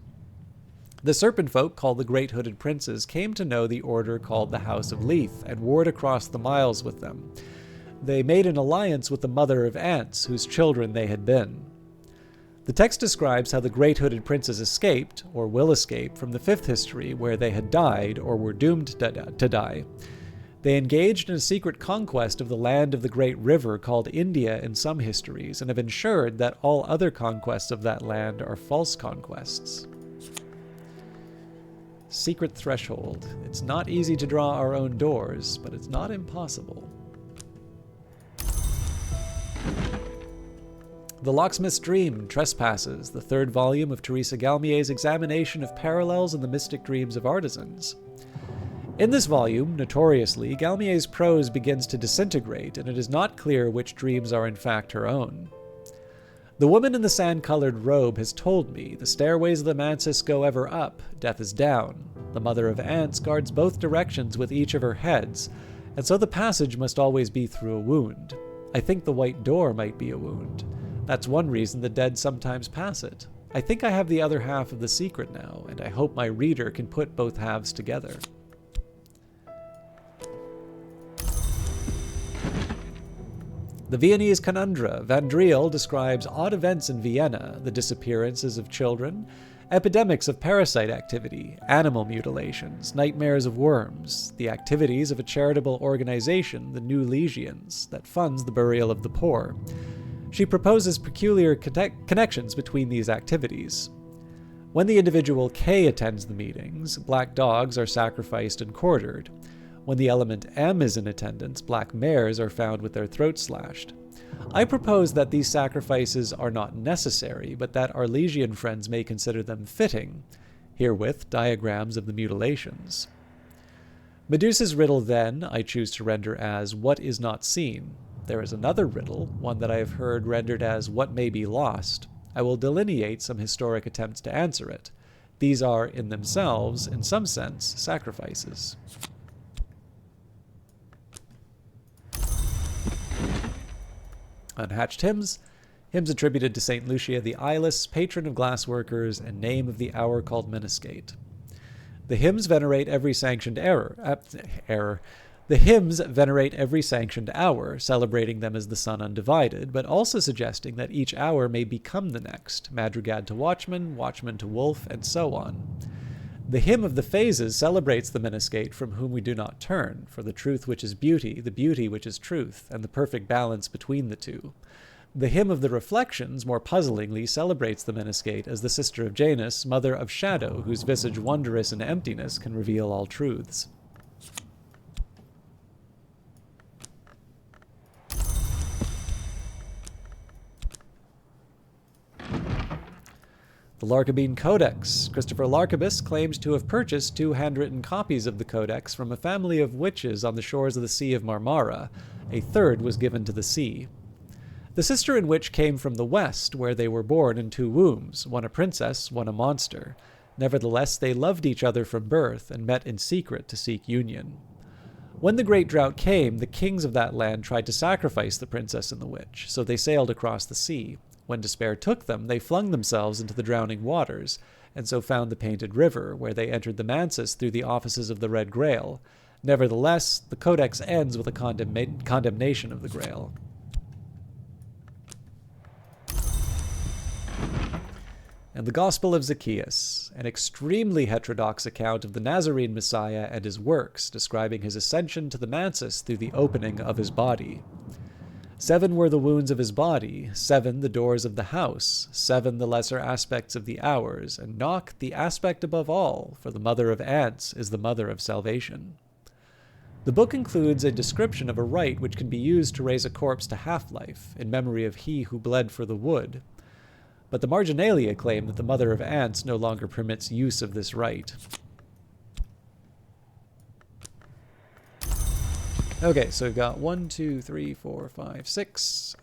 The serpent folk, called the Great Hooded Princes, came to know the order called the House of Leith and warred across the miles with them. They made an alliance with the Mother of Ants, whose children they had been. The text describes how the Great Hooded Princes escaped, or will escape, from the Fifth History, where they had died or were doomed to die. They engaged in a secret conquest of the land of the Great River called India in some histories, and have ensured that all other conquests of that land are false conquests. Secret Threshold. It's not easy to draw our own doors, but it's not impossible. The Locksmith's Dream, Trespasses, the third volume of Teresa Galmier's examination of parallels in the mystic dreams of artisans. In this volume, notoriously, Galmier's prose begins to disintegrate, and it is not clear which dreams are in fact her own. The woman in the sand-colored robe has told me, the stairways of the Mansis go ever up, death is down. The Mother of Ants guards both directions with each of her heads, and so the passage must always be through a wound. I think the white door might be a wound. That's one reason the dead sometimes pass it. I think I have the other half of the secret now, and I hope my reader can put both halves together. The Viennese Conundra. Vandriel describes odd events in Vienna, the disappearances of children, epidemics of parasite activity, animal mutilations, nightmares of worms, the activities of a charitable organization, the New Legions, that funds the burial of the poor. She proposes peculiar connections between these activities. When the individual K attends the meetings, black dogs are sacrificed and quartered. When the element M is in attendance, black mares are found with their throats slashed. I propose that these sacrifices are not necessary, but that our Legion friends may consider them fitting. Herewith, diagrams of the mutilations. Medusa's riddle, then, I choose to render as what is not seen. There is another riddle, one that I have heard rendered as what may be lost. I will delineate some historic attempts to answer it. These are, in themselves, in some sense, sacrifices. Unhatched hymns. Hymns attributed to St. Lucia the Eyeless, patron of glassworkers, and name of the hour called Miniscate. The hymns venerate every sanctioned The hymns venerate every sanctioned hour, celebrating them as the sun undivided, but also suggesting that each hour may become the next, madrigad to watchman, watchman to wolf, and so on. The hymn of the phases celebrates the Miniscate from whom we do not turn, for the truth which is beauty, the beauty which is truth, and the perfect balance between the two. The hymn of the reflections, more puzzlingly, celebrates the Miniscate as the sister of Janus, mother of shadow, whose visage wondrous in emptiness can reveal all truths. The Larkabine Codex. Christopher Larkabus claims to have purchased 2 handwritten copies of the Codex from a family of witches on the shores of the Sea of Marmara. A third was given to the sea. The sister and witch came from the west, where they were born in 2 wombs, one a princess, one a monster. Nevertheless, they loved each other from birth, and met in secret to seek union. When the great drought came, the kings of that land tried to sacrifice the princess and the witch, so they sailed across the sea. When despair took them, they flung themselves into the drowning waters, and so found the Painted River, where they entered the Mansis through the offices of the Red Grail. Nevertheless, the Codex ends with a condemnation of the Grail. And the Gospel of Zacchaeus, an extremely heterodox account of the Nazarene Messiah and his works, describing his ascension to the Mansis through the opening of his body. 7 were the wounds of his body, 7 the doors of the house, 7 the lesser aspects of the hours, and knock the aspect above all, for the Mother of Ants is the mother of salvation. The book includes a description of a rite which can be used to raise a corpse to half-life, in memory of he who bled for the wood. But the Marginalia claim that the Mother of Ants no longer permits use of this rite. Okay, so we've got 1, 2, 3, 4, 5, 6.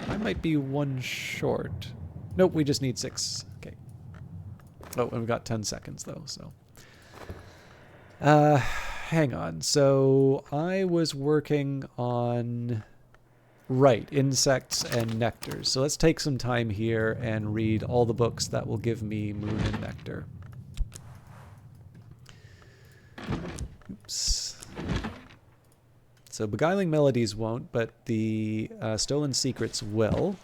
I might be one short. Nope, we just need 6. Okay. Oh, and we've got 10 seconds though, so. Hang on. So I was working on, right, insects and nectars. So let's take some time here and read all the books that will give me moon and nectar. Oops. So Beguiling Melodies won't, but the Stolen Secrets will.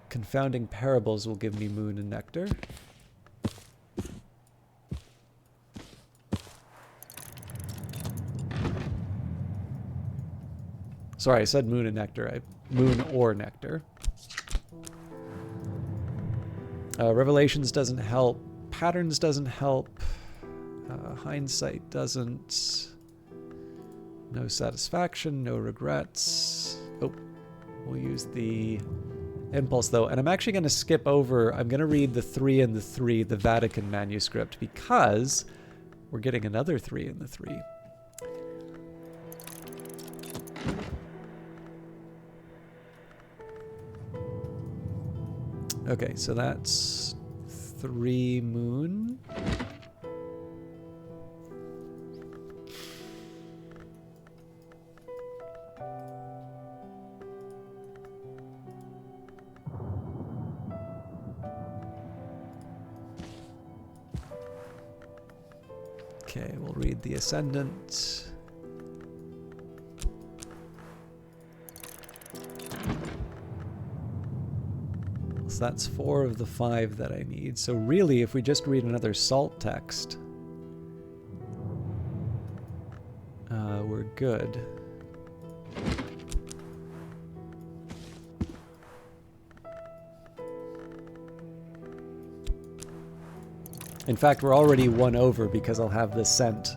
Confounding Parables will give me moon and nectar. Sorry, I said moon and nectar. Moon or nectar. Revelations doesn't help. Patterns doesn't help. Hindsight doesn't. No satisfaction, no regrets. Oh, we'll use the impulse though. And I'm actually going to skip over. I'm going to read the 3 and the 3, the Vatican manuscript, because we're getting another 3 and the 3. Okay, so that's 3 moon. Okay, we'll read the Ascendant. So that's 4 of the 5 that I need. So really, if we just read another salt text, we're good. In fact, we're already 1 over because I'll have the scent.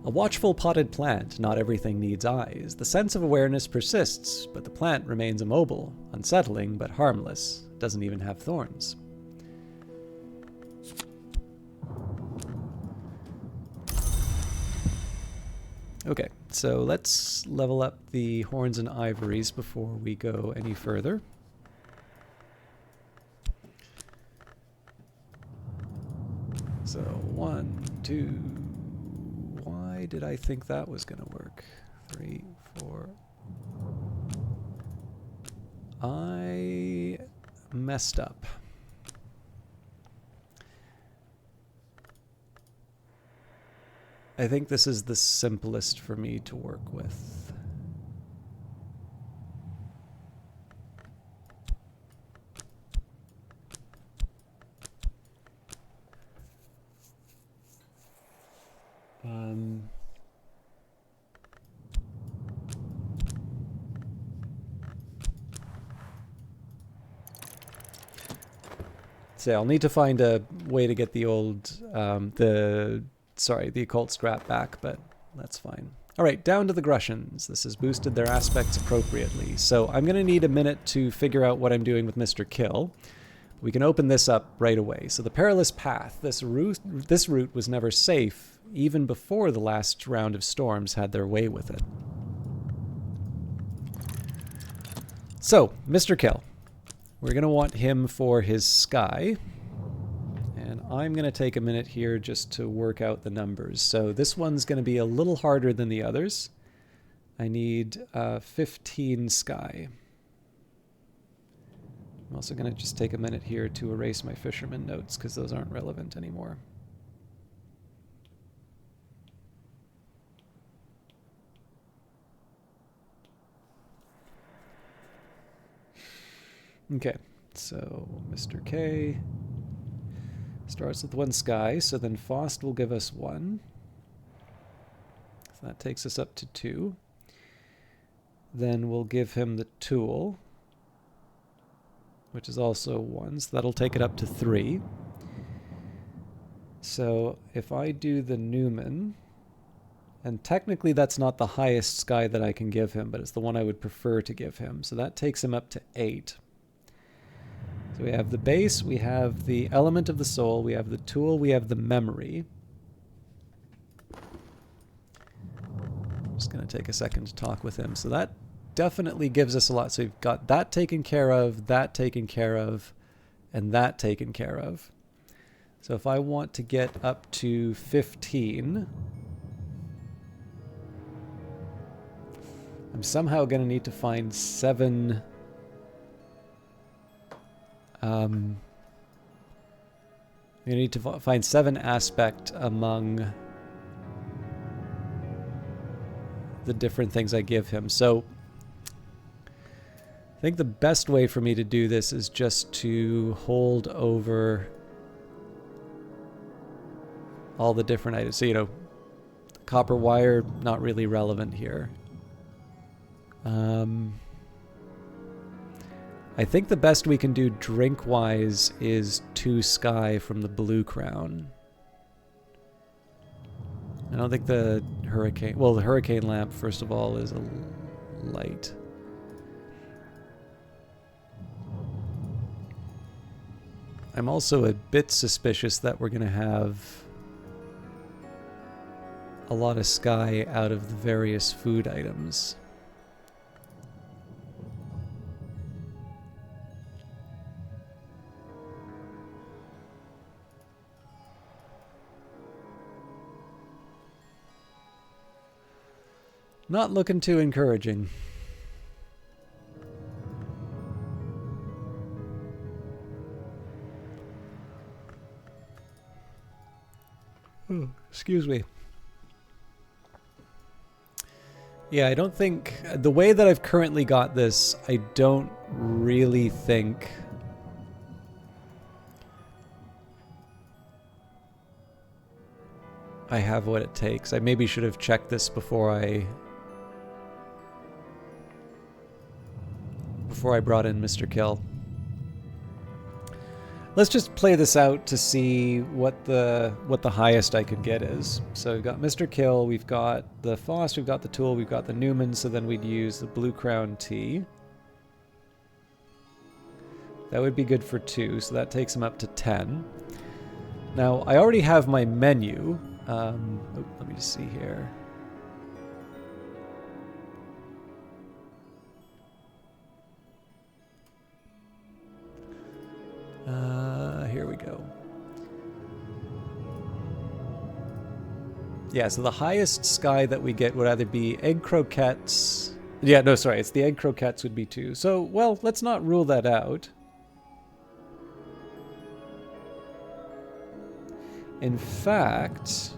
A watchful potted plant, not everything needs eyes. The sense of awareness persists, but the plant remains immobile, unsettling but harmless. It doesn't even have thorns. Okay, so let's level up the horns and ivories before we go any further. So 1, 2. Why did I think that was going to work? 3, 4. I messed up. I think this is the simplest for me to work with. So I'll need to find a way to get the old, the occult scrap back, but that's fine. All right, down to the Grussians. This has boosted their aspects appropriately. So I'm going to need a minute to figure out what I'm doing with Mr. Kill. We can open this up right away. So the Perilous Path. This route was never safe, even before the last round of storms had their way with it. So, Mr. Kill. We're going to want him for his sky. And I'm going to take a minute here just to work out the numbers. So this one's going to be a little harder than the others. I need 15 sky. I'm also going to just take a minute here to erase my fisherman notes because those aren't relevant anymore. Okay, so Mr. K starts with 1 sky, so then Faust will give us 1. So that takes us up to 2. Then we'll give him the tool. which is also 1, so that'll take it up to 3. So if I do the Newman, and technically that's not the highest sky that I can give him, but it's the one I would prefer to give him. So that takes him up to 8. So we have the base, we have the element of the soul, we have the tool, we have the memory. I'm just going to take a second to talk with him. So that definitely gives us a lot. So we've got that taken care of, that taken care of, and that taken care of. So if I want to get up to 15, I'm somehow going to need to find 7... you need to find 7 aspect among the different things I give him. So I think the best way for me to do this is just to hold over all the different items. So, you know, copper wire, not really relevant here. I think the best we can do drink-wise is 2 sky from the blue crown. I don't think the hurricane... Well, the hurricane lamp, first of all, is a light. I'm also a bit suspicious that we're going to have a lot of sky out of the various food items. Not looking too encouraging. Oh, excuse me. Yeah, I don't think... The way that I've currently got this, I don't really think... I have what it takes. I maybe should have checked this before I brought in Mr. Kill. Let's just play this out to see what the highest I could get is. So we've got Mr. Kill, we've got the Foss, we've got the Tool, we've got the Newman, so then we'd use the Blue Crown Tea. That would be good for 2, so that takes him up to 10. Now, I already have my menu. Let me just see here. Here we go. Yeah, so the highest sky that we get would either be egg croquettes. Yeah, no, sorry, it's the egg croquettes would be 2. So, well, let's not rule that out. In fact,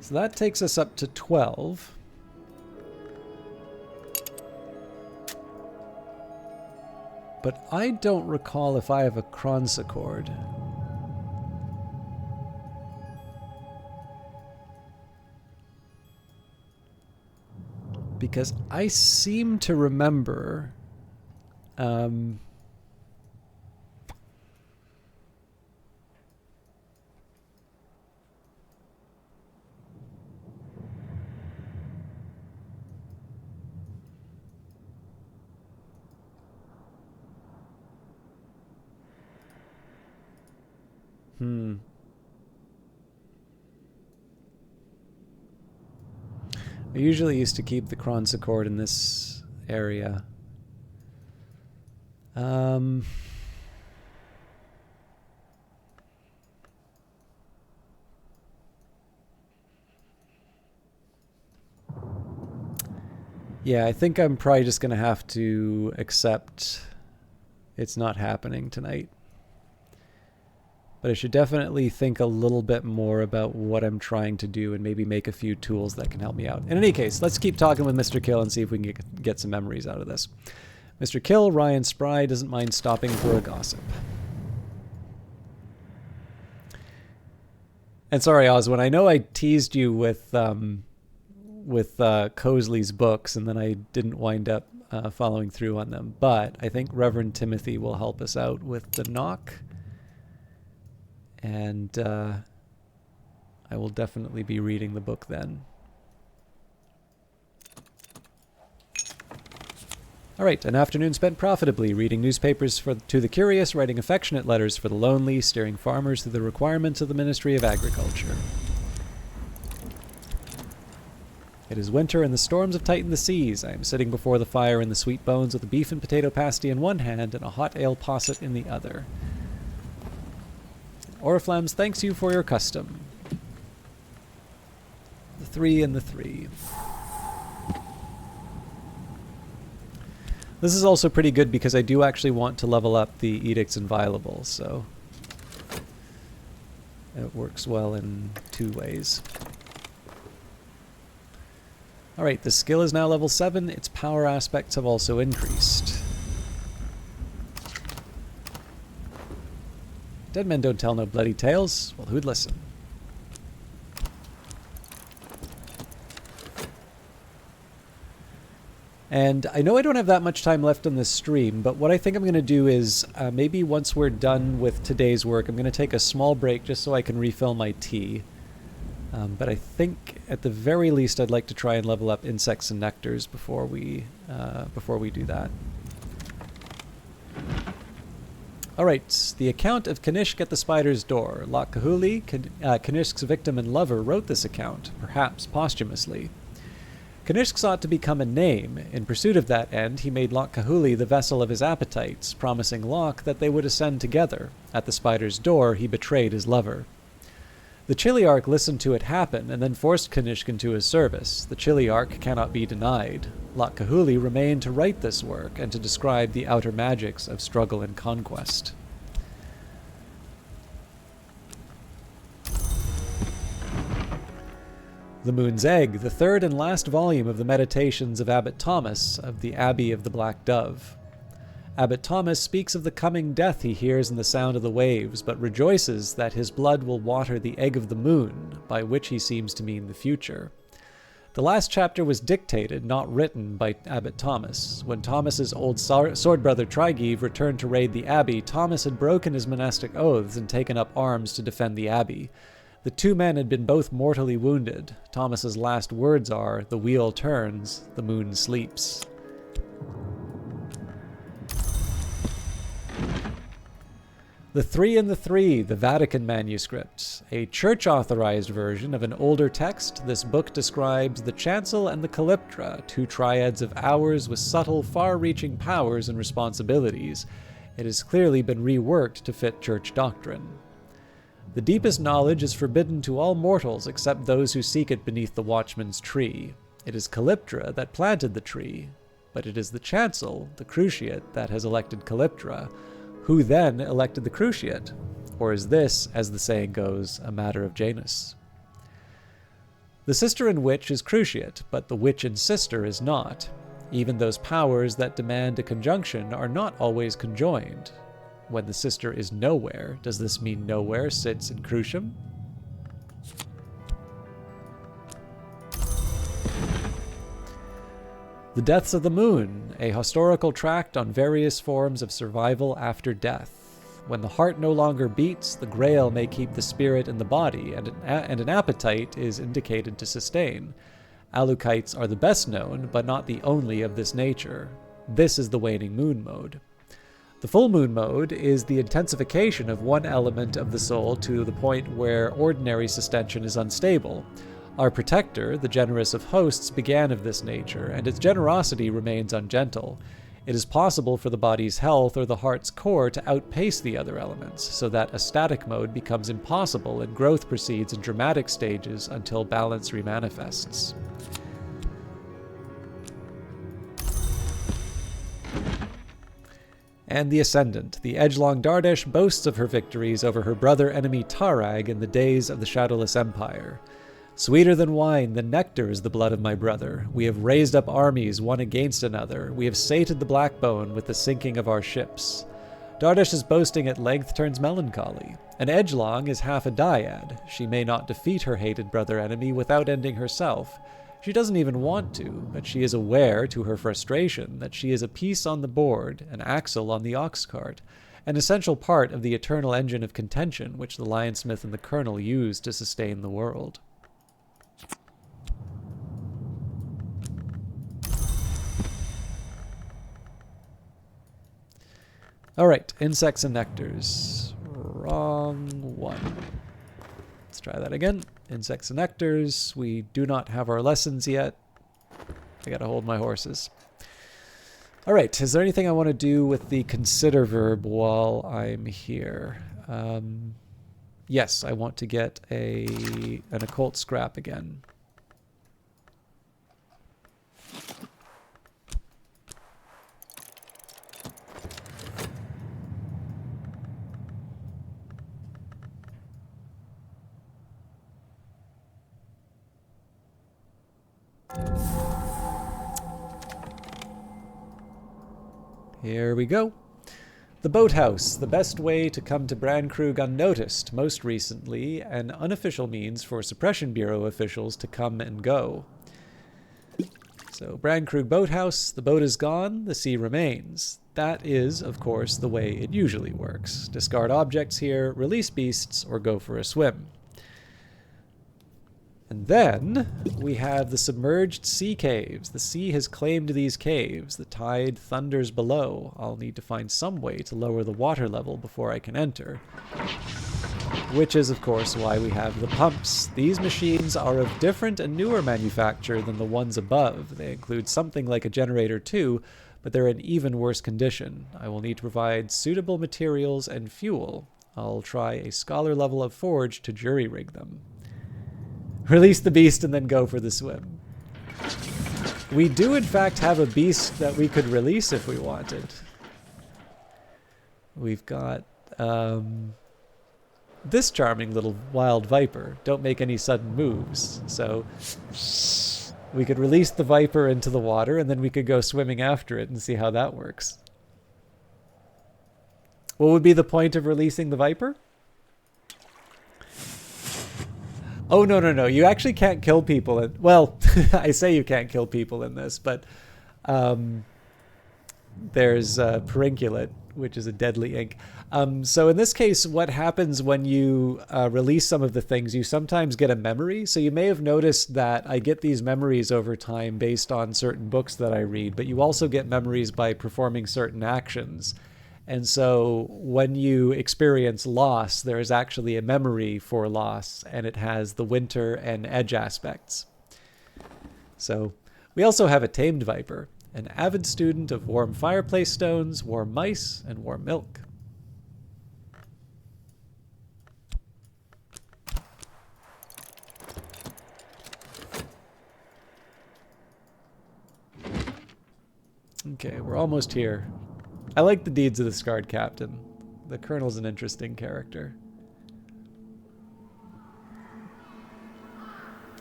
so that takes us up to 12. But I don't recall if I have a Kronsicord. Because I seem to remember... I usually used to keep the Kronsicord in this area. Yeah, I think I'm probably just going to have to accept it's not happening tonight. But I should definitely think a little bit more about what I'm trying to do and maybe make a few tools that can help me out. In any case, let's keep talking with Mr. Kill and see if we can get some memories out of this. Mr. Kill, Ryan Spry doesn't mind stopping for a gossip. And sorry, Oswin, I know I teased you with Cosley's books, and then I didn't wind up following through on them. But I think Reverend Timothy will help us out with the knock. And I will definitely be reading the book then. All right, an afternoon spent profitably, reading newspapers to the curious, writing affectionate letters for the lonely, steering farmers through the requirements of the Ministry of Agriculture. It is winter, and the storms have tightened the seas. I am sitting before the fire in the sweet bones with a beef and potato pasty in one hand and a hot ale posset in the other. Oriflammes thanks you for your custom. The 3 and the 3. This is also pretty good because I do actually want to level up the Edicts Inviolable, so it works well in 2 ways. Alright, the skill is now level 7. Its power aspects have also increased. Dead men don't tell no bloody tales. Well, who'd listen? And I know I don't have that much time left on this stream, but what I think I'm going to do is maybe once we're done with today's work, I'm going to take a small break just so I can refill my tea. But I think at the very least I'd like to try and level up insects and nectars before we do that. Alright, the account of Kanishk at the Spider's Door. Loch Kahuli, Kanishk's victim and lover, wrote this account, perhaps posthumously. Kanishk sought to become a name. In pursuit of that end, he made Loch Kahuli the vessel of his appetites, promising Loch that they would ascend together. At the Spider's Door, he betrayed his lover. The Chiliarch listened to it happen, and then forced Kanishk into his service. The Chiliarch cannot be denied. Loch Kahuli remained to write this work, and to describe the outer magics of struggle and conquest. The Moon's Egg, the third and last volume of the Meditations of Abbot Thomas of the Abbey of the Black Dove. Abbot Thomas speaks of the coming death he hears in the sound of the waves, but rejoices that his blood will water the egg of the moon, by which he seems to mean the future. The last chapter was dictated, not written, by Abbot Thomas. When Thomas's old sword brother Trygeave returned to raid the abbey, Thomas had broken his monastic oaths and taken up arms to defend the abbey. The 2 men had been both mortally wounded. Thomas's last words are, "The wheel turns, the moon sleeps." The 3 and the 3, the Vatican manuscript. A church-authorized version of an older text, this book describes the chancel and the calyptra, 2 triads of hours with subtle, far-reaching powers and responsibilities. It has clearly been reworked to fit church doctrine. The deepest knowledge is forbidden to all mortals except those who seek it beneath the watchman's tree. It is Calyptra that planted the tree, but it is the chancel, the cruciate, that has elected Calyptra. Who then elected the cruciate? Or is this, as the saying goes, a matter of Janus? The sister in witch is cruciate, but the witch in sister is not. Even those powers that demand a conjunction are not always conjoined. When the sister is nowhere, does this mean nowhere sits in Crucium? The Deaths of the Moon, a historical tract on various forms of survival after death. When the heart no longer beats, the Grail may keep the spirit in the body, and an appetite is indicated to sustain. Alukites are the best known, but not the only of this nature. This is the waning moon mode. The full moon mode is the intensification of one element of the soul to the point where ordinary sustention is unstable. Our protector, the generous of hosts, began of this nature, and its generosity remains ungentle. It is possible for the body's health or the heart's core to outpace the other elements, so that a static mode becomes impossible and growth proceeds in dramatic stages until balance remanifests. And the Ascendant, the edgelong Dardesh, boasts of her victories over her brother enemy Tarag in the days of the Shadowless Empire. Sweeter than wine, than nectar is the blood of my brother. We have raised up armies one against another. We have sated the Blackbone with the sinking of our ships. Dardesh's boasting at length turns melancholy. An edgelong is half a dyad. She may not defeat her hated brother enemy without ending herself. She doesn't even want to, but she is aware, to her frustration, that she is a piece on the board, an axle on the ox cart, an essential part of the eternal engine of contention which the Lionsmith and the Colonel use to sustain the world. Alright, insects and nectars. Wrong one. Let's try that again. Insects and nectars. We do not have our lessons yet. I gotta hold my horses. Alright, is there anything I want to do with the consider verb while I'm here? Yes, I want to get an occult scrap again. Here we go. The boathouse, the best way to come to Brandkrug unnoticed, most recently an unofficial means for Suppression Bureau officials to come and go. So Brandkrug boathouse, the boat is gone, the sea remains. That is, of course, the way it usually works. Discard objects here, release beasts, or go for a swim. And then we have the submerged sea caves. The sea has claimed these caves. The tide thunders below. I'll need to find some way to lower the water level before I can enter. Which is, of course, why we have the pumps. These machines are of different and newer manufacture than the ones above. They include something like a generator too, but they're in even worse condition. I will need to provide suitable materials and fuel. I'll try a scholar level of forge to jury-rig them. Release the beast and then go for the swim. We do, in fact, have a beast that we could release if we wanted. We've got this charming little wild viper. Don't make any sudden moves. So we could release the viper into the water, and then we could go swimming after it and see how that works. What would be the point of releasing the viper? Oh, no. You actually can't kill people. Well, I say you can't kill people in this, but there's Perinculate, which is a deadly ink. So in this case, what happens when you release some of the things, you sometimes get a memory. So you may have noticed that I get these memories over time based on certain books that I read, but you also get memories by performing certain actions. And so when you experience loss, there is actually a memory for loss, and it has the winter and edge aspects. So we also have a tamed viper, an avid student of warm fireplace stones, warm mice, and warm milk. Okay, we're almost here. I like the deeds of the Scarred Captain. The Colonel's an interesting character.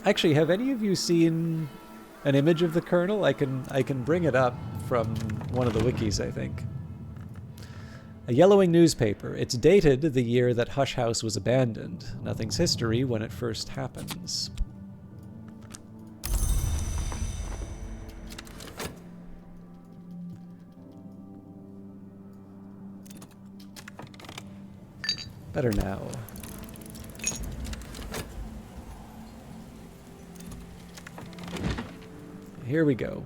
Actually, have any of you seen an image of the Colonel? I can bring it up from one of the wikis, I think. A yellowing newspaper. It's dated the year that Hush House was abandoned. Nothing's history when it first happens. Better now. Here we go.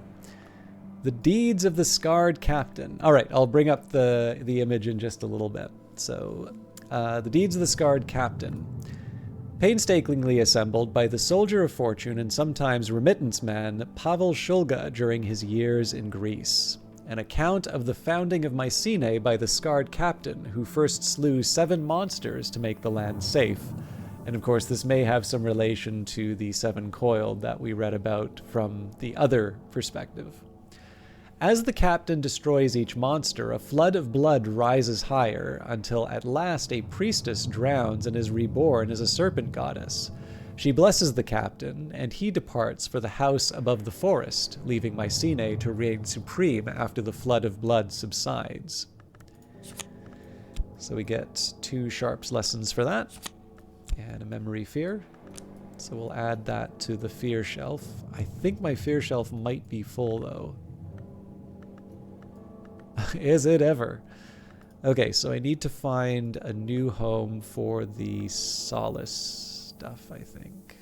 The deeds of the Scarred Captain. All right, I'll bring up the image in just a little bit. So, the deeds of the Scarred Captain. Painstakingly assembled by the soldier of fortune and sometimes remittance man Pavel Shulga during his years in Greece. An account of the founding of Mycenae by the Scarred Captain, who first slew 7 monsters to make the land safe. And of course, this may have some relation to the 7 coiled that we read about from the other perspective. As the captain destroys each monster, a flood of blood rises higher, until at last a priestess drowns and is reborn as a serpent goddess. She blesses the captain, and he departs for the house above the forest, leaving Mycenae to reign supreme after the flood of blood subsides. So we get 2 Sharp's lessons for that, and a memory fear. So we'll add that to the fear shelf. I think my fear shelf might be full though. Is it ever? Okay, so I need to find a new home for the Solace stuff, I think.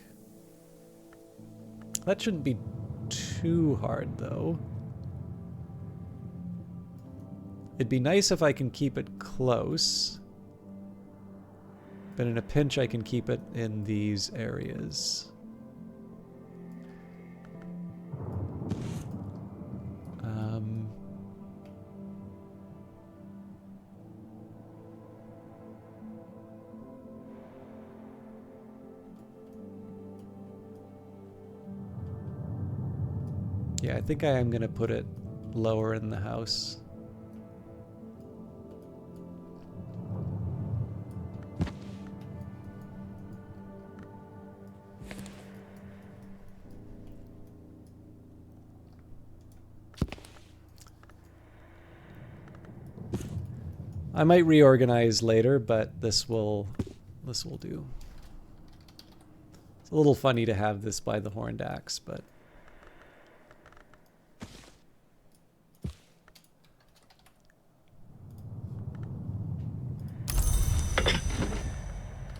That shouldn't be too hard though. It'd be nice if I can keep it close. But in a pinch, I can keep it in these areas. Yeah, I think I am going to put it lower in the house. I might reorganize later, but this will do. It's a little funny to have this by the horned axe, but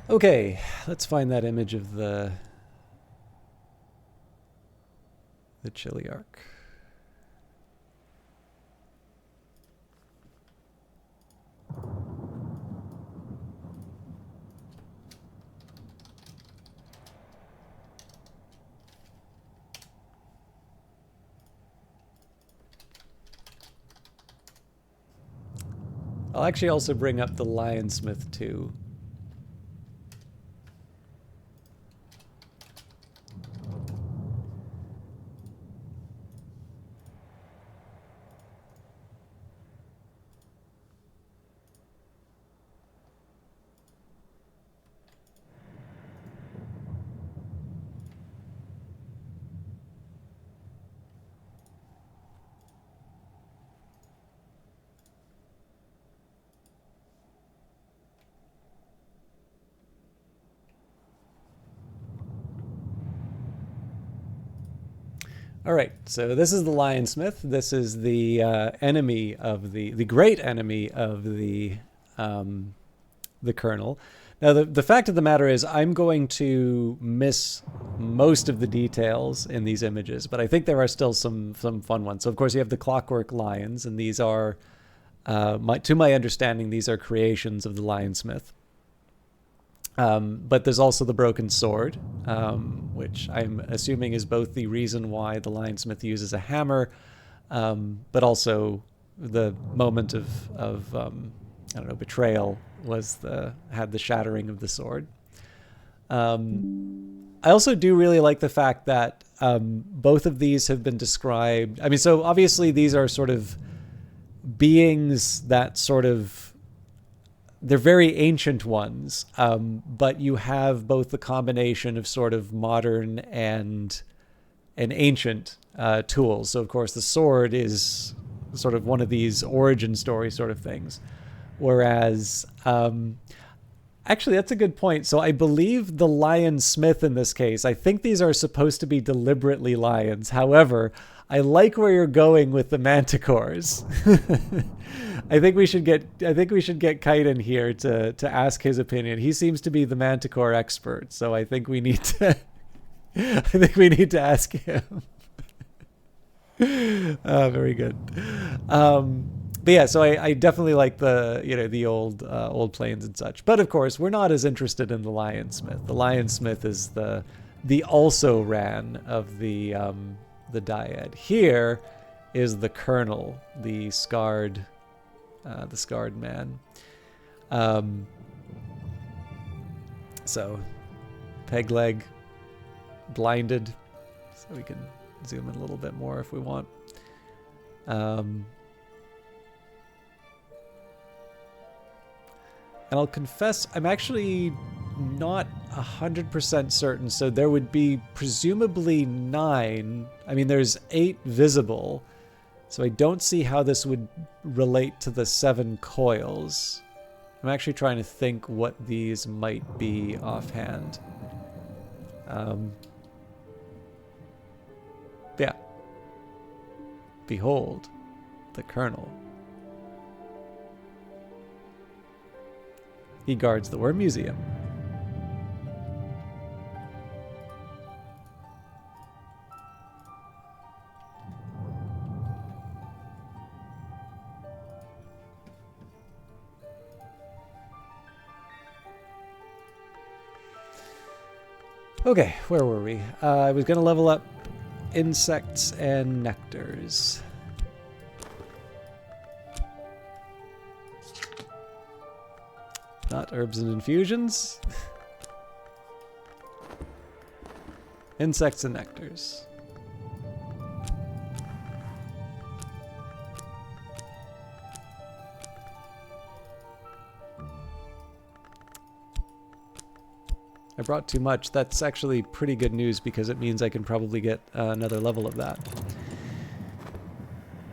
okay, let's find that image of the Chiliarch. I'll actually also bring up the Lionsmith too. All right, so this is the Lionsmith. This is the enemy of the great enemy of the Colonel. Now, the fact of the matter is I'm going to miss most of the details in these images, but I think there are still some fun ones. So, of course, you have the Clockwork Lions, and these are, to my understanding, these are creations of the Lionsmith. But there's also the Broken Sword, which I'm assuming is both the reason why the Lionsmith uses a hammer, but also the moment of I don't know, betrayal had the shattering of the sword. I also do really like the fact that both of these have been described. I mean, so obviously these are sort of beings that sort of, they're very ancient ones, but you have both the combination of sort of modern and ancient tools. So, of course, the sword is sort of one of these origin story sort of things. Whereas, actually, that's a good point. So I believe the Lionsmith in this case, I think these are supposed to be deliberately lions. However, I like where you're going with the manticores. I think we should get Kite in here to ask his opinion. He seems to be the manticore expert, so I think we need to ask him. Very good. But yeah, so I definitely like the old planes and such. But of course, we're not as interested in the Lionsmith. The Lionsmith is the also ran of the dyad. Here is the Colonel, the scarred man. So Pegleg blinded, so we can zoom in a little bit more if we want. And I'll confess, I'm actually not 100% certain. So there would be presumably 9. I mean, there's 8 visible. So I don't see how this would relate to the 7 coils. I'm actually trying to think what these might be offhand. Yeah. Behold, the Colonel. He guards the Worm Museum. Okay, where were we? I was going to level up insects and nectars. Not herbs and infusions. Insects and nectars. I brought too much. That's actually pretty good news because it means I can probably get another level of that.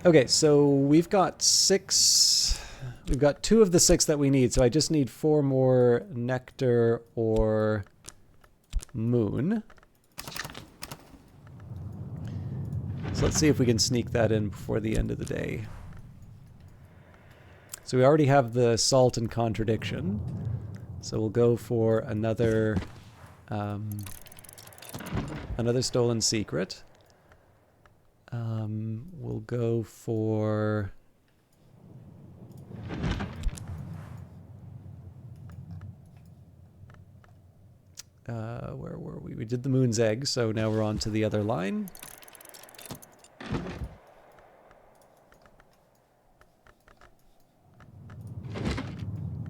Okay, so we've got 6. We've got 2 of the 6 that we need, so I just need 4 more nectar or moon. So let's see if we can sneak that in before the end of the day. So we already have the salt and contradiction. So we'll go for another another stolen secret. We'll go for where were we? We did the moon's egg, so now we're on to the other line.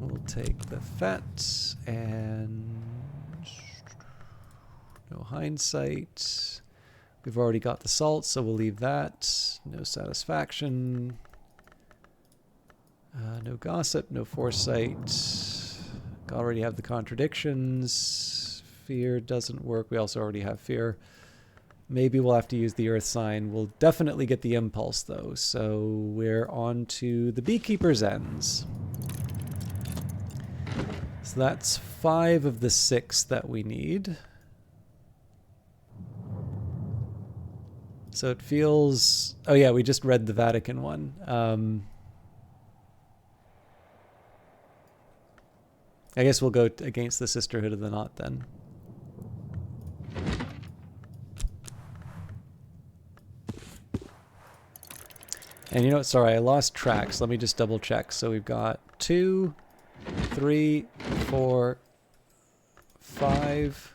We'll take the fat and no hindsight. We've already got the salt, so we'll leave that. No satisfaction. No gossip, no foresight. Already have the contradictions. Fear doesn't work. We also already have fear. Maybe we'll have to use the earth sign. We'll definitely get the impulse, though. So we're on to the beekeeper's ends. So that's 5 of the 6 that we need. So it feels... Oh yeah, we just read the Vatican one. I guess we'll go against the Sisterhood of the Knot then. And you know what? Sorry, I lost tracks. Let me just double check. So we've got 2, 3, 4, 5,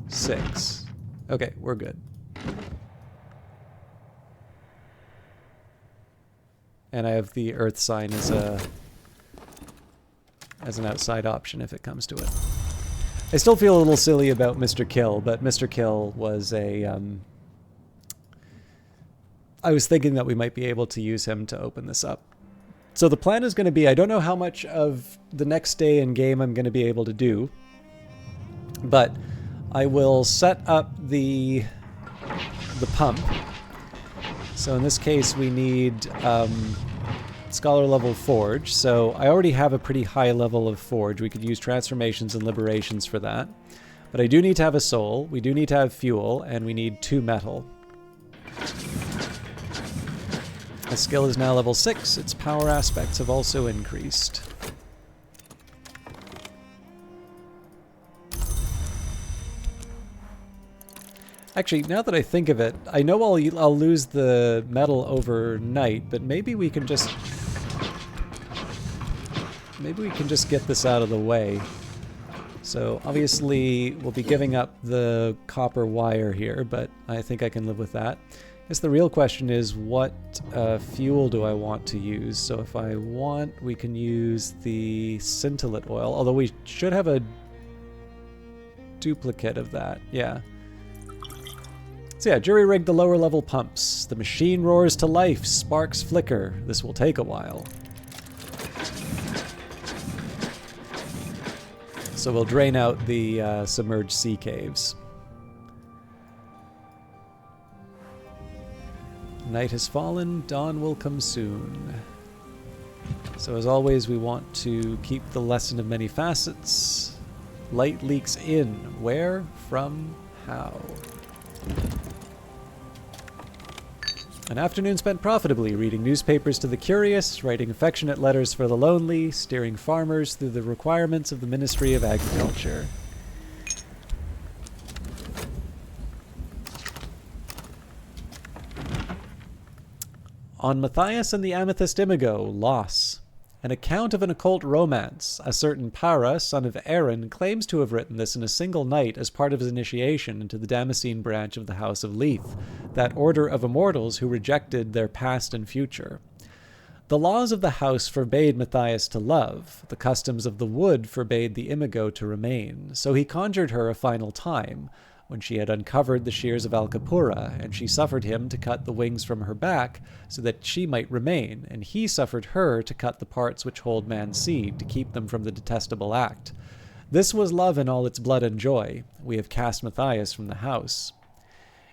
6. Okay, we're good. And I have the earth sign as an outside option if it comes to it. I still feel a little silly about Mr. Kill, but Mr. Kill was a... I was thinking that we might be able to use him to open this up. So the plan is going to be, I don't know how much of the next day in game I'm going to be able to do, but I will set up the pump. So in this case we need scholar level forge. So I already have a pretty high level of forge. We could use transformations and liberations for that. But I do need to have a soul, we do need to have fuel, and we need 2 metal. My skill is now level 6. Its power aspects have also increased. Actually, now that I think of it, I know I'll lose the metal overnight, but maybe we can just get this out of the way. So obviously we'll be giving up the copper wire here, but I think I can live with that. I guess the real question is what fuel do I want to use? So if I want, we can use the scintillate oil, although we should have a duplicate of that. Yeah. So yeah, jury-rigged the lower level pumps. The machine roars to life, sparks flicker. This will take a while. So we'll drain out the submerged sea caves. Night has fallen, dawn will come soon. So as always, we want to keep the lesson of many facets. Light leaks in. Where? From? How? An afternoon spent profitably reading newspapers to the curious, writing affectionate letters for the lonely, steering farmers through the requirements of the Ministry of Agriculture. On Matthias and the Amethyst Imago, Loss. An account of an occult romance. A certain Para, son of Aaron, claims to have written this in a single night as part of his initiation into the Damascene branch of the House of Leith, that order of immortals who rejected their past and future. The laws of the house forbade Matthias to love, the customs of the wood forbade the Imago to remain, so he conjured her a final time, when she had uncovered the shears of Alcapura, and she suffered him to cut the wings from her back, so that she might remain, and he suffered her to cut the parts which hold man's seed, to keep them from the detestable act. This was love in all its blood and joy. We have cast Matthias from the house.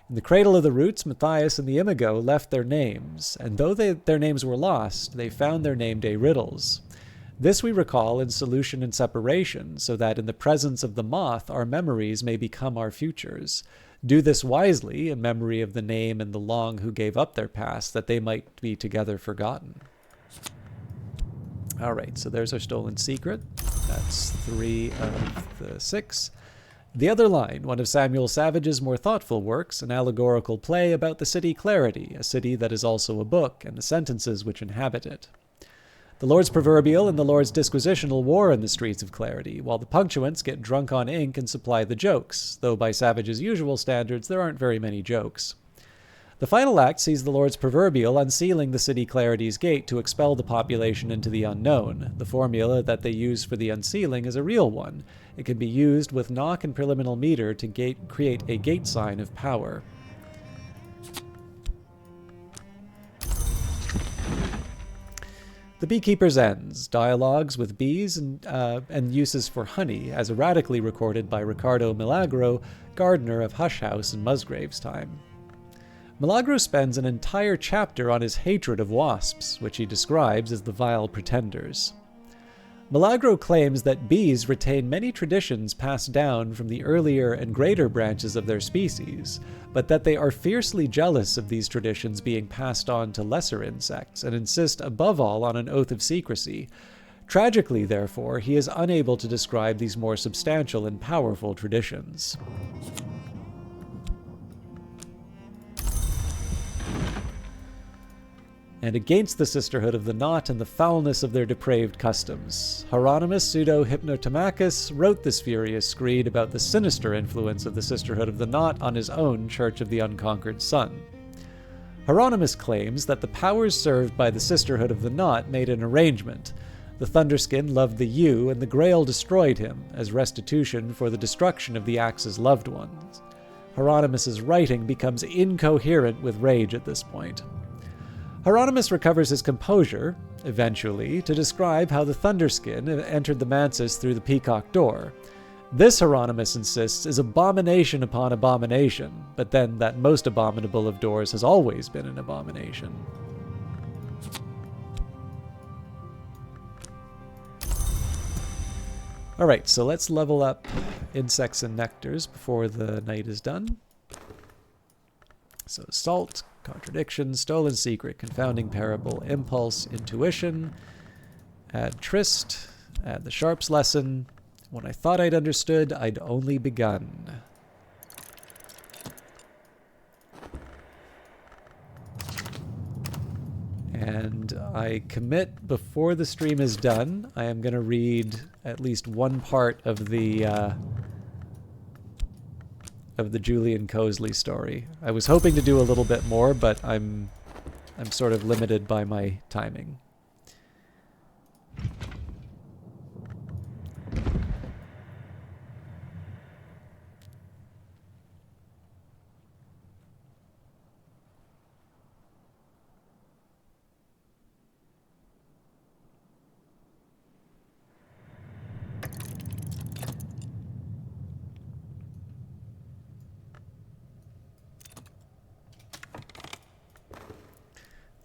In the cradle of the roots, Matthias and the Imago left their names, and though their names were lost, they found their name-day riddles. This we recall in solution and separation, so that in the presence of the moth our memories may become our futures. Do this wisely, in memory of the name and the long who gave up their past, that they might be together forgotten. All right, so there's our stolen secret. That's 3 of the 6. The other line, one of Samuel Savage's more thoughtful works, an allegorical play about the city Clarity, a city that is also a book, and the sentences which inhabit it. The Lord's Proverbial and the Lord's Disquisitional war in the streets of Clarity, while the punctuants get drunk on ink and supply the jokes, though by Savage's usual standards there aren't very many jokes. The final act sees the Lord's Proverbial unsealing the city Clarity's gate to expel the population into the unknown. The formula that they use for the unsealing is a real one. It can be used with knock and preliminal meter to create a gate sign of power. The Beekeeper's Ends, dialogues with bees and uses for honey, as erratically recorded by Ricardo Milagro, gardener of Hush House in Musgrave's time. Milagro spends an entire chapter on his hatred of wasps, which he describes as the vile pretenders. Milagro claims that bees retain many traditions passed down from the earlier and greater branches of their species, but that they are fiercely jealous of these traditions being passed on to lesser insects, and insist above all on an oath of secrecy. Tragically, therefore, he is unable to describe these more substantial and powerful traditions. And against the Sisterhood of the Knot and the foulness of their depraved customs. Hieronymus Pseudo-Hypnotomachus wrote this furious screed about the sinister influence of the Sisterhood of the Knot on his own Church of the Unconquered Sun. Hieronymus claims that the powers served by the Sisterhood of the Knot made an arrangement. The Thunderskin loved the ewe, and the Grail destroyed him, as restitution for the destruction of the Axe's loved ones. Hieronymus's writing becomes incoherent with rage at this point. Hieronymus recovers his composure, eventually, to describe how the Thunderskin entered the Mansus through the Peacock Door. This, Hieronymus insists, is abomination upon abomination, but then that most abominable of doors has always been an abomination. Alright, so let's level up insects and nectars before the night is done. So salt, contradiction, stolen secret, confounding parable, impulse, intuition, add tryst, add the sharps lesson. When I thought I'd understood, I'd only begun. And I commit before the stream is done, I am going to read at least one part of the Julian Cosley story. I was hoping to do a little bit more, but I'm sort of limited by my timing.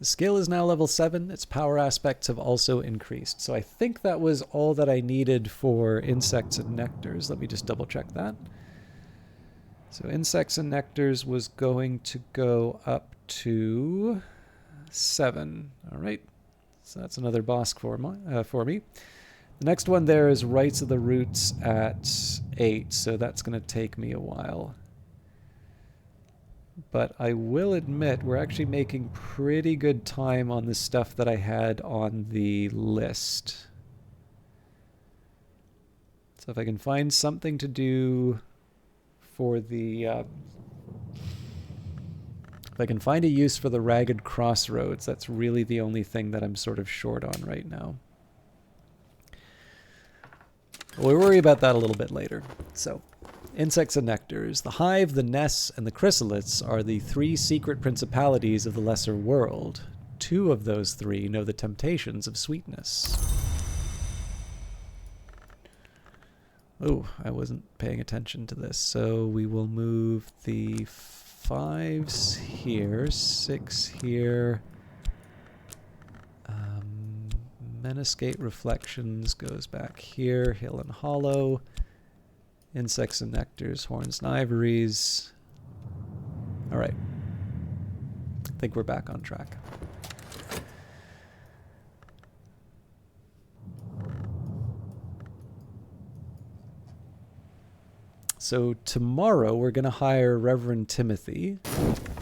The skill is now level 7. Its power aspects have also increased. So I think that was all that I needed for insects and nectars. Let me just double check that. So insects and nectars was going to go up to 7. All right. So that's another boss for me. The next one there is Rites of the Roots at 8. So that's going to take me a while. But I will admit we're actually making pretty good time on the stuff that I had on the list. So if I can find something to do for the... if I can find a use for the Ragged Crossroads, that's really the only thing that I'm sort of short on right now. We'll worry about that a little bit later. So... insects and nectars. The hive, the nests, and the chrysalids are the 3 secret principalities of the lesser world. 2 of those 3 know the temptations of sweetness. Oh, I wasn't paying attention to this. So we will move the 5s here, 6 here. Meniscate Reflections goes back here, Hill and Hollow. Insects and nectars, horns and ivories. All right. I think we're back on track. So tomorrow we're going to hire Reverend Timothy.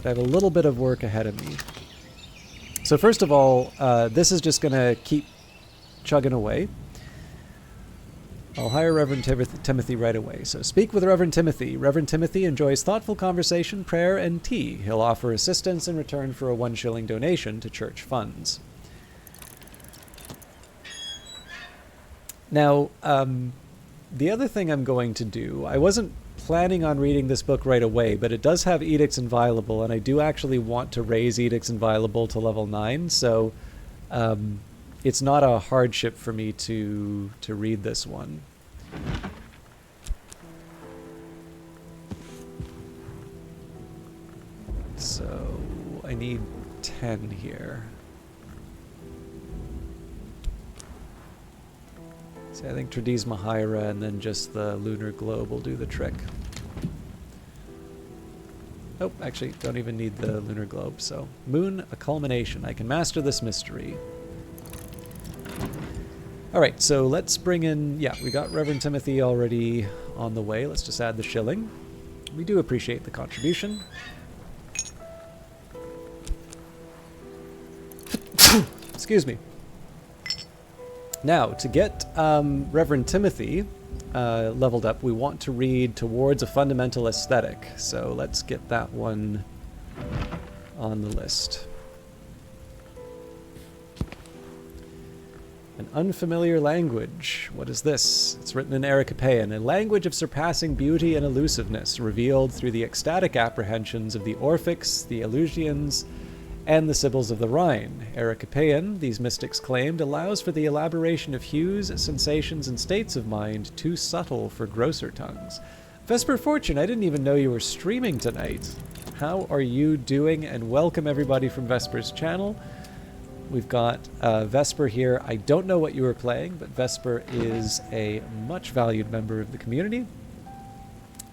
I have a little bit of work ahead of me. So first of all, this is just going to keep chugging away. I'll hire Reverend Timothy right away. So speak with Reverend Timothy. Reverend Timothy enjoys thoughtful conversation, prayer, and tea. He'll offer assistance in return for a 1 shilling donation to church funds. Now, the other thing I'm going to do, I wasn't planning on reading this book right away, but it does have Edicts Inviolable, and I do actually want to raise Edicts Inviolable to level 9, so... it's not a hardship for me to read this one. So I need 10 here. See, I think Tradisma Hyra and then just the Lunar Globe will do the trick. Oh, actually, don't even need the Lunar Globe. So, Moon, a culmination. I can master this mystery. All right, so let's bring in, yeah, we got Reverend Timothy already on the way. Let's just add the shilling. We do appreciate the contribution. Excuse me. Now, to get Reverend Timothy leveled up, we want to read Towards a Fundamental Aesthetic. So let's get that one on the list. An unfamiliar language. What is this? It's written in Arikepean, a language of surpassing beauty and elusiveness, revealed through the ecstatic apprehensions of the Orphics, the Eleusinians, and the Sibyls of the Rhine. Arikepean, these mystics claimed, allows for the elaboration of hues, sensations, and states of mind too subtle for grosser tongues. Vesper Fortune, I didn't even know you were streaming tonight. How are you doing? And welcome everybody from Vesper's channel. We've got Vesper here. I don't know what you were playing, but Vesper is a much valued member of the community.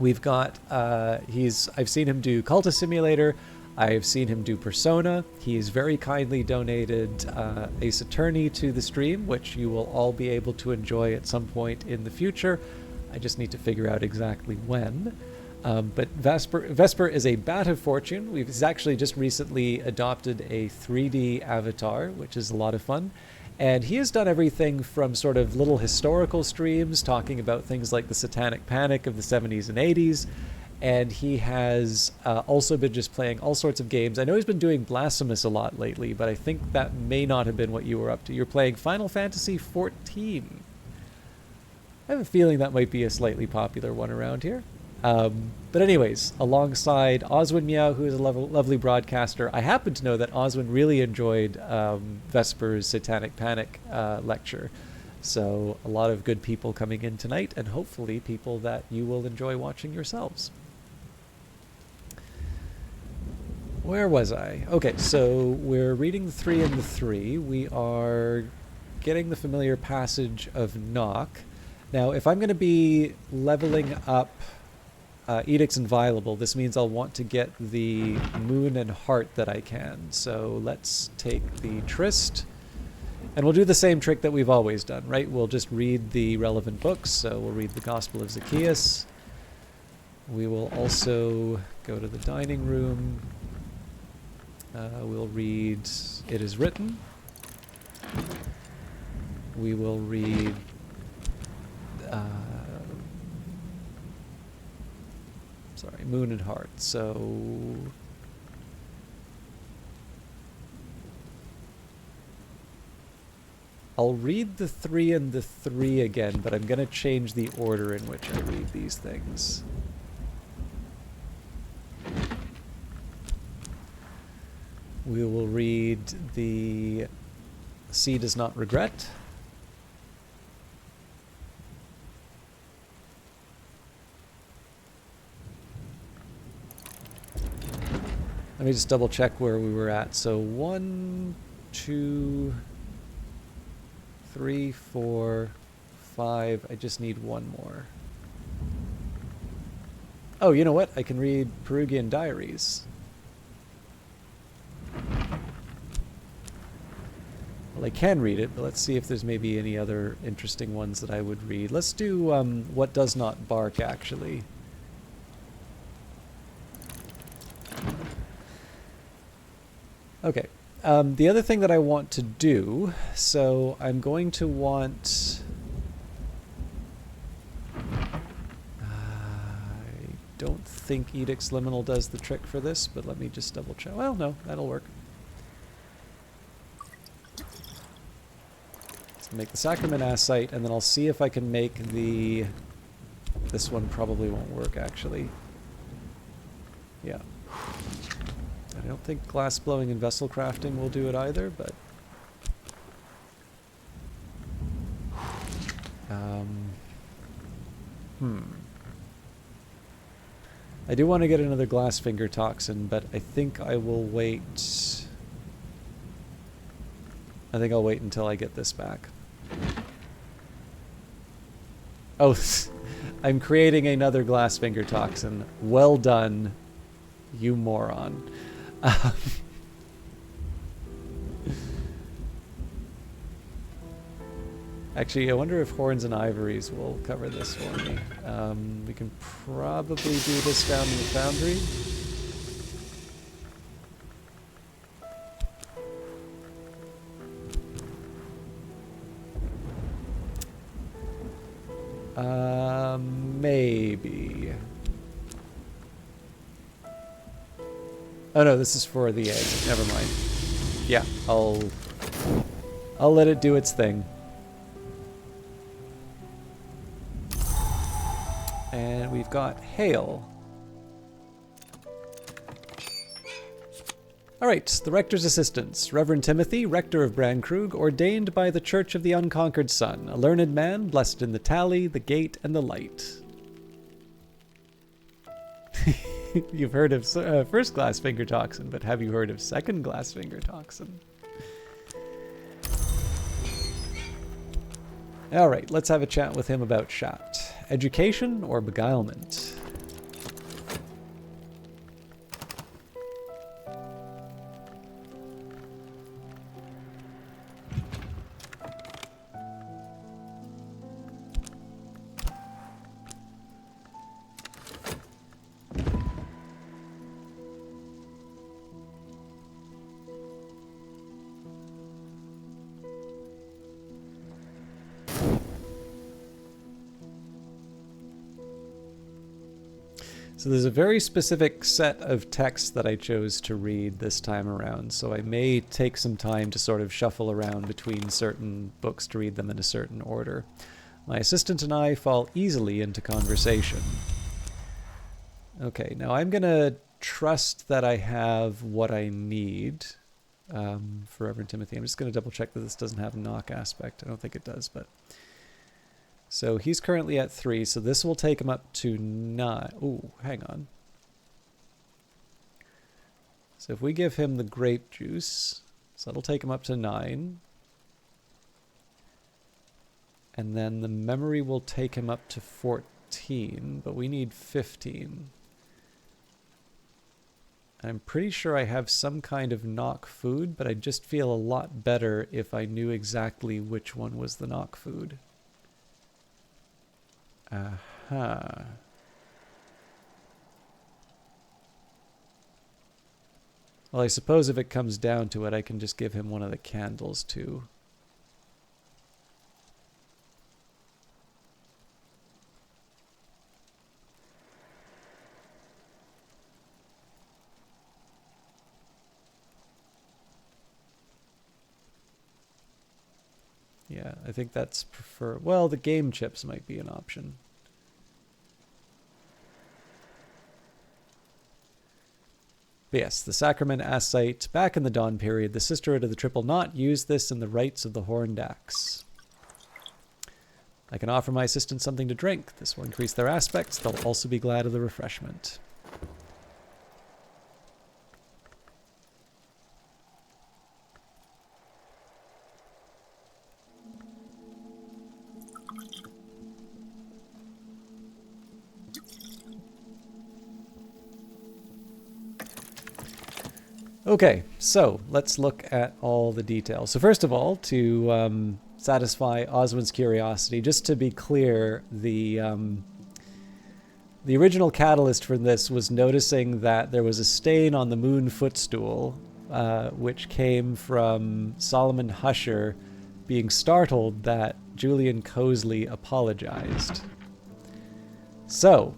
We've got, I've seen him do Cultist Simulator. I've seen him do Persona. He's very kindly donated Ace Attorney to the stream, which you will all be able to enjoy at some point in the future. I just need to figure out exactly when. But Vesper is a Bat of Fortune. We've actually just recently adopted a 3D avatar, which is a lot of fun. And he has done everything from sort of little historical streams, talking about things like the Satanic Panic of the 70s and 80s. And he has also been just playing all sorts of games. I know he's been doing Blasphemous a lot lately, but I think that may not have been what you were up to. You're playing Final Fantasy XIV. I have a feeling that might be a slightly popular one around here. But anyways, alongside Oswin Meow, who is a lovely broadcaster, I happen to know that Oswin really enjoyed Vesper's Satanic Panic lecture. So a lot of good people coming in tonight, and hopefully people that you will enjoy watching yourselves. Where was I? Okay, so we're reading the 3 and the 3. We are getting the familiar passage of Knock. Now, if I'm going to be leveling up Edict's Inviolable, this means I'll want to get the Moon and Heart that I can. So let's take the Tryst, and we'll do the same trick that we've always done, right? We'll just read the relevant books. So we'll read the Gospel of Zacchaeus. We will also go to the dining room. We'll read It Is Written. We will read Moon and Heart. So I'll read the 3 and the 3 again, but I'm going to change the order in which I read these things. We will read the Sea Does Not Regret. Let me just double check where we were at. So 1, 2, 3, 4, 5. I just need one more. Oh, you know what? I can read Perugian Diaries. Well, I can read it, but let's see if there's maybe any other interesting ones that I would read. Let's do What Does Not Bark, actually. Okay. The other thing that I want to do, so I'm going to want... I don't think Edict's Liminal does the trick for this, but let me just double check. Well, no, that'll work. So make the Sacrament Ascite, and then I'll see if I can make the... This one probably won't work, actually. Yeah. I don't think glass blowing and vessel crafting will do it either, but... I do want to get another glass finger toxin, but I think I will wait... I think I'll wait until I get this back. Oh, I'm creating another glass finger toxin. Well done, you moron. Actually, I wonder if Horns and Ivories will cover this for me. We can probably do this down in the foundry. Maybe. Oh no, this is for the egg. Never mind. Yeah, I'll let it do its thing. And we've got Hail. Alright, the Rector's Assistants. Reverend Timothy, Rector of Brandkrug, ordained by the Church of the Unconquered Sun, a learned man, blessed in the tally, the gate, and the light. You've heard of first glass finger toxin, but have you heard of second glass finger toxin? Alright, let's have a chat with him about Shat. Education or beguilement? So there's a very specific set of texts that I chose to read this time around, so I may take some time to sort of shuffle around between certain books to read them in a certain order. My assistant and I fall easily into conversation. Okay, now I'm going to trust that I have what I need for Reverend Timothy. I'm just going to double check that this doesn't have a knock aspect. I don't think it does, but... So he's currently at 3, so this will take him up to 9. Ooh, hang on. So if we give him the grape juice, so that'll take him up to 9. And then the memory will take him up to 14, but we need 15. I'm pretty sure I have some kind of knock food, but I'd just feel a lot better if I knew exactly which one was the knock food. Aha. Well, I suppose if it comes down to it, I can just give him one of the candles too. Yeah, I think that's prefer. Well, the game chips might be an option. But yes, the Sacrament Ascite, back in the Dawn period, the Sisterhood of the Triple Knot used this in the rites of the Horned Axe. I can offer my assistants something to drink. This will increase their aspects. They'll also be glad of the refreshment. Okay, so let's look at all the details. So first of all, to satisfy Oswin's curiosity, just to be clear, the original catalyst for this was noticing that there was a stain on the moon footstool, which came from Solomon Husher being startled that Julian Cosley apologized. So,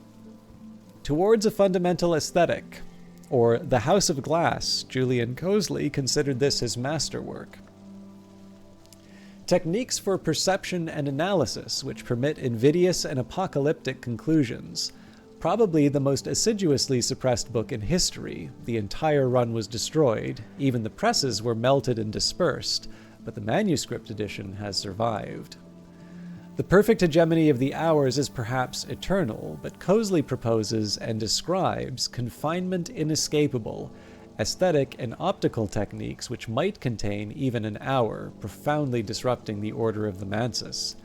towards a fundamental aesthetic, or the House of Glass, Julian Cosley considered this his masterwork. Techniques for perception and analysis which permit invidious and apocalyptic conclusions. Probably the most assiduously suppressed book in history. The entire run was destroyed, even the presses were melted and dispersed, but the manuscript edition has survived. The perfect hegemony of the hours is perhaps eternal, but Cosley proposes and describes confinement inescapable, aesthetic and optical techniques which might contain even an hour, profoundly disrupting the order of the Mansus.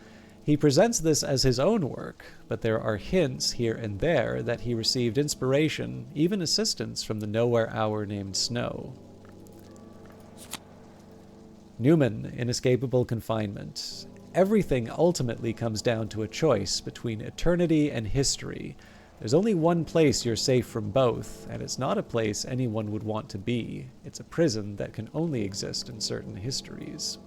He presents this as his own work, but there are hints here and there that he received inspiration, even assistance from the nowhere hour named Snow. Newman, inescapable confinement. Everything ultimately comes down to a choice between eternity and history. There's only one place you're safe from both, and it's not a place anyone would want to be. It's a prison that can only exist in certain histories.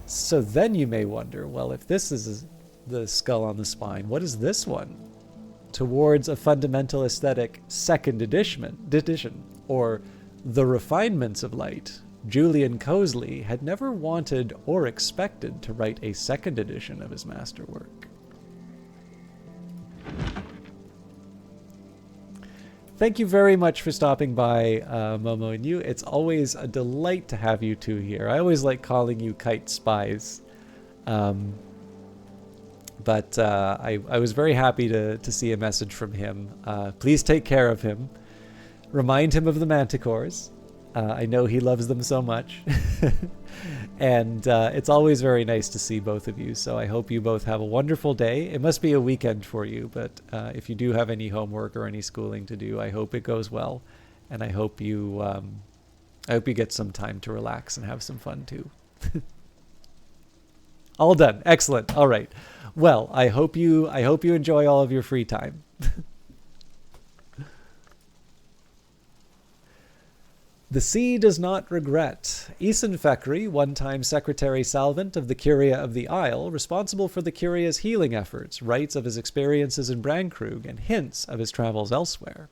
So then you may wonder, well, if this is the skull on the spine, what is this one? Towards a fundamental aesthetic second edition, or The Refinements of Light. Julian Cosley had never wanted or expected to write a second edition of his masterwork. Thank you very much for stopping by, Momo and you. It's always a delight to have you two here. I always like calling you kite spies. But I was very happy to see a message from him. Please take care of him. Remind him of the manticores. I know he loves them so much. And it's always very nice to see both of you. So I hope you both have a wonderful day. It must be a weekend for you, but if you do have any homework or any schooling to do, I hope it goes well. And I hope you get some time to relax and have some fun too. All done. Excellent. All right. Well, I hope you enjoy all of your free time. The sea does not regret. Eason Fekri, one-time Secretary Salvant of the Curia of the Isle, responsible for the Curia's healing efforts, writes of his experiences in Brandkrug and hints of his travels elsewhere.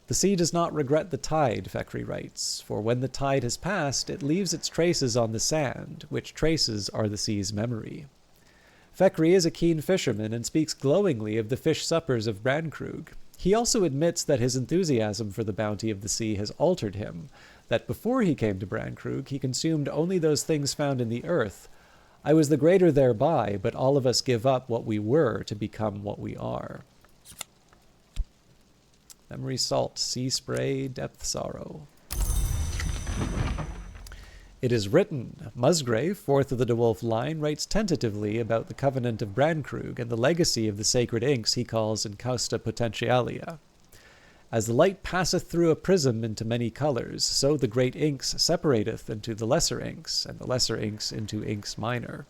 The sea does not regret the tide, Fekri writes, for when the tide has passed, it leaves its traces on the sand, which traces are the sea's memory. Fekri is a keen fisherman and speaks glowingly of the fish suppers of Brandkrug. He also admits that his enthusiasm for the bounty of the sea has altered him, that before he came to Brandkrug he consumed only those things found in the earth, I was the greater thereby, but all of us give up what we were to become what we are. Memory salt, sea spray, depth sorrow. It is written, Musgrave, fourth of the De Wolf line, writes tentatively about the covenant of Brandkrug and the legacy of the sacred inks he calls Incausta Potentialia. As the light passeth through a prism into many colors, so the great inks separateth into the lesser inks, and the lesser inks into inks minor.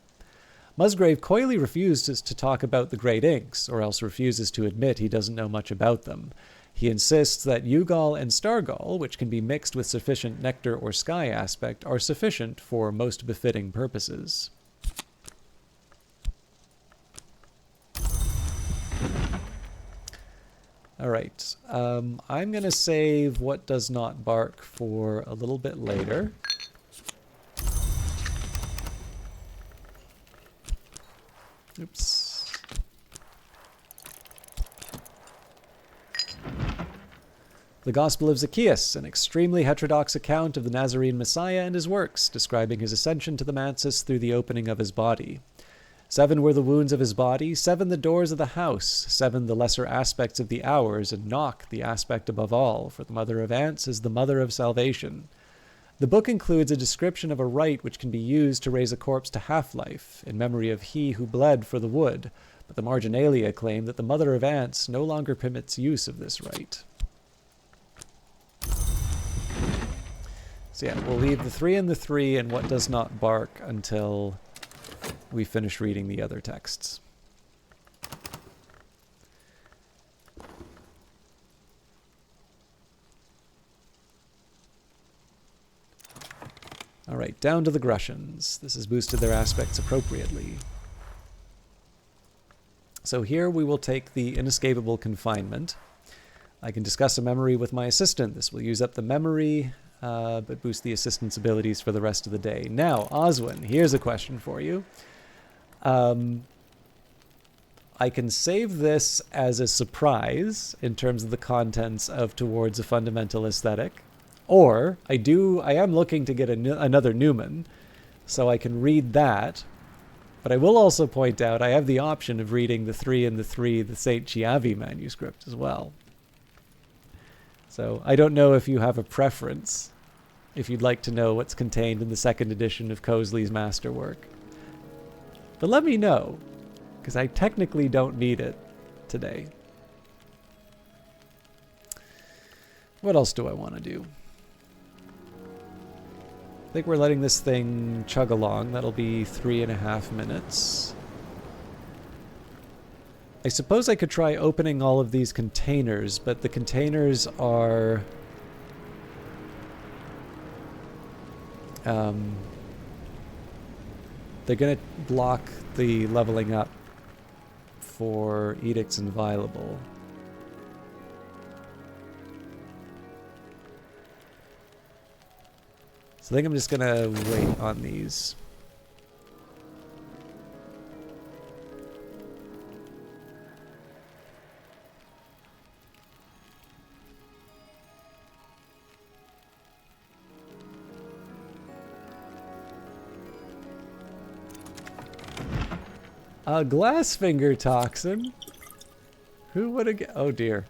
Musgrave coyly refuses to talk about the great inks, or else refuses to admit he doesn't know much about them. He insists that Ugol and Stargol, which can be mixed with sufficient nectar or sky aspect, are sufficient for most befitting purposes. All right, I'm going to save What Does Not Bark for a little bit later. Oops. The Gospel of Zacchaeus, an extremely heterodox account of the Nazarene Messiah and his works, describing his ascension to the mansus through the opening of his body. 7 were the wounds of his body, 7 the doors of the house, 7 the lesser aspects of the hours, and Knock the aspect above all, for the mother of ants is the mother of salvation. The book includes a description of a rite which can be used to raise a corpse to half-life, in memory of he who bled for the wood, but the marginalia claim that the mother of ants no longer permits use of this rite. So yeah, we'll leave the 3 and the 3 and What Does Not Bark until we finish reading the other texts. All right, down to the Grussians. This has boosted their aspects appropriately. So here we will take the inescapable confinement. I can discuss a memory with my assistant. This will use up the memory, but boost the assistant's abilities for the rest of the day. Now, Oswin, here's a question for you. I can save this as a surprise in terms of the contents of Towards a Fundamental Aesthetic. Or, I am looking to get another Newman, so I can read that. But I will also point out I have the option of reading the 3 and the 3, the St. Chiavi manuscript as well. So I don't know if you have a preference, if you'd like to know what's contained in the 2nd edition of Cosley's masterwork. But let me know, because I technically don't need it today. What else do I want to do? I think we're letting this thing chug along. That'll be 3.5 minutes. I suppose I could try opening all of these containers, but the containers are... they're going to block the leveling up for Edicts Inviolable. So I think I'm just going to wait on these. A Glassfinger toxin? Who would have... Oh dear.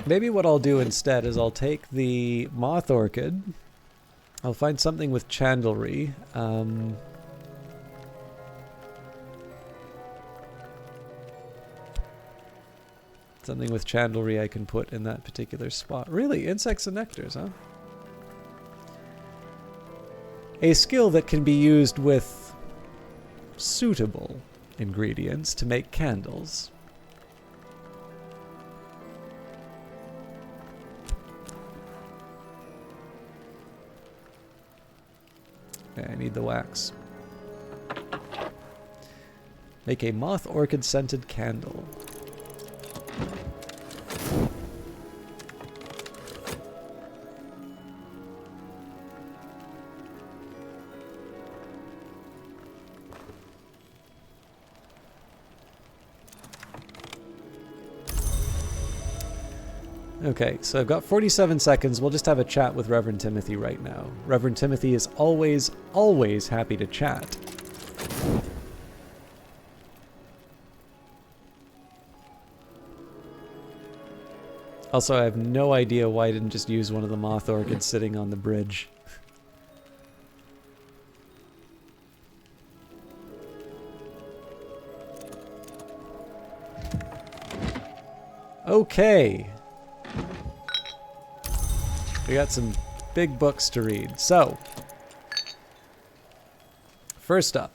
Maybe what I'll do instead is I'll take the Moth Orchid. I'll find something with Chandlery. Something with Chandlery I can put in that particular spot. Really? Insects and nectars, huh? A skill that can be used with suitable ingredients to make candles. Okay, I need the wax. Make a moth orchid scented candle. Okay, so I've got 47 seconds. We'll just have a chat with Reverend Timothy right now. Reverend Timothy is always, always happy to chat. Also, I have no idea why I didn't just use one of the moth orchids sitting on the bridge. Okay. We got some big books to read. So, first up,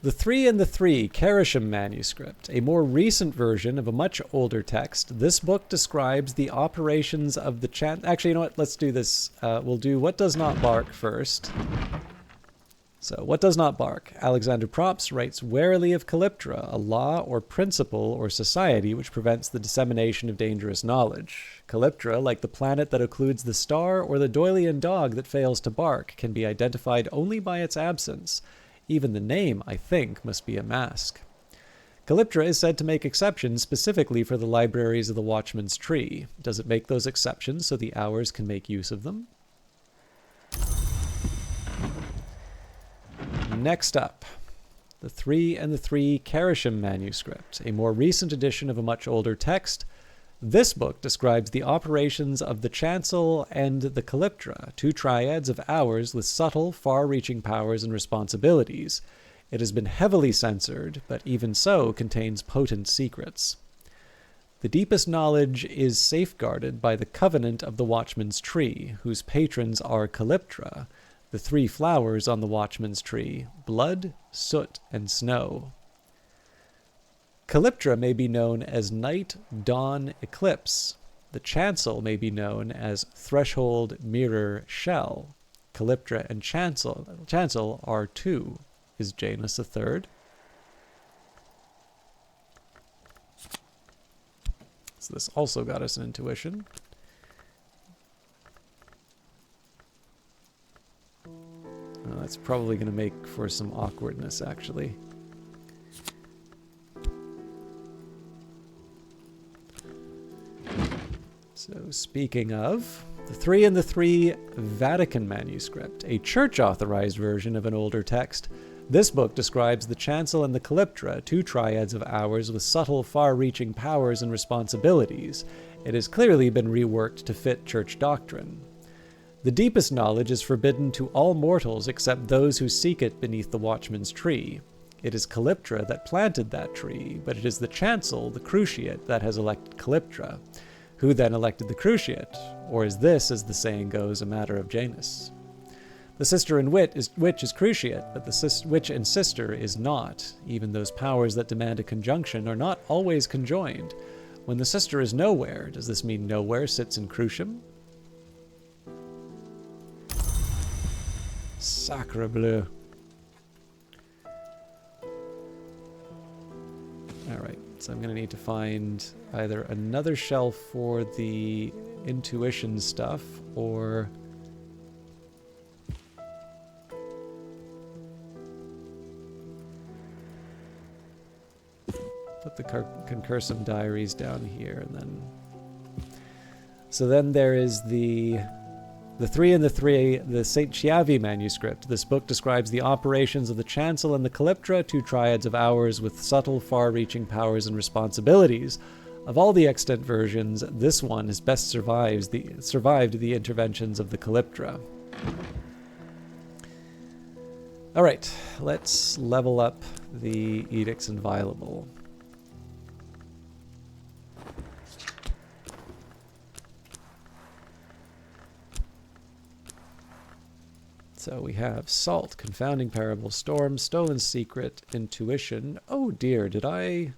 The Three and the Three, Kerisham manuscript, a more recent version of a much older text. This book describes the operations of the Actually, you know what? Let's do this. We'll do What Does Not Bark first. So, What Does Not Bark? Alexander Props writes warily of Calyptra, a law or principle or society which prevents the dissemination of dangerous knowledge. Calyptra, like the planet that occludes the star or the Doylean dog that fails to bark, can be identified only by its absence. Even the name, I think, must be a mask. Calyptra is said to make exceptions specifically for the libraries of the Watchman's Tree. Does it make those exceptions so the Hours can make use of them? Next up, The Three and the Three, Kerisham manuscript, a more recent edition of a much older text. This book describes the operations of the Chancel and the Calyptra, two triads of Hours with subtle, far-reaching powers and responsibilities. It has been heavily censored, but even so contains potent secrets. The deepest knowledge is safeguarded by the covenant of the Watchman's Tree, whose patrons are Calyptra, the three flowers on the Watchman's Tree, blood, soot, and snow. Calyptra may be known as Night, Dawn, Eclipse. The Chancel may be known as Threshold, Mirror, Shell. Calyptra and Chancel are two. Is Janus a third? So this also got us an intuition. That's probably going to make for some awkwardness, actually. So, speaking of, The Three and the Three, Vatican manuscript, a church-authorized version of an older text. This book describes the Chancel and the Calyptra, two triads of Hours with subtle, far-reaching powers and responsibilities. It has clearly been reworked to fit church doctrine. The deepest knowledge is forbidden to all mortals except those who seek it beneath the Watchman's Tree. It is Calyptra that planted that tree, but it is the Chancel, the Cruciate, that has elected Calyptra. Who then elected the Cruciate? Or is this, as the saying goes, a matter of Janus? The sister and witch is Cruciate, but the witch and sister is not. Even those powers that demand a conjunction are not always conjoined. When the sister is nowhere, does this mean nowhere sits in Crucium? Sacre bleu. Alright, so I'm going to need to find either another shelf for the intuition stuff, or put the Concursum diaries down here, and then... So then there is the Three and the Three, the St. Chiavi manuscript. This book describes the operations of the Chancel and the Calyptra, two triads of Hours with subtle, far-reaching powers and responsibilities. Of all the extant versions, this one has best survived the interventions of the Calyptra. Alright, let's level up the Edicts Inviolable. So we have Salt, Confounding Parable, Storm, Stolen Secret, Intuition. Oh dear, did I...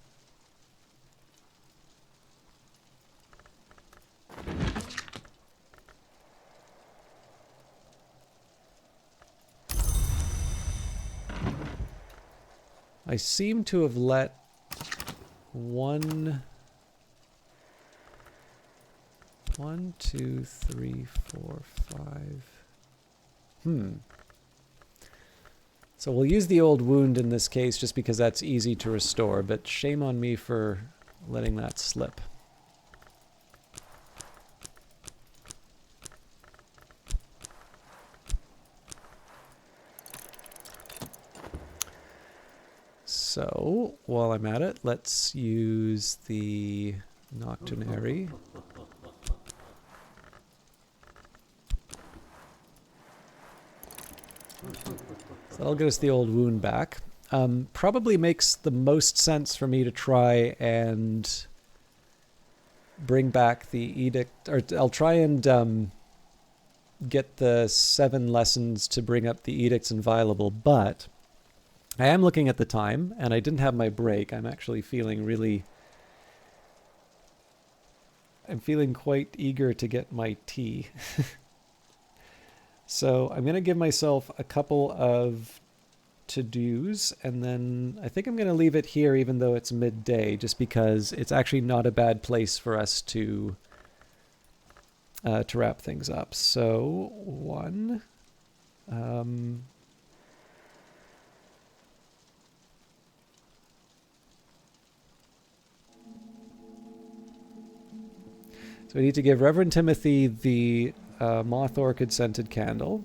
I seem to have let one, two, three, four, five... So we'll use the old wound in this case just because that's easy to restore, but shame on me for letting that slip. So while I'm at it, let's use the Nocturnary. So that'll get us the old wound back. Probably makes the most sense for me to try and bring back the edict, or I'll try and get the 7 lessons to bring up the edicts inviolable, but I am looking at the time, and I didn't have my break. I'm actually feeling I'm feeling quite eager to get my tea. So I'm going to give myself a couple of to-dos, and then I think I'm going to leave it here even though it's midday, just because it's actually not a bad place for us to wrap things up. So 1... So we need to give Reverend Timothy the Moth Orchid Scented Candle.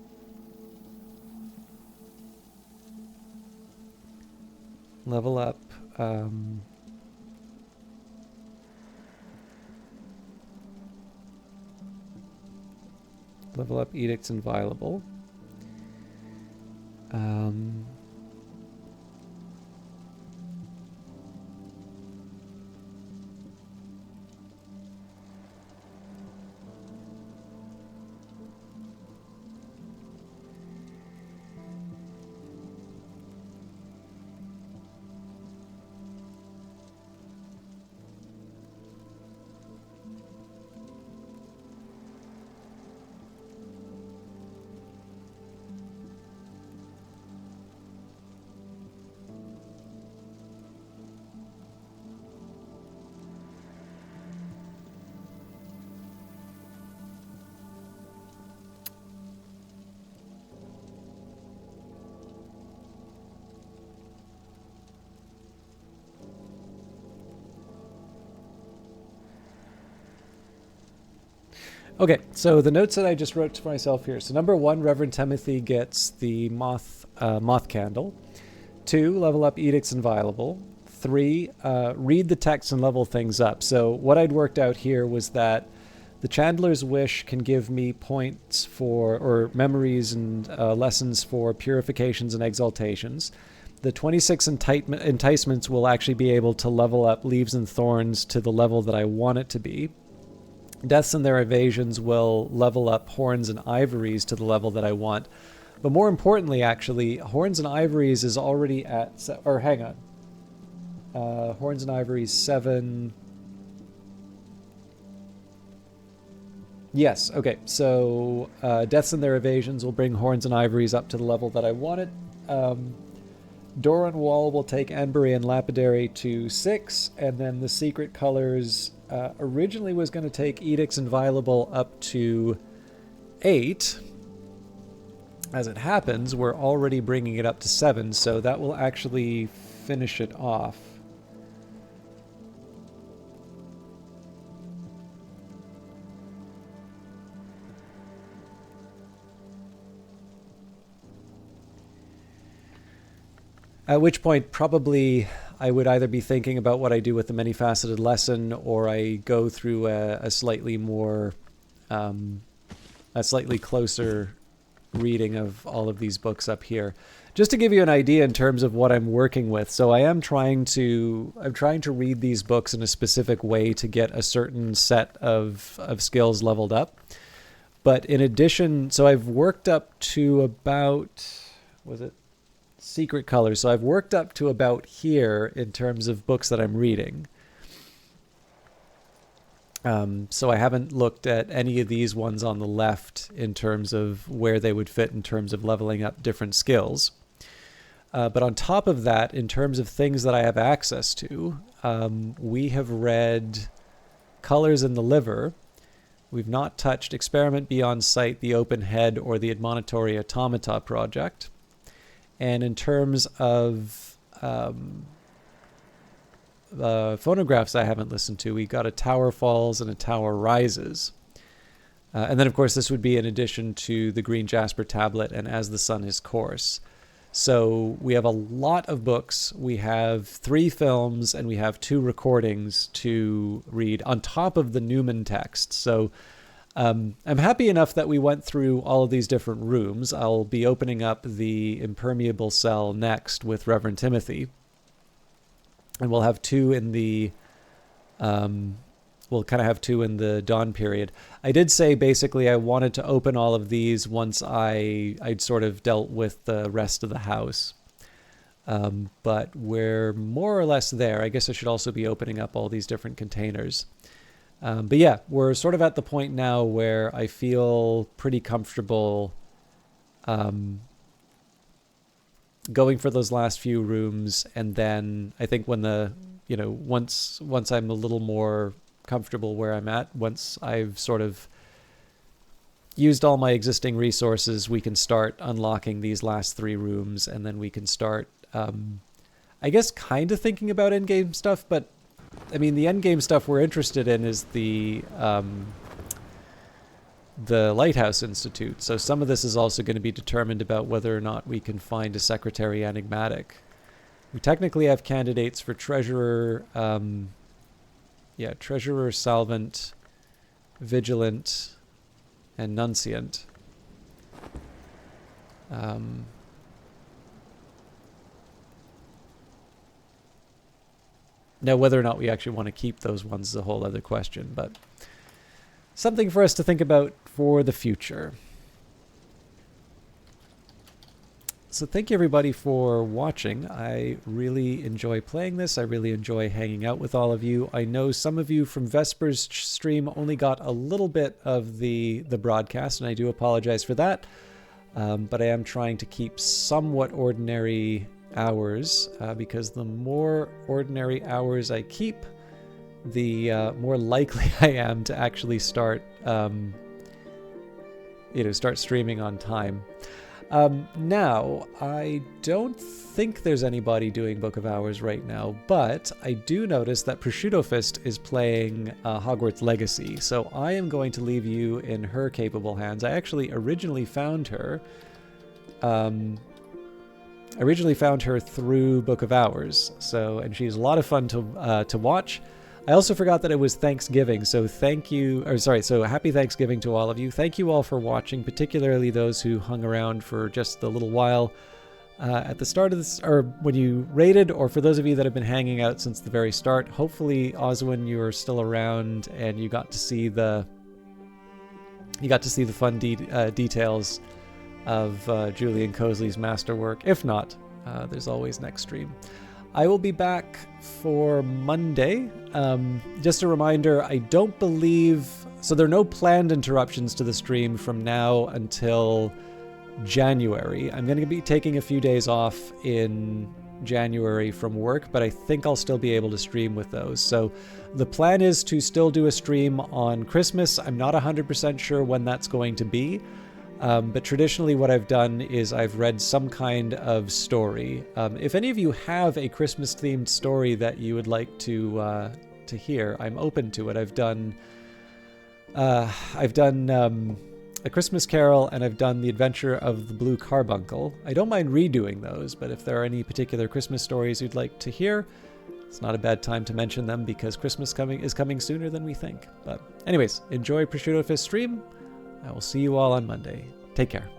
Level up. Level up Edicts Inviolable. Okay, so the notes that I just wrote to myself here. So number 1, Reverend Timothy gets the moth candle. 2, level up Edicts Inviolable. 3, read the text and level things up. So what I'd worked out here was that the Chandler's Wish can give me points for, or memories and lessons for purifications and exaltations. The 26 enticements will actually be able to level up Leaves and Thorns to the level that I want it to be. Deaths and their evasions will level up Horns and Ivories to the level that I want. But more importantly, actually, Horns and Ivories is already at... Or hang on. Horns and Ivories 7... Yes, okay. So Deaths and their evasions will bring Horns and Ivories up to the level that I want it. Door and Wall will take Embury and Lapidary to 6, and then the Secret Colors originally was going to take Edicts Inviolable up to 8. As it happens, we're already bringing it up to 7, so that will actually finish it off. At which point, probably I would either be thinking about what I do with the many-faceted lesson, or I go through a slightly more, a slightly closer reading of all of these books up here. Just to give you an idea in terms of what I'm working with. So I'm trying to read these books in a specific way to get a certain set of skills leveled up. But in addition, so I've worked up to about, was it Secret Colors? So I've worked up to about here in terms of books that I'm reading. So I haven't looked at any of these ones on the left in terms of where they would fit in terms of leveling up different skills. But on top of that, in terms of things that I have access to, we have read Colors in the Liver. We've not touched Experiment Beyond Sight, The Open Head, or the Admonitory Automata project. And in terms of phonographs I haven't listened to. We got a Tower Falls and a Tower Rises. And then, of course, this would be in addition to the Green Jasper tablet and As the Sun Is Course. So we have a lot of books. We have 3 films, and we have 2 recordings to read on top of the Newman text. So I'm happy enough that we went through all of these different rooms. I'll be opening up the impermeable cell next with Reverend Timothy. And we'll have 2 in the... we'll kind of have 2 in the dawn period. I did say basically I wanted to open all of these once I'd sort of dealt with the rest of the house. But we're more or less there. I guess I should also be opening up all these different containers. But yeah, we're sort of at the point now where I feel pretty comfortable going for those last few rooms. And then I think when once I'm a little more comfortable where I'm at, once I've sort of used all my existing resources, we can start unlocking these last 3 rooms, and then we can start I guess kind of thinking about endgame stuff. But I mean, the endgame stuff we're interested in is the Lighthouse Institute. So some of this is also going to be determined about whether or not we can find a Secretary Enigmatic. We technically have candidates for Treasurer, Treasurer, Salvant, Vigilant, and Nunciant. Now, whether or not we actually want to keep those ones is a whole other question, but something for us to think about for the future. So thank you everybody for watching. I really enjoy playing this. I really enjoy hanging out with all of you. I know some of you from Vesper's stream only got a little bit of the broadcast, and I do apologize for that. But I am trying to keep somewhat ordinary hours, because the more ordinary hours I keep, the more likely I am to actually start streaming on time. Now, I don't think there's anybody doing Book of Hours right now, but I do notice that Prosciutto Fist is playing Hogwarts Legacy, so I am going to leave you in her capable hands. I actually originally found her through Book of Hours, and she's a lot of fun to watch. I also forgot that it was Thanksgiving, so happy Thanksgiving to all of you. Thank you all for watching, particularly those who hung around for just a little while at the start of this, or when you raided, or for those of you that have been hanging out since the very start. Hopefully, Oswin, you are still around and you got to see the fun details of Julian Cosley's masterwork. If not, there's always next stream. I will be back for Monday. Just a reminder, I don't believe... So there are no planned interruptions to the stream from now until January. I'm going to be taking a few days off in January from work, but I think I'll still be able to stream with those. So the plan is to still do a stream on Christmas. I'm not 100% sure when that's going to be. But traditionally what I've done is I've read some kind of story. If any of you have a Christmas-themed story that you would like to hear, I'm open to it. I've done A Christmas Carol, and I've done The Adventure of the Blue Carbuncle. I don't mind redoing those, but if there are any particular Christmas stories you'd like to hear, it's not a bad time to mention them, because Christmas is coming sooner than we think. But anyways, enjoy Prosciutto Fist stream. I will see you all on Monday. Take care.